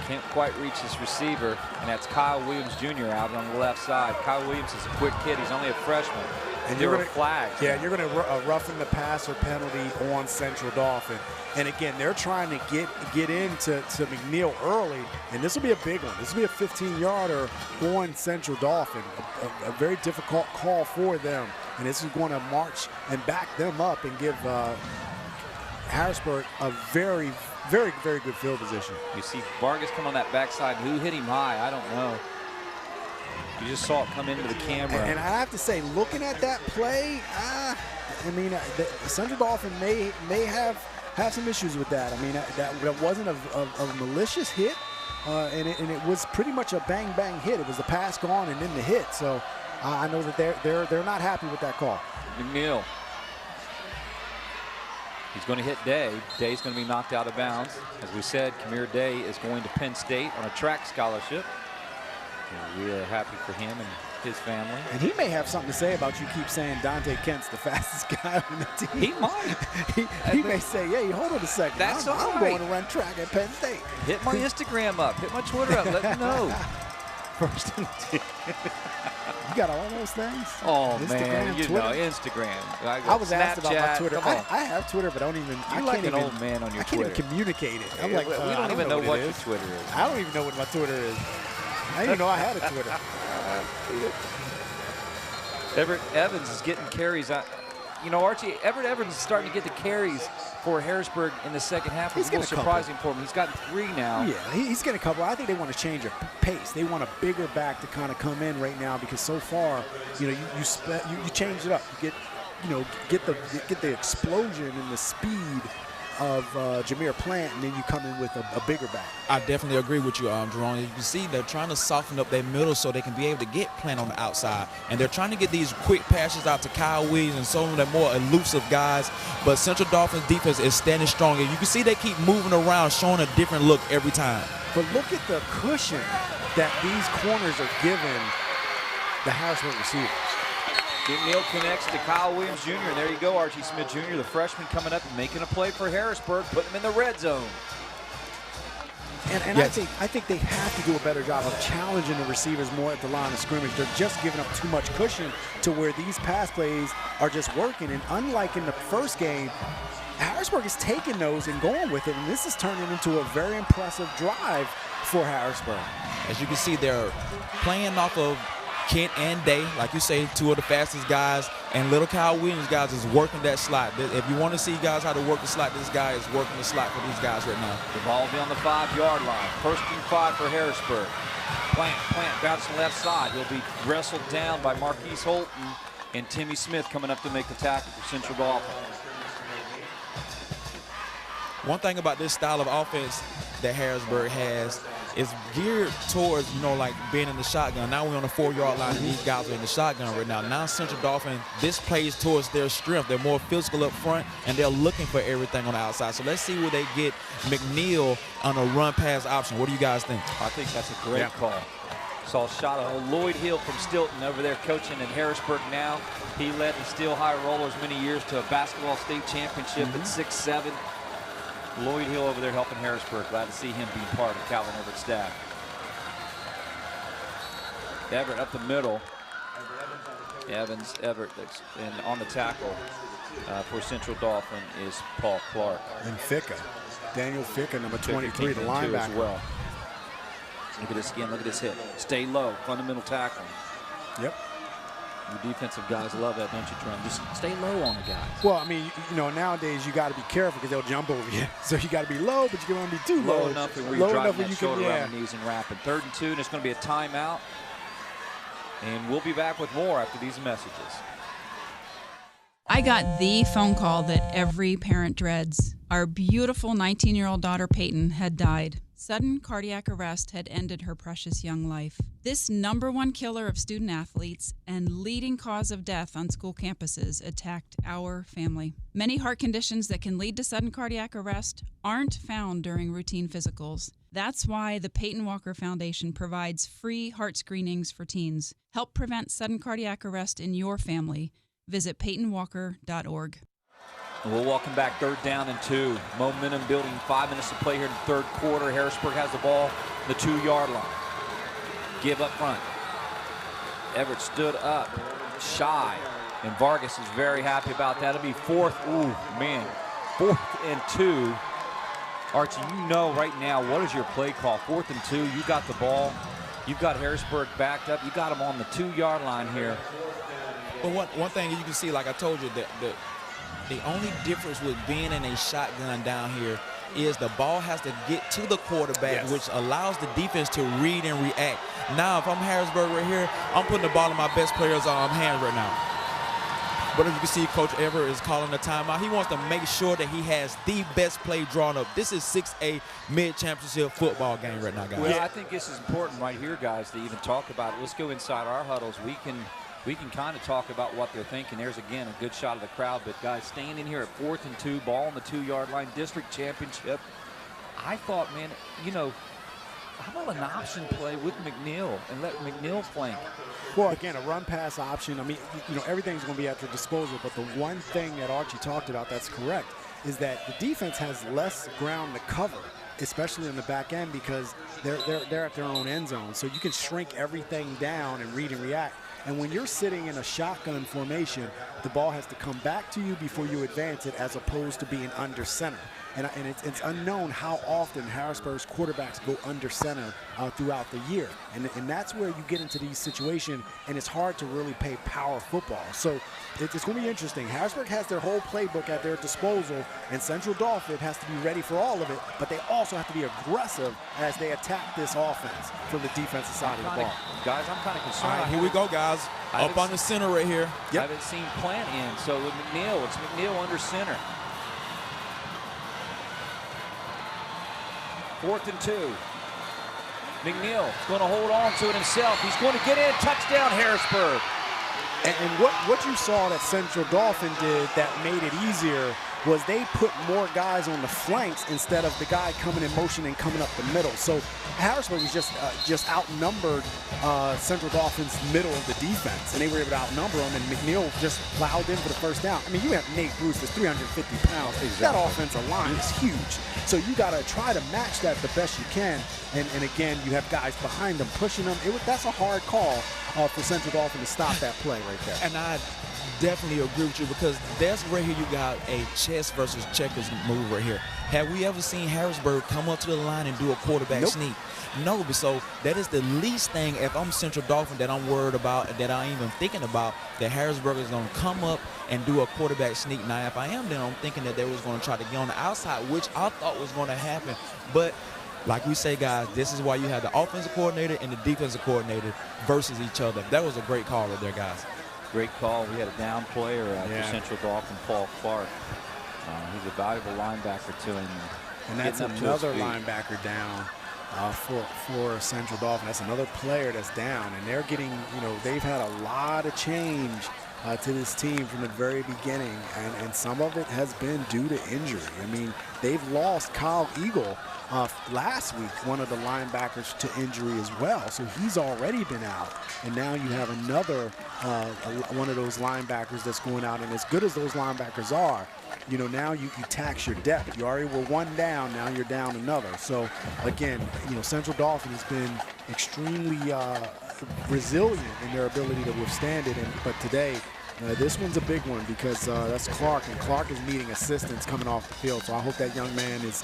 Can't quite reach his receiver, and that's Kyle Williams Jr. out on the left side. Kyle Williams is a quick kid. He's only a freshman. And there were flags. Yeah, you're going to roughing the passer penalty on Central Dauphin. And again, they're trying to get into McNeil early, and this will be a big one. This will be a 15-yarder on Central Dauphin. A very difficult call for them, and this is going to march and back them up and give Harrisburg a very, very, very good field position. You see Vargas come on that backside. Who hit him high? I don't know. You just saw it come into the camera. And I have to say, looking at that play, I mean, the Central Dauphin may have some issues with that. I mean, that wasn't a malicious hit, and it was pretty much a bang hit. It was the pass gone and then the hit. So I know that they're not happy with that call. McNeil. He's going to hit Day. Day's going to be knocked out of bounds. As we said, Kamir Day is going to Penn State on a track scholarship. And we are happy for him and his family. And he may have something to say about you keep saying Dante Kent's the fastest guy on the team. He might. he may say, hey, hold on a second. I'm going to run track at Penn State. Hit my Instagram up. Hit my Twitter up. Let me know. First and 10. You got all those things? Oh, Instagram, man. You Twitter. know, Instagram. I was asked about my Twitter. Come on. I have Twitter, but I don't even. You I like can't an even, old man on your I can't Twitter. even communicate it. I'm like, we don't even know what your is. Twitter is. I don't even know what my Twitter is. I didn't even know I had a Twitter. Everett Evans is getting carries. You know, Archie, Everett Evans is starting to get the carries for Harrisburg in the second half. It's a little surprising for him. He's gotten 3 now. Yeah, he's getting a couple. I think they want to change their pace. They want a bigger back to kind of come in right now because so far, you know, you change it up. You get the explosion and the speed of Jameer Plant, and then you come in with a bigger back. I definitely agree with you, Jerome. You can see they're trying to soften up their middle so they can be able to get Plant on the outside. And they're trying to get these quick passes out to Kyle Williams and some of the more elusive guys. But Central Dauphin's defense is standing strong. And you can see they keep moving around, showing a different look every time. But look at the cushion that these corners are giving the Harrisburg receivers. McNeil connects to Kyle Williams Jr. And there you go, Archie Smith Jr., the freshman coming up and making a play for Harrisburg, putting them in the red zone. And yes. I think they have to do a better job of challenging the receivers more at the line of scrimmage. They're just giving up too much cushion to where these pass plays are just working. And unlike in the first game, Harrisburg is taking those and going with it. And this is turning into a very impressive drive for Harrisburg. As you can see, they're playing off of Kent and Day, like you say, 2 of the fastest guys, and little Kyle Williams guys is working that slot. If you want to see guys how to work the slot, this guy is working the slot for these guys right now. The ball will be on the 5-yard line. 1st and 5 for Harrisburg. Plant bouncing left side. He'll be wrestled down by Marquise Holton and Timmy Smith coming up to make the tackle for Central Dauphin. One thing about this style of offense that Harrisburg has is geared towards, you know, like being in the shotgun. Now we're on the 4-yard line and these guys are in the shotgun right now. Now Central Dauphin, this plays towards their strength. They're more physical up front and they're looking for everything on the outside. So let's see where they get McNeil on a run-pass option. What do you guys think? I think that's a great call. Saw a shot of Lloyd Hill from Stilton over there coaching in Harrisburg now. He led the Steel High Rollers many years to a basketball state championship at 6'7". Lloyd Hill over there helping Harrisburg. Glad to see him being part of Calvin Everett's staff. Everett up the middle. Evans, Everett, and on the tackle for Central Dauphin is Paul Clark. And Ficca. Daniel Ficca, number 23, the linebacker. As well. Look at this again. Look at this hit. Stay low. Fundamental tackling. Yep. You defensive guys love that, don't you, Trent? Just stay low on the guys. Well, I mean, you know, nowadays you got to be careful because they'll jump over you. So you got to be low, but you can only be too low. Low enough where you're driving that shoulder around the knees and wrapping. 3rd and 2, and it's going to be a timeout. And we'll be back with more after these messages. I got the phone call that every parent dreads. Our beautiful 19-year-old daughter, Peyton, had died. Sudden cardiac arrest had ended her precious young life. This #1 killer of student athletes and leading cause of death on school campuses attacked our family. Many heart conditions that can lead to sudden cardiac arrest aren't found during routine physicals. That's why the Peyton Walker Foundation provides free heart screenings for teens. Help prevent sudden cardiac arrest in your family. Visit PeytonWalker.org. And we'll welcome back 3rd down and 2. Momentum building, 5 minutes to play here in the 3rd quarter. Harrisburg has the ball, the 2-yard line. Give up front. Everett stood up, shy, and Vargas is very happy about that. It'll be 4th, 4th and 2. Archie, you know right now, what is your play call? 4th and 2, you got the ball. You've got Harrisburg backed up. You got them on the 2-yard line here. But one thing you can see, like I told you, the only difference with being in a shotgun down here is the ball has to get to the quarterback, which allows the defense to read and react. Now, if I'm Harrisburg right here, I'm putting the ball in my best player's hands right now. But as you can see, Coach Everett is calling a timeout. He wants to make sure that he has the best play drawn up. This is 6A mid-championship football game right now, guys. Well, I think this is important right here, guys, to even talk about it. Let's go inside our huddles. We can kind of talk about what they're thinking. There's, again, a good shot of the crowd. But, guys, staying in here at 4th and 2, ball on the 2-yard line, district championship. I thought, man, you know, how about an option play with McNeil and let McNeil flank? Well, again, a run-pass option. I mean, you know, everything's going to be at your disposal. But the one thing that Archie talked about that's correct is that the defense has less ground to cover, especially on the back end, because they're at their own end zone. So you can shrink everything down and read and react. And when you're sitting in a shotgun formation, the ball has to come back to you before you advance it, as opposed to being under center. And it's unknown how often Harrisburg's quarterbacks go under center throughout the year. And that's where you get into these situations, and it's hard to really play power football. So it's going to be interesting. Harrisburg has their whole playbook at their disposal, and Central Dauphin has to be ready for all of it, but they also have to be aggressive as they attack this offense from the defensive side of the ball. Guys, I'm kind of concerned. All right, here we go, guys. Up on the center right here. I haven't seen Plant in, so with McNeil, it's McNeil under center. 4th and 2. McNeil is going to hold on to it himself. He's going to get in. Touchdown, Harrisburg. And what you saw that Central Dauphin did that made it easier was they put more guys on the flanks instead of the guy coming in motion and coming up the middle. So Harrisburg was just outnumbered Central Dauphin's middle of the defense, and they were able to outnumber them, and McNeil just plowed in for the first down. I mean, you have Nate Bruce that's 350 pounds. Exactly. That offensive line is huge. So you got to try to match that the best you can. And again, you have guys behind them pushing them. That's a hard call for Central Dauphin to stop that play right there. And I definitely agree with you, because that's right here you got a chess versus checkers move right here. Have we ever seen Harrisburg come up to the line and do a quarterback sneak? No, so that is the least thing, if I'm Central Dauphin, that I'm worried about, that I'm even thinking about, that Harrisburg is going to come up and do a quarterback sneak. Now, if I am, then I'm thinking that they was going to try to get on the outside, which I thought was going to happen. But like we say, guys, this is why you have the offensive coordinator and the defensive coordinator versus each other. That was a great call right there, guys. Great call. We had a down player for Central Dauphin, Paul Clark. He's a valuable linebacker to him. And that's another linebacker down for Central Dauphin. That's another player that's down. And they're getting, you know, they've had a lot of change to this team from the very beginning. And some of it has been due to injury. I mean, they've lost Kyle Eagle last week, one of the linebackers, to injury as well. So he's already been out. And now you have another one of those linebackers that's going out. And as good as those linebackers are, you know, now you tax your depth. You already were one down, now you're down another. So again, you know, Central Dauphin has been extremely resilient in their ability to withstand it. But today, this one's a big one, because that's Clark, and Clark is needing assistance coming off the field. So I hope that young man gets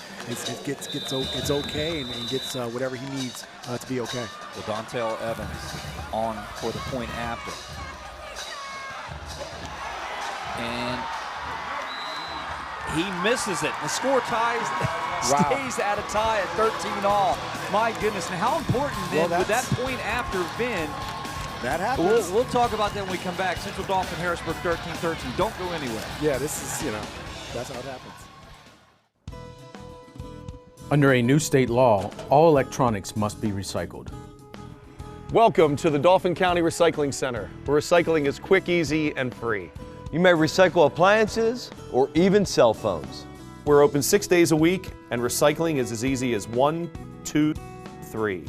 okay and gets whatever he needs to be okay. With Dontel Evans on for the point after. And he misses it. The score stays at a tie at 13-all. My goodness, and how important then would that point after been? That happens. We'll talk about that when we come back. Central Dauphin, Harrisburg, 13-13. Don't go anywhere. Yeah, this is, you know, that's how it happens. Under a new state law, all electronics must be recycled. Welcome to the Dauphin County Recycling Center, where recycling is quick, easy, and free. You may recycle appliances or even cell phones. We're open 6 days a week, and recycling is as easy as 1, 2, 3.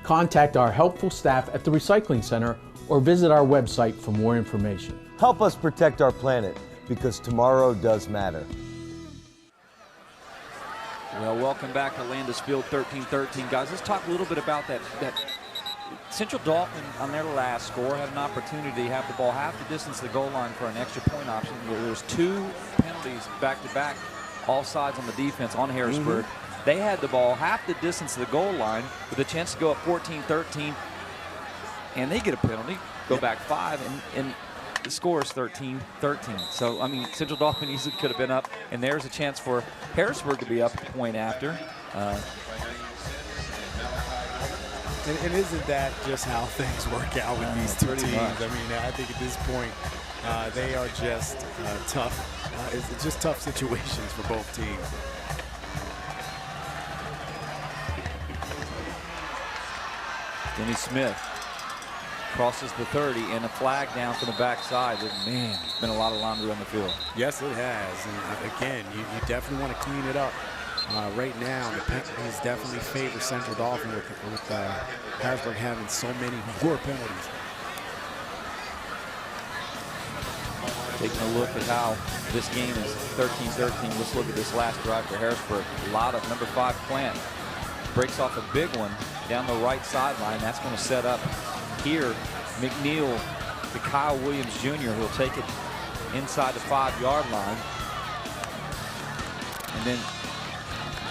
Contact our helpful staff at the Recycling Center or visit our website for more information. Help us protect our planet, because tomorrow does matter. Well, welcome back to Landis Field, 13-13. Guys, let's talk a little bit about that Central Dolphin on their last score had an opportunity to have the ball half the distance to the goal line for an extra point option. There's 2 penalties back-to-back, all sides on the defense on Harrisburg. They had the ball half the distance to the goal line with a chance to go up 14-13, and they get a penalty, go back 5, and the score is 13-13. So, I mean, Central Dolphin easily could have been up, and there's a chance for Harrisburg to be up a point after. And isn't that just how things work out with these two teams? Much. I mean, I think at this point, they are just tough. It's just tough situations for both teams. Denny Smith crosses the 30 and a flag down from the backside. Man, it's been a lot of laundry on the field. Yes, it has. And again, you definitely want to clean it up. Right now, the penalties definitely favor Central Dolphin with Harrisburg having so many more penalties. Taking a look at how this game is 13-13. Let's look at this last drive for Harrisburg. A lot of number 5 Plant breaks off a big one down the right sideline. That's going to set up here McNeil to Kyle Williams Jr. He'll take it inside the 5-yard line. And then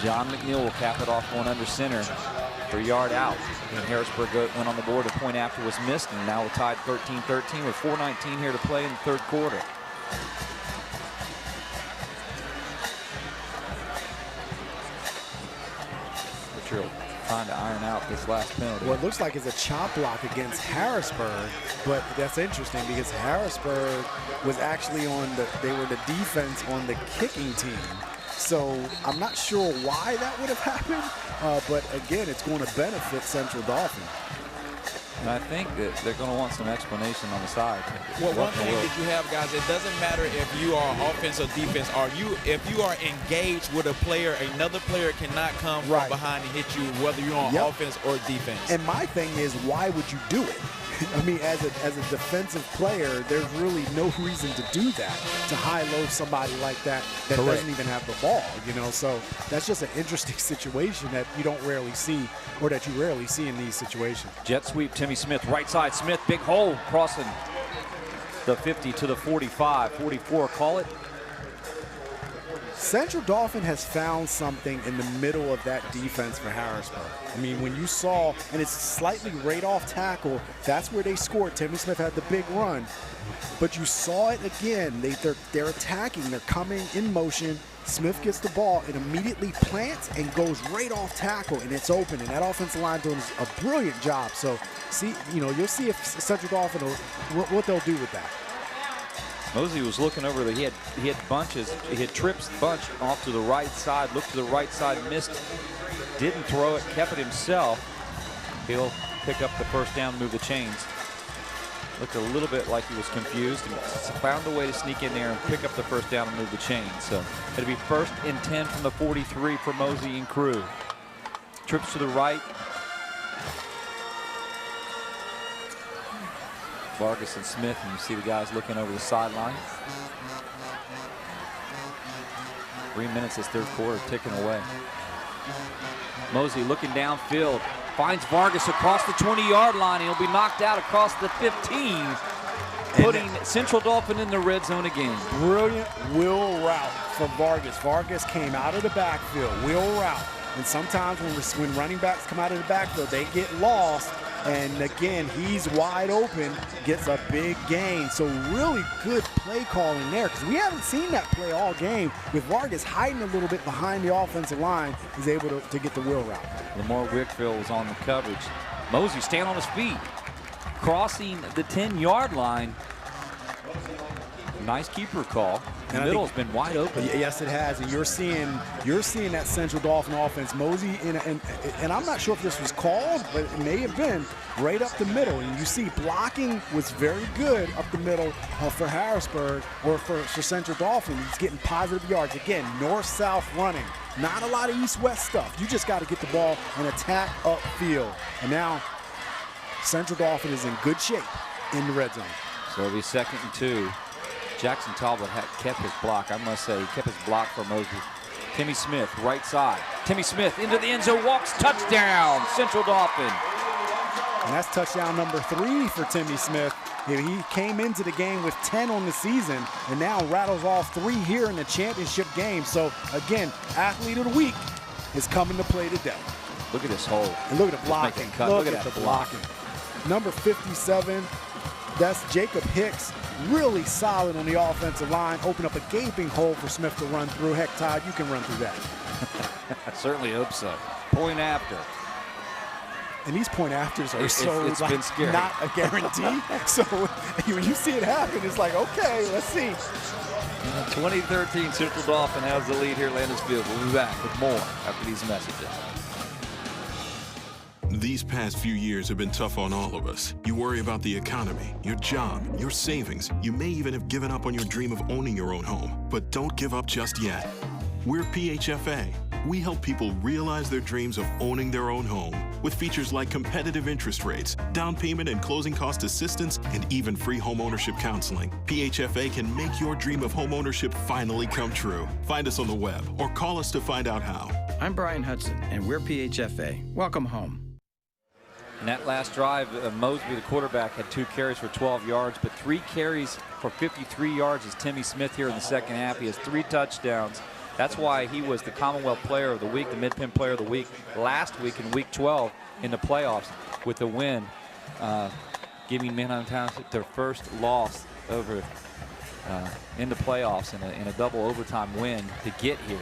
John McNeil will cap it off going under center for a yard out. And Harrisburg went on the board. A point after was missed, and now we're tied 13-13 with 4:19 here to play in the third quarter. Richard trying to iron out this last penalty. Well, it looks like it's a chop block against Harrisburg, but that's interesting because Harrisburg was actually they were the defense on the kicking team. So I'm not sure why that would have happened, but again, it's going to benefit Central Dolphin. And I think that they're going to want some explanation on the side. Well, one thing that you have, guys, it doesn't matter if you are offense or defense. If you are engaged with a player, another player cannot come from behind and hit you, whether you're on offense or defense. And my thing is, why would you do it? I mean, as a defensive player, there's really no reason to do that, to high-low somebody like that doesn't even have the ball, you know? So that's just an interesting situation that you don't rarely see, or that you rarely see in these situations. Jet sweep, Timmy Smith, right side. Smith, big hole, crossing the 50 to the 45, 44, call it. Central Dauphin has found something in the middle of that defense for Harrisburg. I mean, when you saw, and it's slightly right off tackle, that's where they scored. Timmy Smith had the big run. But you saw it again. They're attacking. They're coming in motion. Smith gets the ball and immediately plants and goes right off tackle, and it's open. And that offensive line doing a brilliant job. So, you'll see if Central Dauphin, what they'll do with that. Mosey was looking over he had bunches. He had trips bunch off to the right side, looked to the right side, missed, didn't throw it, kept it himself. He'll pick up the first down, move the chains. Looked a little bit like he was confused and found a way to sneak in there and pick up the first down and move the chains. So it'll be 1st and 10 from the 43 for Mosey and crew. Trips to the right. Vargas and Smith, and you see the guys looking over the sideline. 3 minutes this third quarter ticking away. Mosey looking downfield, finds Vargas across the 20-yard line. He'll be knocked out across the 15, putting Central Dolphin in the red zone again. Brilliant wheel route for Vargas. Vargas came out of the backfield, wheel route. And sometimes when running backs come out of the backfield, they get lost. And again, he's wide open, gets a big gain. So really good play calling there, because we haven't seen that play all game. With Vargas hiding a little bit behind the offensive line, he's able to get the wheel route. Lamar Wickfield was on the coverage. Mosey staying on his feet, crossing the 10-yard line. Nice keeper call. The And middle's been wide open. Yes, it has, and you're seeing that Central Dolphin offense. Mosey, and I'm not sure if this was called, but it may have been right up the middle. And you see blocking was very good up the middle for Harrisburg or for Central Dolphin. He's getting positive yards. Again, north-south running. Not a lot of east-west stuff. You just got to get the ball and attack upfield. And now Central Dolphin is in good shape in the red zone. So it'll be 2nd and 2. Jackson Talbot kept his block. I must say, he kept his block for Mosby. Timmy Smith, right side. Timmy Smith into the end zone, walks, touchdown, Central Dolphin. And that's touchdown number 3 for Timmy Smith. He came into the game with 10 on the season and now rattles off 3 here in the championship game. So, again, athlete of the week is coming to play today. Look at this hole. And look at the blocking. Look at the that blocking. Number 57, that's Jacob Hicks. Really solid on the offensive line. Open up a gaping hole for Smith to run through. Heck, Todd, you can run through that. I certainly hope so. Point after. And these point afters are It's been scary. Not a guarantee. So when you see it happen, it's like, okay, let's see. 2013 Central Dolphin has the lead here at Landis Field. We'll be back with more after these messages. These past few years have been tough on all of us. You worry about the economy, your job, your savings. You may even have given up on your dream of owning your own home. But don't give up just yet. We're PHFA. We help people realize their dreams of owning their own home with features like competitive interest rates, down payment and closing cost assistance, and even free home ownership counseling. PHFA can make your dream of home ownership finally come true. Find us on the web or call us to find out how. I'm Brian Hudson, and we're PHFA. Welcome home. In that last drive, Mosby, the quarterback, had 2 carries for 12 yards, but 3 carries for 53 yards is Timmy Smith here in the second half. He has 3 touchdowns. That's why he was the Commonwealth Player of the Week, the Mid-Penn Player of the Week last week in Week 12 in the playoffs with the win, giving Manheim Township their first loss over in the playoffs in a double overtime win to get here.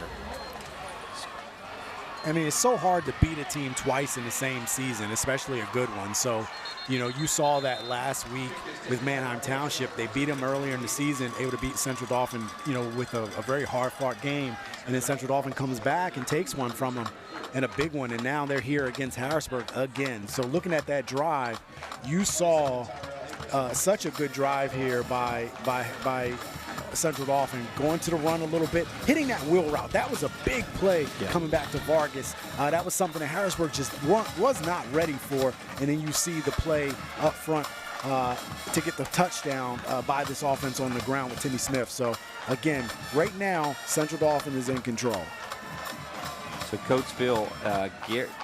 I mean, it's so hard to beat a team twice in the same season, especially a good one. So, you know, you saw that last week with Manheim Township. They beat them earlier in the season, able to beat Central Dolphin, you know, with a very hard-fought game. And then Central Dolphin comes back and takes one from them, and a big one. And now they're here against Harrisburg again. So looking at that drive, you saw such a good drive here by Central Dolphin, going to the run a little bit, hitting that wheel route. That was a big play coming back to Vargas. That was something that Harrisburg just was not ready for. And then you see the play up front to get the touchdown by this offense on the ground with Timmy Smith. So, again, right now, Central Dolphin is in control. So Coatesville,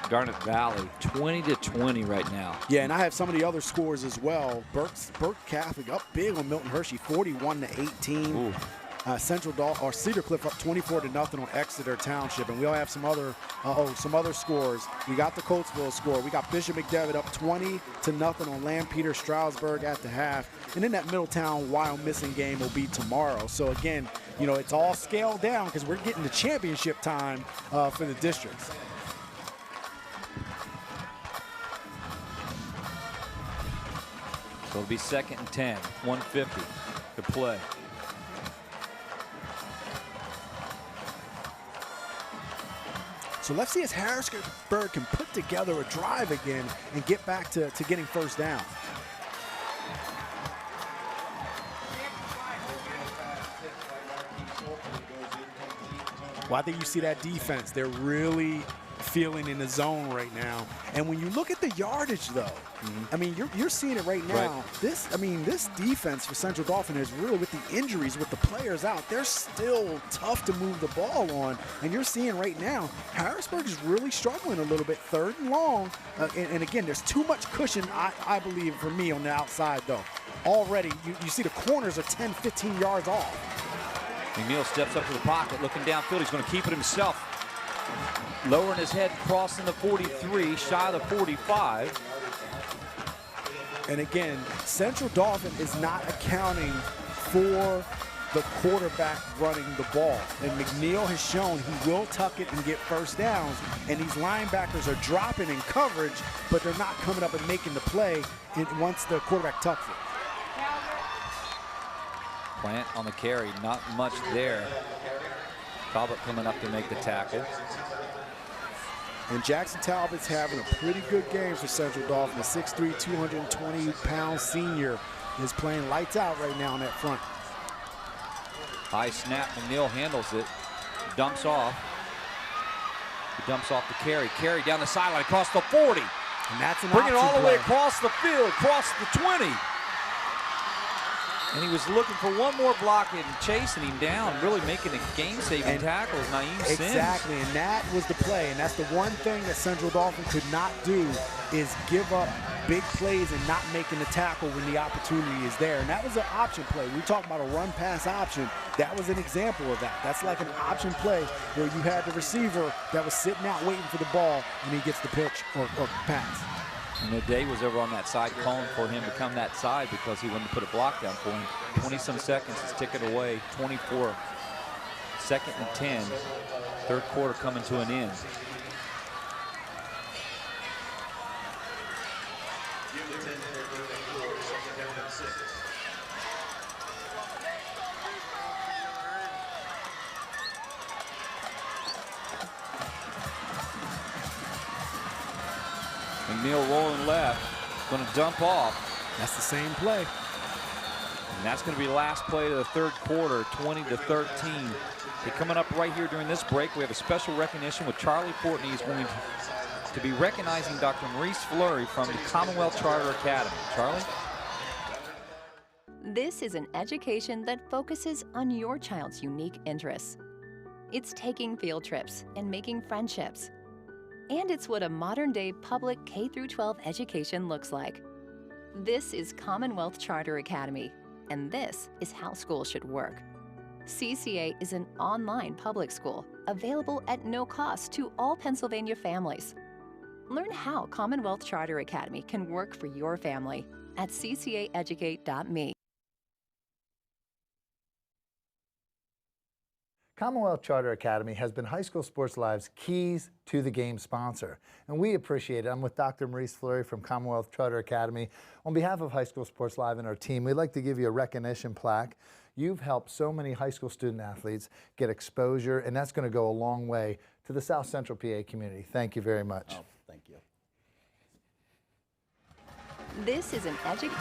Garnet Valley, 20-20 right now. Yeah, and I have some of the other scores as well. Burke Catholic up big on Milton Hershey, 41-18. Cedar Cliff up 24-0 on Exeter Township, and we all have some other scores. We got the Coatesville score. We got Bishop McDevitt up 20-0 on Lampeter Stroudsburg at the half, and then that Middletown Wild Missing game will be tomorrow. So again, you know, it's all scaled down because we're getting to championship time for the districts. So it'll be 2nd and 10, 150 to play. So let's see if Harrisburg can put together a drive again and get back to getting first down. Well, I think you see that defense. They're really feeling in the zone right now. And when you look at the yardage, though, I mean, you're seeing it right now. Right. This defense for Central Dolphin is really, with the injuries, with the players out, they're still tough to move the ball on. And you're seeing right now, Harrisburg is really struggling a little bit, 3rd and long. And again, there's too much cushion, I believe, for me on the outside, though. Already, you see the corners are 10, 15 yards off. McNeil steps up to the pocket, looking downfield. He's going to keep it himself. Lowering his head, crossing the 43, shy of the 45. And again, Central Dolphin is not accounting for the quarterback running the ball. And McNeil has shown he will tuck it and get first downs. And these linebackers are dropping in coverage, but they're not coming up and making the play once the quarterback tucks it. Plant on the carry, not much there. Talbot coming up to make the tackle. And Jackson Talbot's having a pretty good game for Central Dauphin. The 6'3", 220-pound senior is playing lights out right now on that front. High snap, McNeil handles it, dumps off. He dumps off the carry. Carry down the sideline, across the 40. And that's an bringing it all the way play. across the field, across the 20. And he was looking for one more block and chasing him down, really making a game-saving tackle. Naeem Sims. Exactly, and that was the play. And that's the one thing that Central Dauphin could not do is give up big plays and not making the tackle when the opportunity is there. And that was an option play. We talk about a run-pass option. That was an example of that. That's like an option play where you had the receiver that was sitting out waiting for the ball, and he gets the pitch or pass. And Day was over on that side calling for him to come that side because he wanted to put a block down for him. 20-some seconds, it's ticking away. 24, 2nd and 10. Third quarter coming to an end. McNeil rolling left, going to dump off. That's the same play. And that's going to be the last play of the third quarter, 20-13. Okay, coming up right here during this break, we have a special recognition with Charlie Portney. He's going to be recognizing Dr. Maurice Fleury from the Commonwealth Charter Academy. Charlie? This is an education that focuses on your child's unique interests. It's taking field trips and making friendships. And it's what a modern-day public K-12 education looks like. This is Commonwealth Charter Academy, and this is how schools should work. CCA is an online public school available at no cost to all Pennsylvania families. Learn how Commonwealth Charter Academy can work for your family at ccaeducate.me. Commonwealth Charter Academy has been High School Sports Live's keys to the game sponsor, and we appreciate it. I'm with Dr. Maurice Fleury from Commonwealth Charter Academy. On behalf of High School Sports Live and our team, we'd like to give you a recognition plaque. You've helped so many high school student athletes get exposure, and that's going to go a long way to the South Central PA community. Thank you very much. Oh, thank you. This is an education.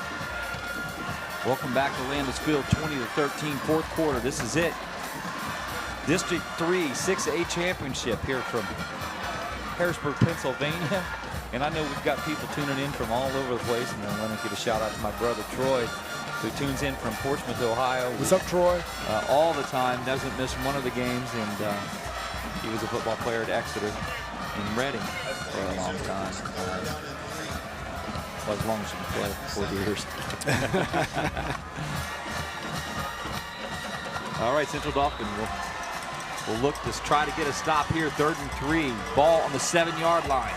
Welcome back to Landis Field, 20-13, fourth quarter. This is it. District 3 6A championship here from Harrisburg, Pennsylvania. And I know we've got people tuning in from all over the place. And I want to give a shout out to my brother Troy, who tunes in from Portsmouth, Ohio. What's up, Troy? All the time, doesn't miss one of the games. And he was a football player at Exeter and Reading for a long time. Well, as long as you can play, 4 years. All right, Central Dauphin will look to try to get a stop here. 3rd and 3. Ball on the 7-yard line.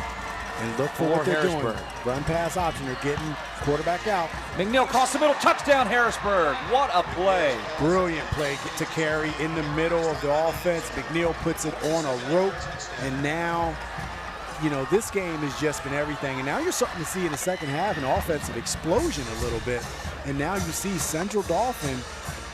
And look for what they're doing. Run pass option. They're getting quarterback out. McNeil across the middle. Touchdown, Harrisburg. What a play. Brilliant play to carry in the middle of the offense. McNeil puts it on a rope. And now, you know, this game has just been everything. And now you're starting to see in the second half an offensive explosion a little bit. And now you see Central Dauphin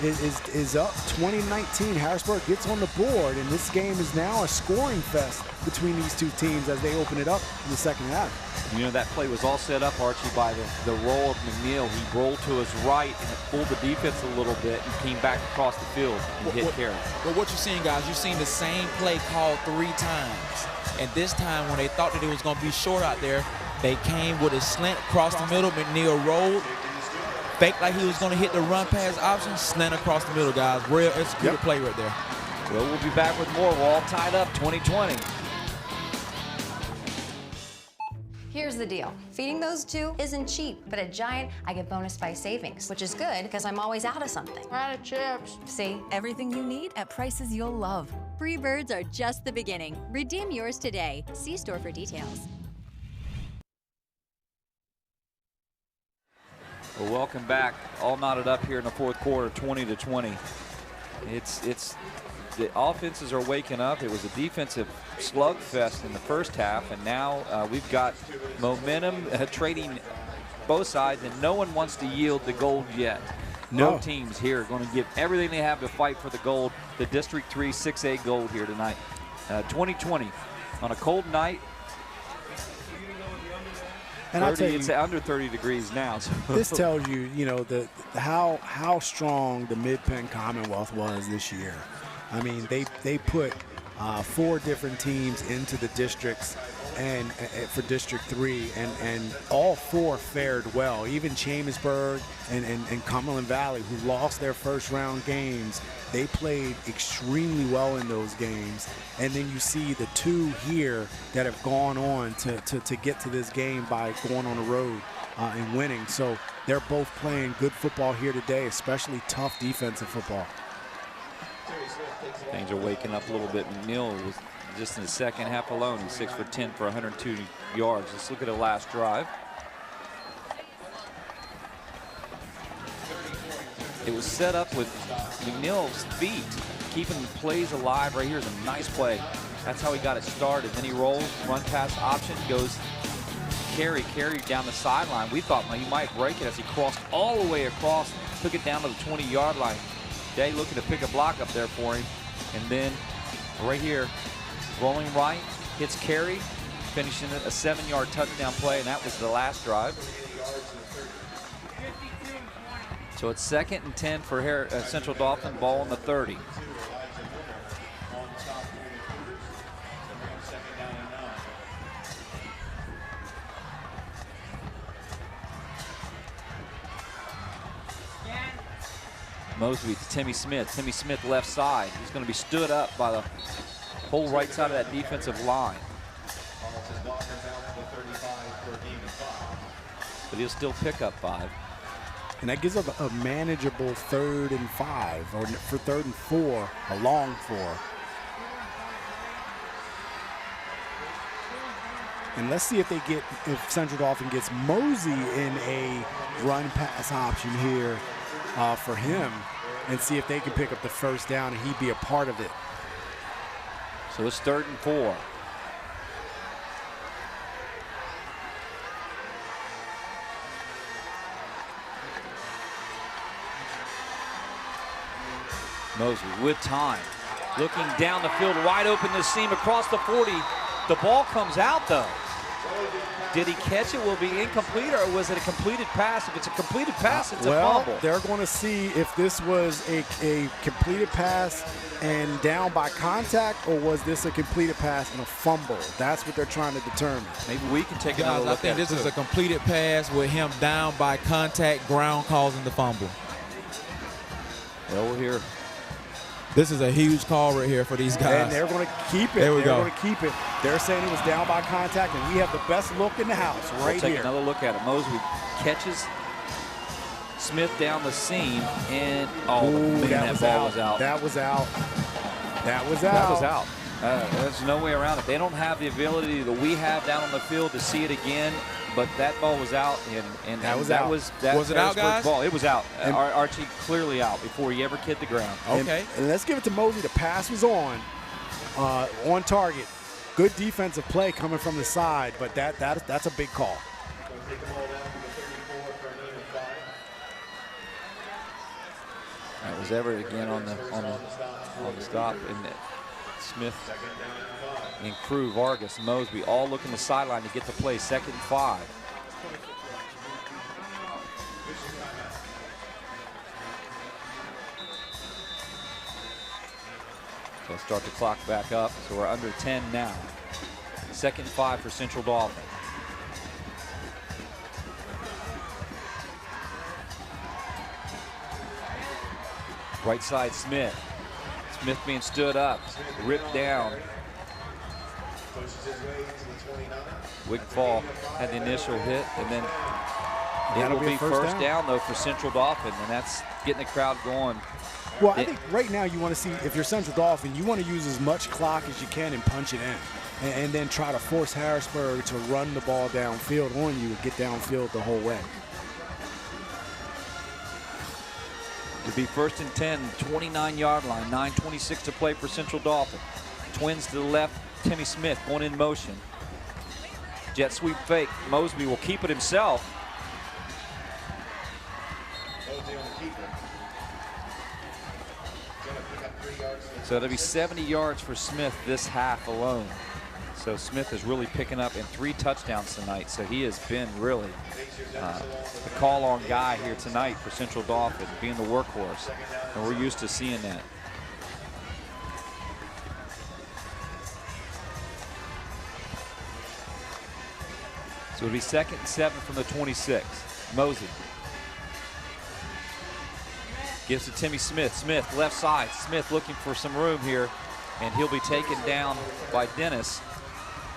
is up 20-19. Harrisburg gets on the board, and this game is now a scoring fest between these two teams as they open it up in the second half. You know, that play was all set up, Archie, by the roll of McNeil. He rolled to his right and it pulled the defense a little bit and came back across the field and hit carry. But what you're seeing, guys, you're seeing the same play called 3 times. And this time, when they thought that it was going to be short out there, they came with a slant across the middle. McNeil rolled. Faked like he was going to hit the run pass option, slant across the middle, guys. Real executed play right there. Well, we'll be back with more. We're all tied up, 2020. Here's the deal. Feeding those two isn't cheap, but at Giant, I get bonus by savings, which is good because I'm always out of something. We're out of chips. See? Everything you need at prices you'll love. Free birds are just the beginning. Redeem yours today. See store for details. Well, welcome back. All knotted up here in the fourth quarter, 20-20. It's the offenses are waking up. It was a defensive slugfest in the first half, and now we've got momentum trading both sides, and no one wants to yield the gold yet. No. Both teams here are going to give everything they have to fight for the gold, the District 3 6A gold here tonight. 2020 on a cold night. And I tell you, it's under 30 degrees now. So. This tells you, how strong the Mid-Penn Commonwealth was this year. I mean, they put 4 different teams into the districts and for District 3, and all 4 fared well. Even Chambersburg and Cumberland Valley, who lost their first round games, they played extremely well in those games. And then you see the 2 here that have gone on to get to this game by going on the road and winning. So they're both playing good football here today, especially tough defensive football. Things are waking up a little bit. McNeil was just in the second half alone. He's 6 for 10 for 102 yards. Let's look at the last drive. It was set up with McNeil's feet, keeping plays alive. Right here is a nice play. That's how he got it started. Then he rolls, run pass option, goes carry down the sideline. We thought he might break it as he crossed all the way across, took it down to the 20-yard line. Day looking to pick a block up there for him. And then right here, rolling right, hits carry, finishing it a 7-yard touchdown play, and that was the last drive. So it's 2nd and 10 for Central Dauphin, ball on the 30. Mosby to Timmy Smith. Timmy Smith left side. He's going to be stood up by the whole right side of that defensive line. But he'll still pick up 5. And that gives us a manageable 3rd and 5, or for 3rd and 4, a long 4. And let's see if Central Dauphin gets Mosey in a run pass option here for him, and see if they can pick up the first down and he'd be a part of it. So it's 3rd and 4. Mosby with time, looking down the field, wide open this seam across the 40. The ball comes out though. Did he catch it? Will it be incomplete, or was it a completed pass? If it's a completed pass, it's a fumble. They're going to see if this was a completed pass and down by contact, or was this a completed pass and a fumble? That's what they're trying to determine. Maybe we can take another look at it. I think this is a completed pass with him down by contact, ground causing the fumble. Well, we'll hear. This is a huge call right here for these guys. And they're going to keep it. They're going to keep it. They're saying it was down by contact, and we have the best look in the house right we'll take here. Another look at it. Mosby catches Smith down the seam, and that ball was out. That was out. That was out. That was out. There's no way around it. They don't have the ability that we have down on the field to see it again. But that ball was out, and that was it out, guys? Ball. It was out. Archie clearly out before he ever hit the ground. Okay. And let's give it to Mosby. The pass was on target. Good defensive play coming from the side, but that's a big call. That was Everett again on the stop, and Smith and crew, Vargas, Mosby, all looking the sideline to get the play. 2nd and 5. So let's start the clock back up. So we're under 10 now. 2nd and 5 for Central Dauphin. Right side, Smith. Smith being stood up, ripped down. Wigfall had the initial hit, and then it will be first down though for Central Dauphin, and that's getting the crowd going. Well, I think right now you want to see, if you're Central Dauphin, you want to use as much clock as you can and punch it in, and then try to force Harrisburg to run the ball downfield on you and get downfield the whole way. To be 1st and 10, 29-yard line, 9:26 to play for Central Dauphin. Twins to the left, Timmy Smith going in motion. Jet sweep fake. Mosby will keep it himself. So it'll be 70 yards for Smith this half alone. So Smith is really picking up in 3 touchdowns tonight. So he has been really the call-on guy here tonight for Central Dauphin, being the workhorse. And we're used to seeing that. So it'll be 2nd and 7 from the 26. Mosey gives to Timmy Smith. Smith left side. Smith looking for some room here, and he'll be taken down by Dennis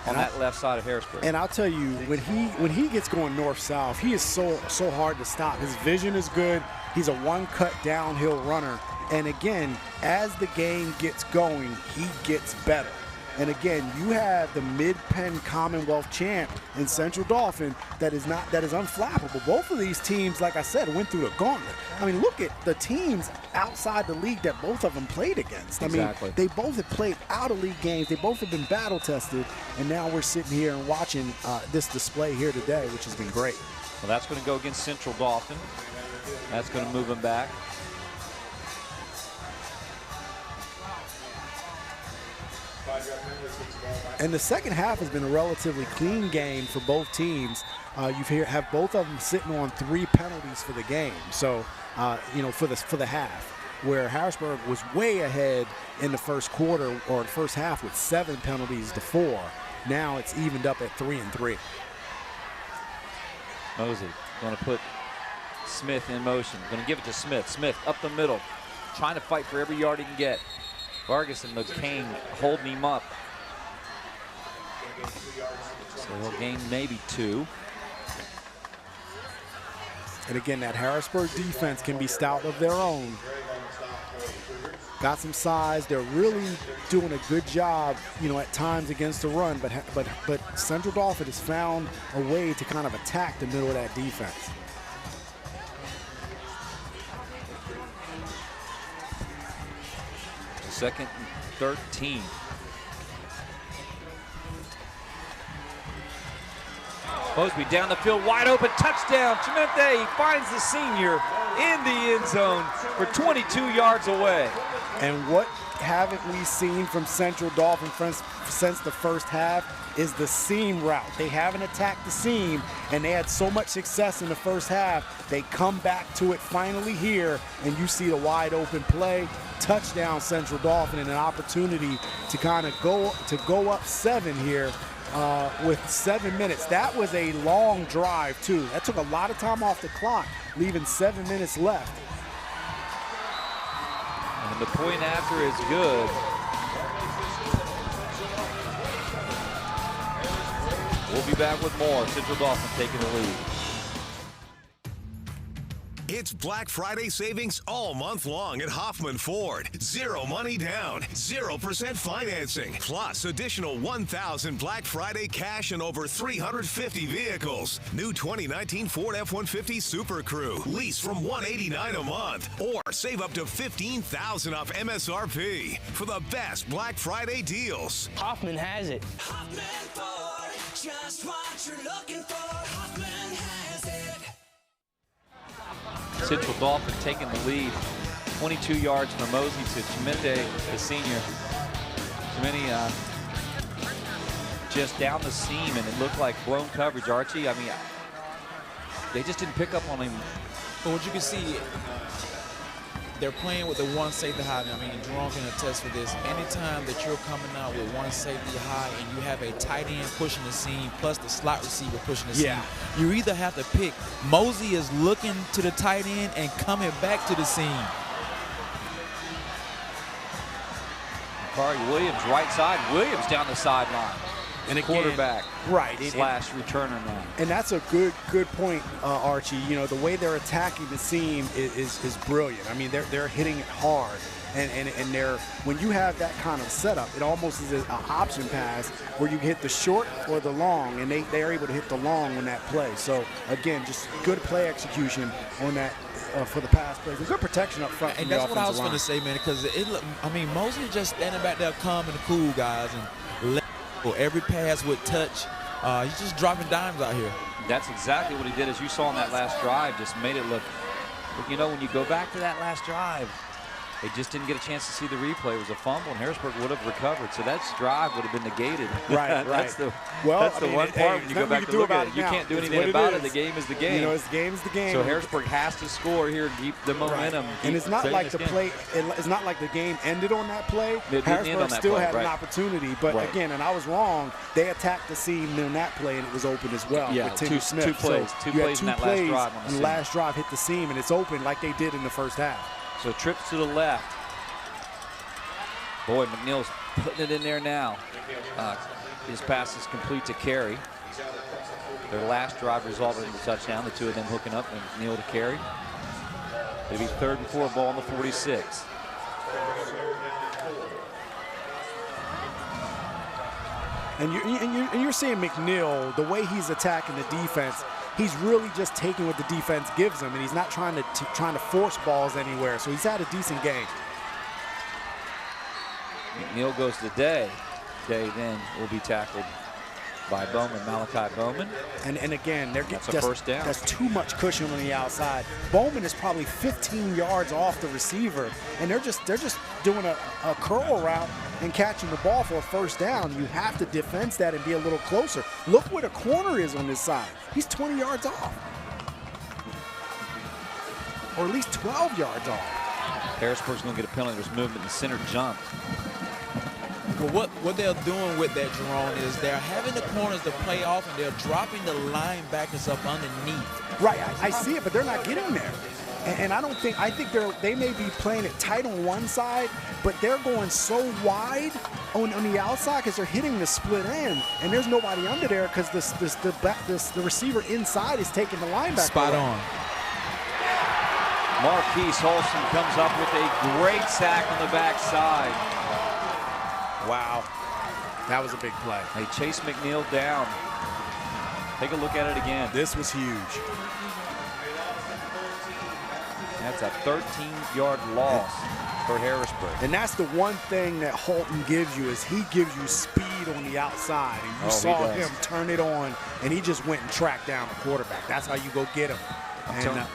on that left side of Harrisburg. And I'll tell you, when he gets going north-south, he is so hard to stop. His vision is good. He's a one-cut downhill runner. And again, as the game gets going, he gets better. And again, you have the Mid-Penn Commonwealth champ in Central Dauphin that is unflappable. Both of these teams, like I said, went through the gauntlet. I mean, look at the teams outside the league that both of them played against. Exactly. I mean, they both have played out-of-league games. They both have been battle-tested. And now we're sitting here and watching this display here today, which has been great. Well, that's going to go against Central Dauphin. That's going to move him back. And the second half has been a relatively clean game for both teams. You have both of them sitting on 3 penalties for the game. So, for the half, where Harrisburg was way ahead in the first quarter or the first half with 7 penalties to 4. Now it's evened up at 3 and 3. Mosey going to put Smith in motion. Going to give it to Smith. Smith up the middle, trying to fight for every yard he can get. Vargas and McCain holding him up. So he'll gain maybe 2. And again, that Harrisburg defense can be stout of their own. Got some size. They're really doing a good job, at times against the run. But Central Dauphin has found a way to kind of attack the middle of that defense. Second and 13. Mosby down the field, wide open, touchdown. Chimente, he finds the senior in the end zone for 22 yards away. And what haven't we seen from Central Dauphin since the first half is the seam route. They haven't attacked the seam, and they had so much success in the first half. They come back to it finally here, and you see the wide open play. Touchdown Central Dauphin, and an opportunity to kind of go up 7 here with 7 minutes. That was a long drive too. That took a lot of time off the clock, leaving 7 minutes left. And the point after is good. We'll be back with more. Central Dauphin taking the lead. It's Black Friday savings all month long at Hoffman Ford. 0 money down, 0% financing, plus additional 1,000 Black Friday cash and over 350 vehicles. New 2019 Ford F-150 Super Crew. Lease from $189 a month, or save up to $15,000 off MSRP for the best Black Friday deals. Hoffman has it. Hoffman Ford, just what you're looking for. Hoffman has it. Central Dauphin taking the lead. 22 yards from Mosey to Chimente, the senior. Chimente just down the seam, and it looked like blown coverage. Archie, I mean, they just didn't pick up on him. But what you can see, they're playing with the one safety high. I mean, Jerome can attest for this. Anytime that you're coming out with one safety high and you have a tight end pushing the seam plus the slot receiver pushing the seam, you either have to pick. Mosey is looking to the tight end and coming back to the seam. Kari Williams, right side. Williams down the sideline. And again, quarterback, right, slash returner now. And that's a good point, Archie. The way they're attacking the seam is brilliant. I mean, they're hitting it hard, and they're, when you have that kind of setup, it almost is an option pass where you hit the short or the long, and they're able to hit the long on that play. So again, just good play execution on that. For the pass plays, and good protection up front. And that's what I was going to say, man, because Mosey just standing back there calm and cool, guys, and every pass with touch. He's just dropping dimes out here. That's exactly what he did, as you saw on that last drive. Just made it look But, you know, when you go back to that last drive, they just didn't get a chance to see the replay. It was a fumble, and Harrisburg would have recovered. So that drive would have been negated. Right. That's the one part when you go back to look at it. You can't do anything about it. The game is the game. You know, the game is the game. So Harrisburg has to score here and keep the momentum. Right. And it's not like the play. It's not like the game ended on that play. Harrisburg still had an opportunity, but again, and I was wrong. They attacked the seam in that play, and it was open as well. Yeah, with Timmy Smith. Two plays in that last drive. And the last drive hit the seam, and it's open like they did in the first half. So trips to the left. Boy, McNeil's putting it in there now. His pass is complete to Carey. Their last drive resulted in a touchdown. The two of them hooking up, and McNeil to Carey. It'll be 3rd and 4, ball on the 46. And you're seeing McNeil, the way he's attacking the defense, he's really just taking what the defense gives him, and he's not trying to force balls anywhere. So he's had a decent game. McNeil goes to Day. Day then will be tackled by Bowman, Malachi Bowman. And again, that's a first down. That's too much cushion on the outside. Bowman is probably 15 yards off the receiver, and they're just doing a curl route and catching the ball for a first down. You have to defend that and be a little closer. Look where the corner is on this side. He's 20 yards off, or at least 12 yards off. Harrisburg's going to get a penalty. There's movement. The center jumped. But what they're doing with that, Jerome, is they're having the corners to play off, and they're dropping the linebackers up underneath. Right, I see it, but they're not getting there. And I think they may be playing it tight on one side, but they're going so wide on the outside because they're hitting the split end, and there's nobody under there because the receiver inside is taking the linebacker. Spot on. Marquise Olson comes up with a great sack on the backside. Wow, that was a big play. They chase McNeil down. Take a look at it again. This was huge. That's a 13-yard loss for Harrisburg. And that's the one thing that Holton gives you is he gives you speed on the outside. And you saw him turn it on, and he just went and tracked down the quarterback. That's how you go get him. And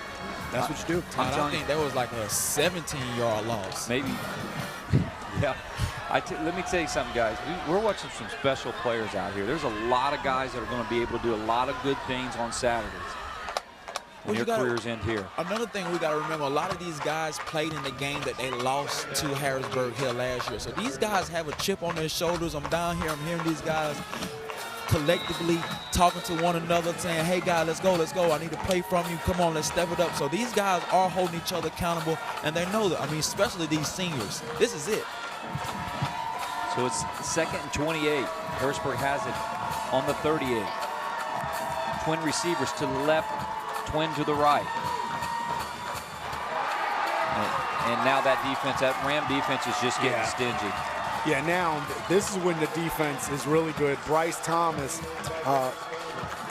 that's what you do. I think that was like a 17-yard loss. Maybe. Yeah. Let me tell you something, guys. We're watching some special players out here. There's a lot of guys that are going to be able to do a lot of good things on Saturdays when their careers end here. Another thing we got to remember, a lot of these guys played in the game that they lost to Harrisburg here last year. So these guys have a chip on their shoulders. I'm down here. I'm hearing these guys collectively talking to one another, saying, hey, guys, let's go. I need to play from you. Come on, let's step it up. So these guys are holding each other accountable, and they know that. I mean, especially these seniors. This is it. So it's 2nd and 28. Harrisburg has it on the 38. Twin receivers to the left, twin to the right. And now that defense, that Ram defense is just getting stingy. Yeah, now this is when the defense is really good. Bryce Thomas,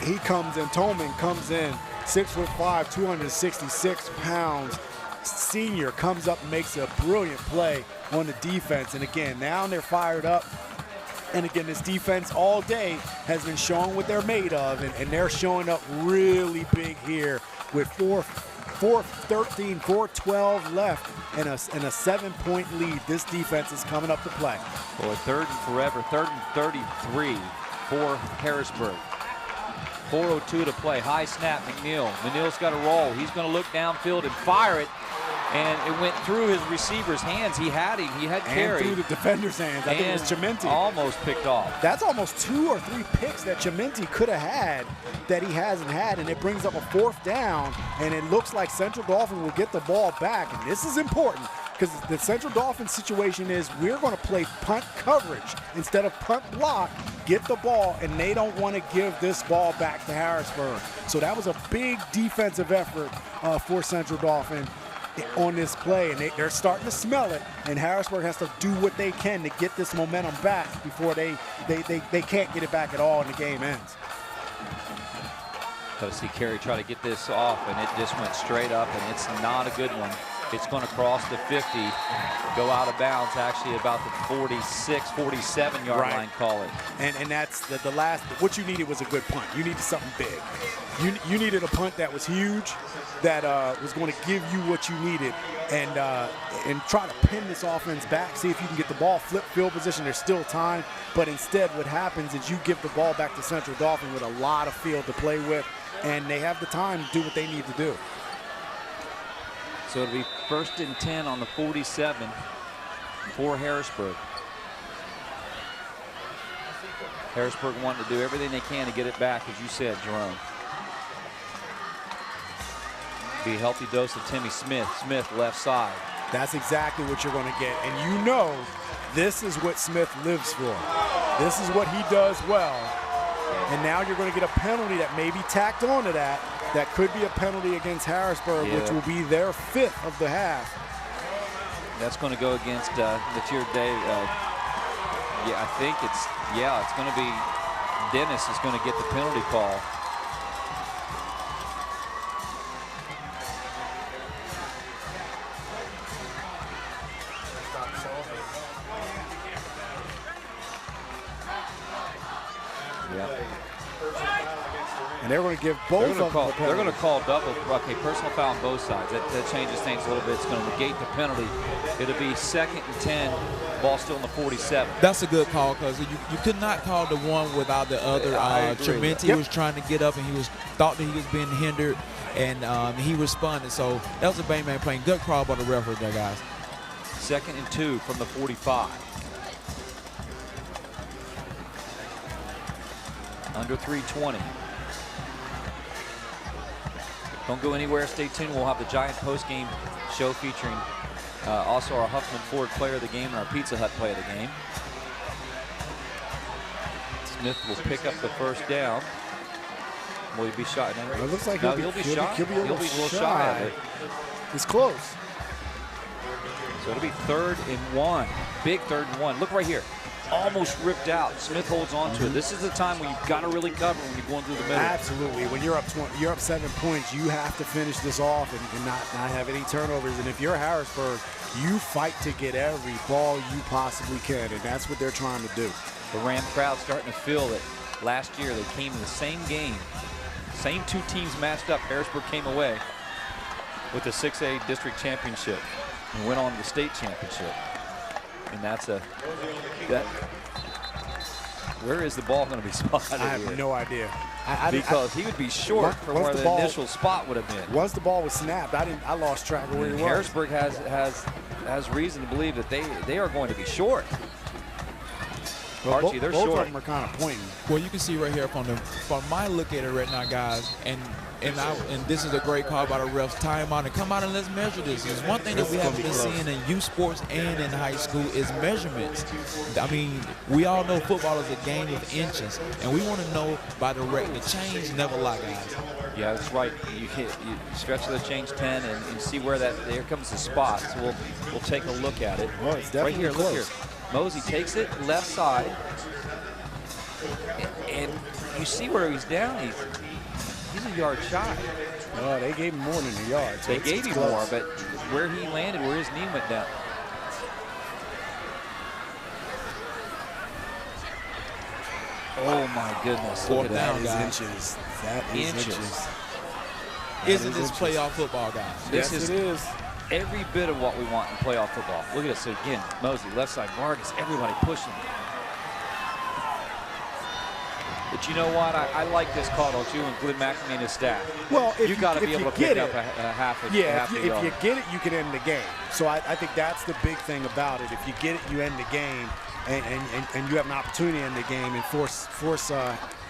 he comes in, Tolman comes in, 6'5", 266 pounds. Senior comes up and makes a brilliant play on the defense. And again, now they're fired up. And again, this defense all day has been showing what they're made of, and they're showing up really big here with 4:12 left and a 7-point lead. This defense is coming up to play. Boy, 3rd and forever, 3rd and 33 for Harrisburg. 4:02 to play. High snap, McNeil. McNeil's got to roll. He's going to look downfield and fire it. And it went through his receiver's hands. He had him. He had Carey. And through the defender's hands. I think it was Chimenti. Almost picked off. That's almost 2 or 3 picks that Chimenti could have had that he hasn't had. And it brings up a 4th down. And it looks like Central Dauphin will get the ball back. And this is important because the Central Dauphin situation is we're going to play punt coverage instead of punt block. Get the ball, and they don't want to give this ball back to Harrisburg. So that was a big defensive effort for Central Dauphin on this play, and they're starting to smell it, and Harrisburg has to do what they can to get this momentum back before they can't get it back at all and the game ends. Got to see Carey try to get this off, and it just went straight up, and it's not a good one. It's going to cross the 50, go out of bounds, actually about the 46, 47-yard line, call it. And that's the last. What you needed was a good punt. You needed something big. You needed a punt that was huge, that was going to give you what you needed, and try to pin this offense back, see if you can get the ball, flip field position. There's still time, but instead what happens is you give the ball back to Central Dauphin with a lot of field to play with, and they have the time to do what they need to do. So it'll be 1st and 10 on the 47 for Harrisburg. Harrisburg wanting to do everything they can to get it back, as you said, Jerome. Be a healthy dose of Timmy Smith. Smith left side. That's exactly what you're going to get. And you know this is what Smith lives for. This is what he does well. And now you're going to get a penalty that may be tacked onto that. That could be a penalty against Harrisburg, which will be their 5th of the half. That's going to go against Latier Day. Yeah, I think it's going to be Dennis is going to get the penalty call. And they're going to give both of them. They're going to call double. Okay, personal foul on both sides. That changes things a little bit. It's going to negate the penalty. It'll be 2nd and 10. Ball still in the 47. That's a good call, because you could not call the one without the other. Trementi was trying to get up, and he thought that he was being hindered, and he responded. So that was a bang man playing. Good call by the referee there, guys. 2nd and 2 from the 45. Under 3:20. Don't go anywhere. Stay tuned. We'll have the Giant post-game show featuring also our Huffman Ford player of the game and our Pizza Hut player of the game. Smith will pick up the first down. Will he be shy? No, it looks like he'll be shy. He'll be a little shy of it. He's close. So it'll be 3rd and 1. Big 3rd and 1. Look right here. Almost ripped out. Smith holds on to it. This is the time when you've got to really cover when you're going through the middle. Absolutely. When you're up 7 points, you have to finish this off and not have any turnovers. And if you're Harrisburg, you fight to get every ball you possibly can, and that's what they're trying to do. The Ram crowd starting to feel that last year they came in the same game. Same 2 teams matched up. Harrisburg came away with the 6A district championship and went on to the state championship. And that's where is the ball going to be spotted? I have no idea. Because he would be short from where the initial spot would have been. Once the ball was snapped, I lost track of where he was. Harrisburg has reason to believe that they are going to be short. Well, Archie, they're both short. of them are kind of pointing. Well, you can see right here from my look at it right now, guys, and this is a great call by the refs. Time out and come out and let's measure this. There's one thing that we haven't been seeing in youth sports and in high school is measurements. I mean, we all know football is a game of inches, and we want to know by the change never lie, guys. Yeah, that's right. You stretch the change 10 and see where there comes the spot. So we'll take a look at it. Well, it's definitely right here. close. Look here. Mosey takes it left side, and you see where he's down. He's a yard shy. Oh, they gave him more than a yard. So they gave him more, but where he landed, where his knee went down. Oh my goodness! Look at that. Inches. That is inches. Isn't this playoff football, guys? Yes, it is. Every bit of what we want in playoff football. Look at this. So again, Mosey, left side, Vargas, everybody pushing. But you know what? I like this call, don't you, and Glenn McNamee and his staff. Well, you got to be able to pick up a half a if you get it, you can end the game. So I think that's the big thing about it. If you get it, you end the game, and you have an opportunity to end the game and force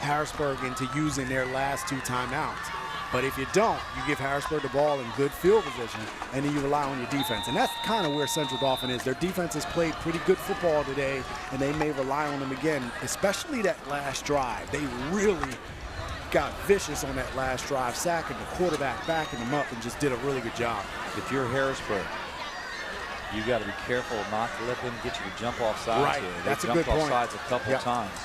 Harrisburg into using their last 2 timeouts. But if you don't, you give Harrisburg the ball in good field position, and then you rely on your defense. And that's kind of where Central Dauphin is. Their defense has played pretty good football today, and they may rely on them again, especially that last drive. They really got vicious on that last drive, sacking the quarterback, backing them up, and just did a really good job. If you're Harrisburg, you got to be careful not to let them get you to jump off sides. Right, here. that's a They good jumped point. off sides a couple times.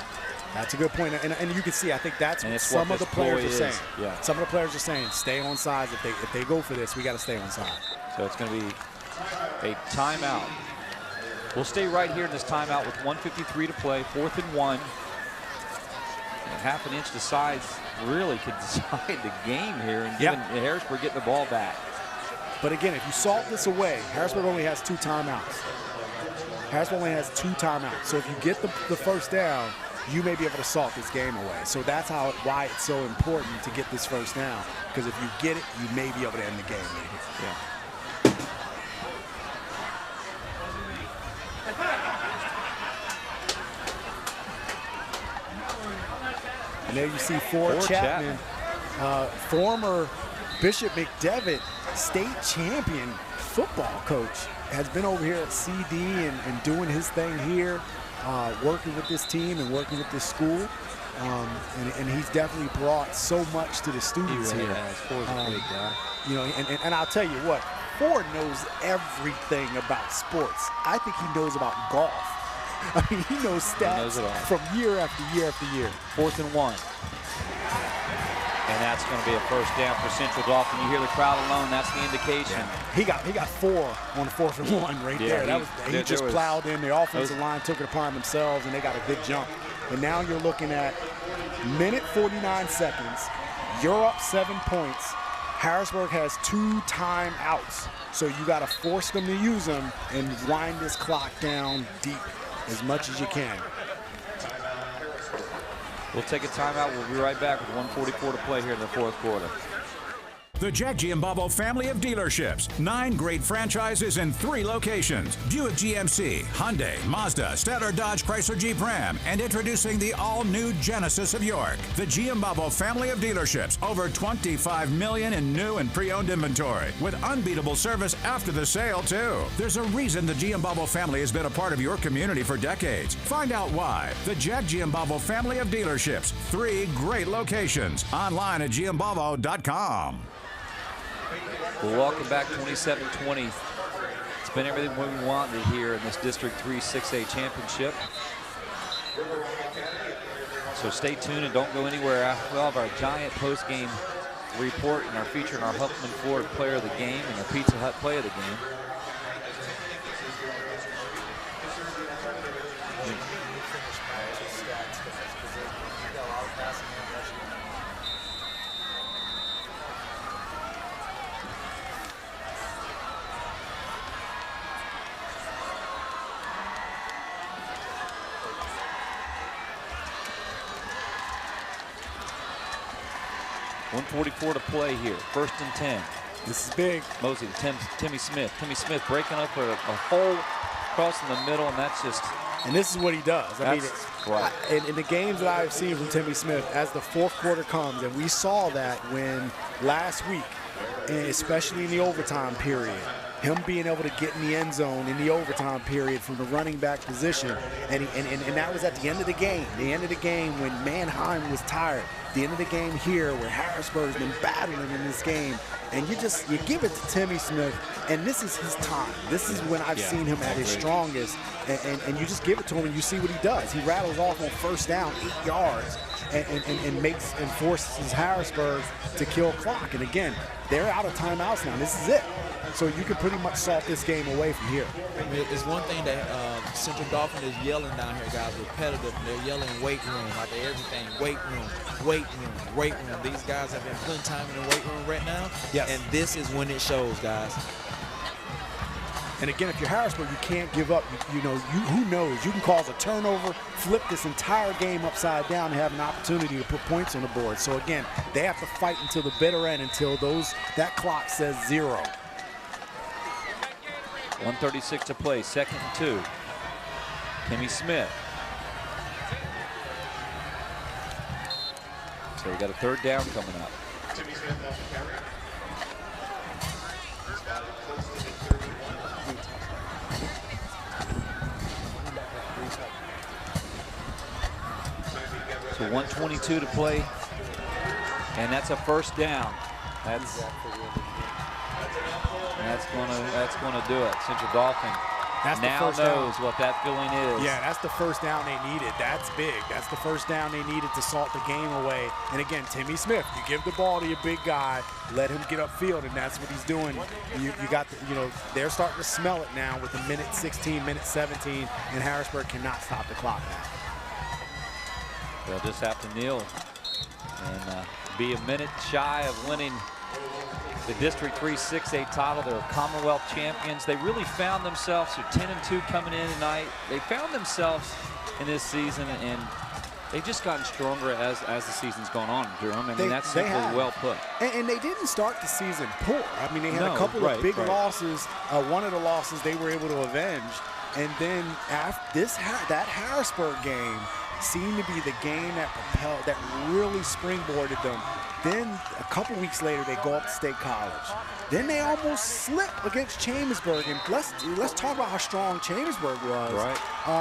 That's a good point, and you can see. I think that's what some of the players are saying. Yeah. Some of the players are saying, stay on sides. If they go for this, we got to stay on side. So it's going to be a timeout. We'll stay right here in this timeout with 1:53 to play, 4th and 1. And half an inch to size really could decide the game here, and giving Harrisburg getting the ball back. But again, if you salt this away, Harrisburg only has 2 timeouts. Harrisburg only has 2 timeouts. So if you get the first down, you may be able to salt this game away. So that's why it's so important to get this first down. Because if you get it, you may be able to end the game. Yeah. And there you see Ford Chapman, former Bishop McDevitt state champion football coach, has been over here at CD and doing his thing here, working with this team and working with this school. And he's definitely brought so much to the students here. Ford's a great guy. You know, and I'll tell you what, Ford knows everything about sports. I think he knows about golf. I mean, he knows stats from year after year after year. 4th and 1. And that's going to be a first down for Central Dauphin. You hear the crowd alone, that's the indication. Yeah. He got 4 on the 4th and 1 right there. He just plowed in. The offensive line took it upon themselves, and they got a good jump. And now you're looking at minute 49 seconds. You're up 7 points. Harrisburg has 2 timeouts. So you got to force them to use them and wind this clock down deep as much as you can. We'll take a timeout. We'll be right back with 1:44 to play here in the 4th quarter. The Jack Giambabo family of dealerships. 9 great franchises in 3 locations. Buick GMC, Hyundai, Mazda, Stadler Dodge, Chrysler Jeep Ram, and introducing the all-new Genesis of York. The Giambabo family of dealerships. Over 25 million in new and pre-owned inventory, with unbeatable service after the sale, too. There's a reason the Giambabo family has been a part of your community for decades. Find out why. The Jack Giambabo family of dealerships. 3 great locations. Online at giambavo.com. Well, welcome back, 27-20. It's been everything we wanted here in this District 3 6A championship. So stay tuned and don't go anywhere. We'll have our giant post-game report and our featuring our Huffman Ford player of the game and the Pizza Hut play of the game. .144 to play here. 1st and 10. This is big. Mosey to Timmy Smith. Timmy Smith breaking up for a hole across in the middle, and that's just. And this is what he does. I mean, right. In the games that I've seen from Timmy Smith, as the 4th quarter comes, and we saw that when last week, and especially in the overtime period, him being able to get in the end zone in the overtime period from the running back position, and that was at the end of the game. The end of the game when Mannheim was tired. The end of the game here where Harrisburg's been battling in this game, and you give it to Timmy Smith, and this is his time. This is when I've seen him at his strongest, and you just give it to him and you see what he does. He rattles off on 1st down 8 yards and forces Harrisburg to kill clock. And again, they're out of timeouts now. This is it. So you can pretty much salt this game away from here. It's one thing that Central Dauphin is yelling down here, guys, repetitive. They're yelling weight room, like everything, weight room, weight room, weight room. These guys have been putting time in the weight room right now, and this is when it shows, guys. And again, if you're Harrisburg, you can't give up. Who knows? You can cause a turnover, flip this entire game upside down, and have an opportunity to put points on the board. So again, they have to fight until the bitter end, until that clock says 0. 1:36 to play, 2nd and 2. Timmy Smith. So we got a 3rd down coming up. So 1:22 to play, and that's a 1st down. That's gonna do it. Central Dauphin That's the now first down. knows what that feeling is. Yeah, that's the first down they needed. That's big. That's the first down they needed to salt the game away. And again, Timmy Smith, you give the ball to your big guy, let him get upfield, and that's what he's doing. You got, they're starting to smell it now with a minute 16, minute 17, and Harrisburg cannot stop the clock now. They'll just have to kneel and be a minute shy of winning the District 3 6A title. They're Commonwealth champions. They really found themselves. They're 10-2 coming in tonight. They found themselves in this season, and they've just gotten stronger as the season's gone on, Jerome. I mean, that's simply well put. And they didn't start the season poor. I mean, they had a couple of big losses. One of the losses they were able to avenge. And then after that Harrisburg game seemed to be the game that propelled, that really springboarded them. Then a couple weeks later, they go up to State College. Then they almost slip against Chambersburg. And let's talk about how strong Chambersburg was. Right.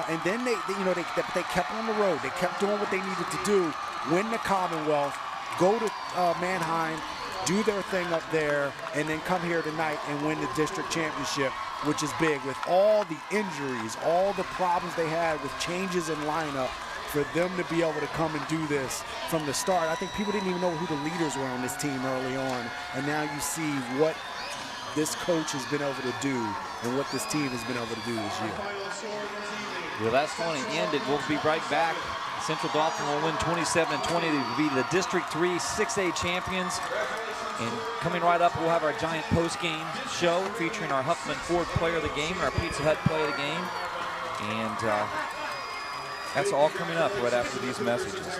And then they kept on the road. They kept doing what they needed to do, win the Commonwealth, go to Manheim, do their thing up there, and then come here tonight and win the district championship, which is big. With all the injuries, all the problems they had with changes in lineup, for them to be able to come and do this from the start. I think people didn't even know who the leaders were on this team early on, and now you see what this coach has been able to do and what this team has been able to do this year. Well, that's going to end it. We'll be right back. Central Dauphin will win 27-20 to be the District 3 6A champions. And coming right up, we'll have our giant post-game show featuring our Huffman Ford player of the game and our Pizza Hut player of the game. And that's all coming up right after these messages.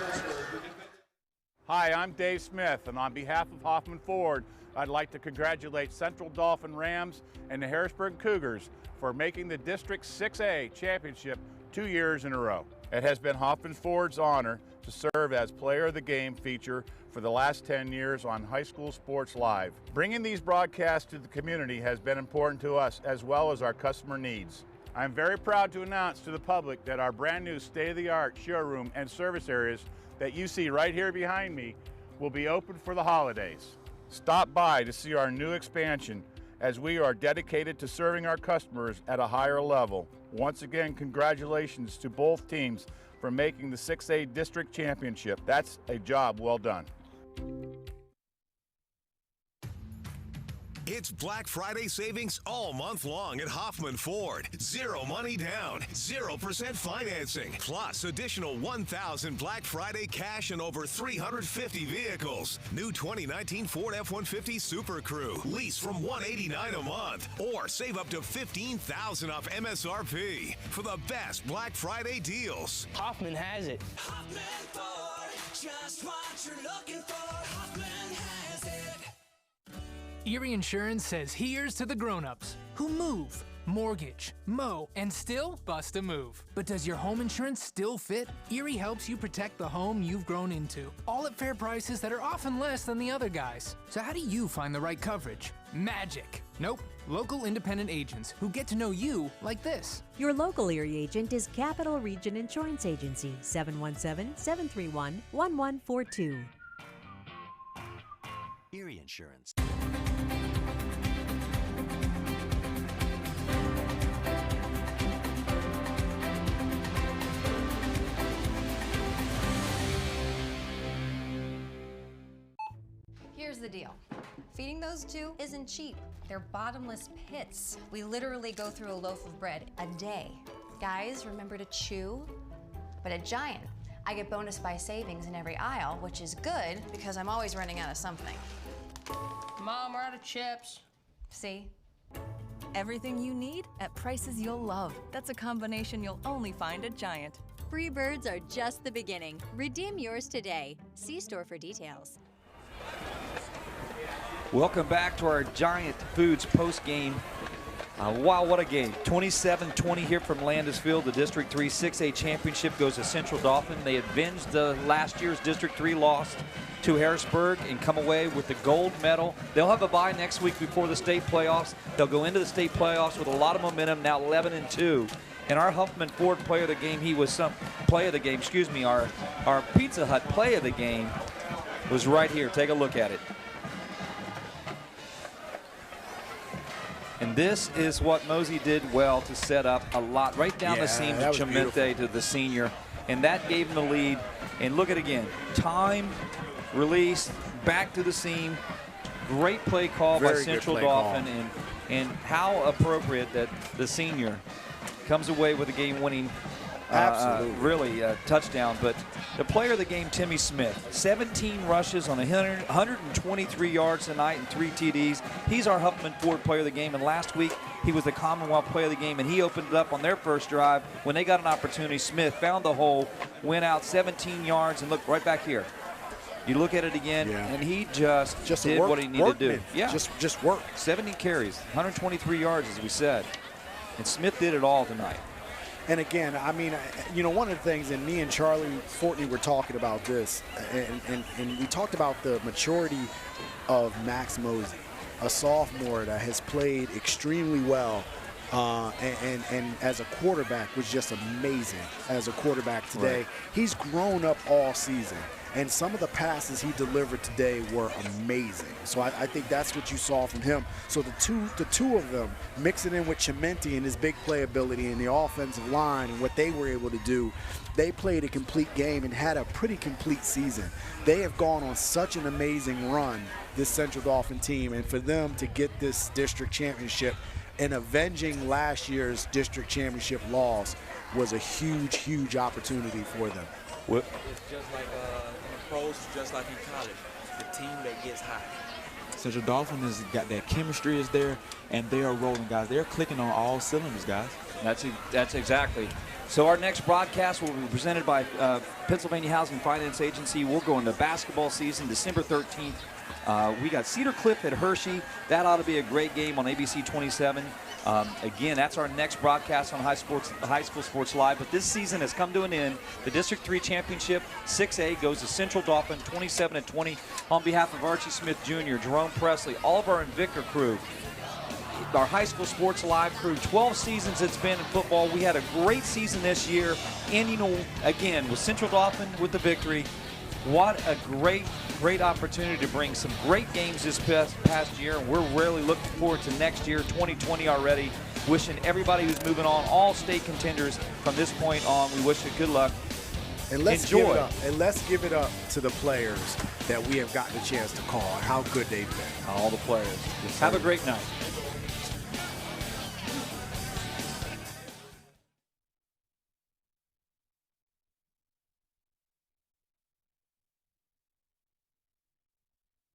Hi, I'm Dave Smith, and on behalf of Hoffman Ford, I'd like to congratulate Central Dauphin Rams and the Harrisburg Cougars for making the District 6A championship 2 years in a row. It has been Hoffman Ford's honor to serve as Player of the Game feature for the last 10 years on High School Sports Live. Bringing these broadcasts to the community has been important to us as well as our customer needs. I'm very proud to announce to the public that our brand new state-of-the-art showroom and service areas that you see right here behind me will be open for the holidays. Stop by to see our new expansion as we are dedicated to serving our customers at a higher level. Once again, congratulations to both teams for making the 6A District Championship. That's a job well done. It's Black Friday savings all month long at Hoffman Ford. Zero money down, 0% financing, plus additional 1,000 Black Friday cash and over 350 vehicles. New 2019 Ford F-150 Super Crew. Lease from $189 a month or save up to $15,000 off MSRP for the best Black Friday deals. Hoffman has it. Hoffman Ford, just what you're looking for. Hoffman has it. Erie Insurance says here's to the grown-ups who move, mortgage, mow, and still bust a move. But does your home insurance still fit? Erie helps you protect the home you've grown into, all at fair prices that are often less than the other guys. So how do you find the right coverage? Magic. Nope. Local independent agents who get to know you like this. Your local Erie agent is Capital Region Insurance Agency, 717-731-1142. Erie Insurance. Here's the deal. Feeding those two isn't cheap. They're bottomless pits. We literally go through a loaf of bread a day. Guys, remember to chew. But at Giant, I get bonus buy savings in every aisle, which is good because I'm always running out of something. Mom, we're out of chips. See? Everything you need at prices you'll love. That's a combination you'll only find at Giant. Free birds are just the beginning. Redeem yours today. See store for details. Welcome back to our Giant Foods post-game. Wow, what a game. 27-20 here from Landis Field. The District 3 6A championship goes to Central Dauphin. They avenged last year's District 3 loss to Harrisburg and come away with the gold medal. They'll have a bye next week before the state playoffs. They'll go into the state playoffs with a lot of momentum, now 11-2. And our Huffman Ford player of the game, our Pizza Hut play of the game was right here. Take a look at it. And this is what Mosey did well to set up a lot right down the seam to Chimente, to the senior. And that gave him the lead. And look at it again. Time, release, back to the seam. Great play call by Central Dauphin. And how appropriate that the senior comes away with a game-winning touchdown. But the player of the game, Timmy Smith, 17 rushes on 123 yards tonight and 3 TDs. He's our Huffman Ford player of the game. And last week, he was the Commonwealth player of the game, and he opened it up on their first drive. When they got an opportunity, Smith found the hole, went out 17 yards, and look right back here. You look at it again, and he just did what he needed to do. Yeah, just work. 70 carries, 123 yards, as we said. And Smith did it all tonight. And again, I mean, you know, one of the things, and me and Charlie Fortney were talking about this, and we talked about the maturity of Max Mosey, a sophomore that has played extremely well, and as a quarterback was just amazing as a quarterback today. Right. He's grown up all season. And some of the passes he delivered today were amazing. So I think that's what you saw from him. So the two of them, mixing in with Chimente and his big playability and the offensive line and what they were able to do, they played a complete game and had a pretty complete season. They have gone on such an amazing run, this Central Dauphin team, and for them to get this district championship and avenging last year's district championship loss was a huge, huge opportunity for them. It's just like in the pros, just like in college, the team that gets hot. Central Dauphin has got that chemistry is there, and they are rolling, guys. They're clicking on all cylinders, guys. That's exactly. So our next broadcast will be presented by Pennsylvania Housing Finance Agency. We'll go into basketball season December 13th. We got Cedar Cliff at Hershey. That ought to be a great game on ABC 27. Again, that's our next broadcast on High School Sports Live. But this season has come to an end. The District 3 Championship 6A goes to Central Dauphin 27-20. On behalf of Archie Smith Jr., Jerome Presley, all of our Invicta crew, our High School Sports Live crew, 12 seasons it's been in football. We had a great season this year, ending again with Central Dauphin with the victory. What a great opportunity to bring some great games this past year, and we're really looking forward to next year, 2020 already. Wishing everybody who's moving on, all state contenders from this point on, we wish you good luck. And let's Enjoy. give it up. And let's give it up to the players that we have gotten a chance to call and how good they've been. All the players. Have a great night.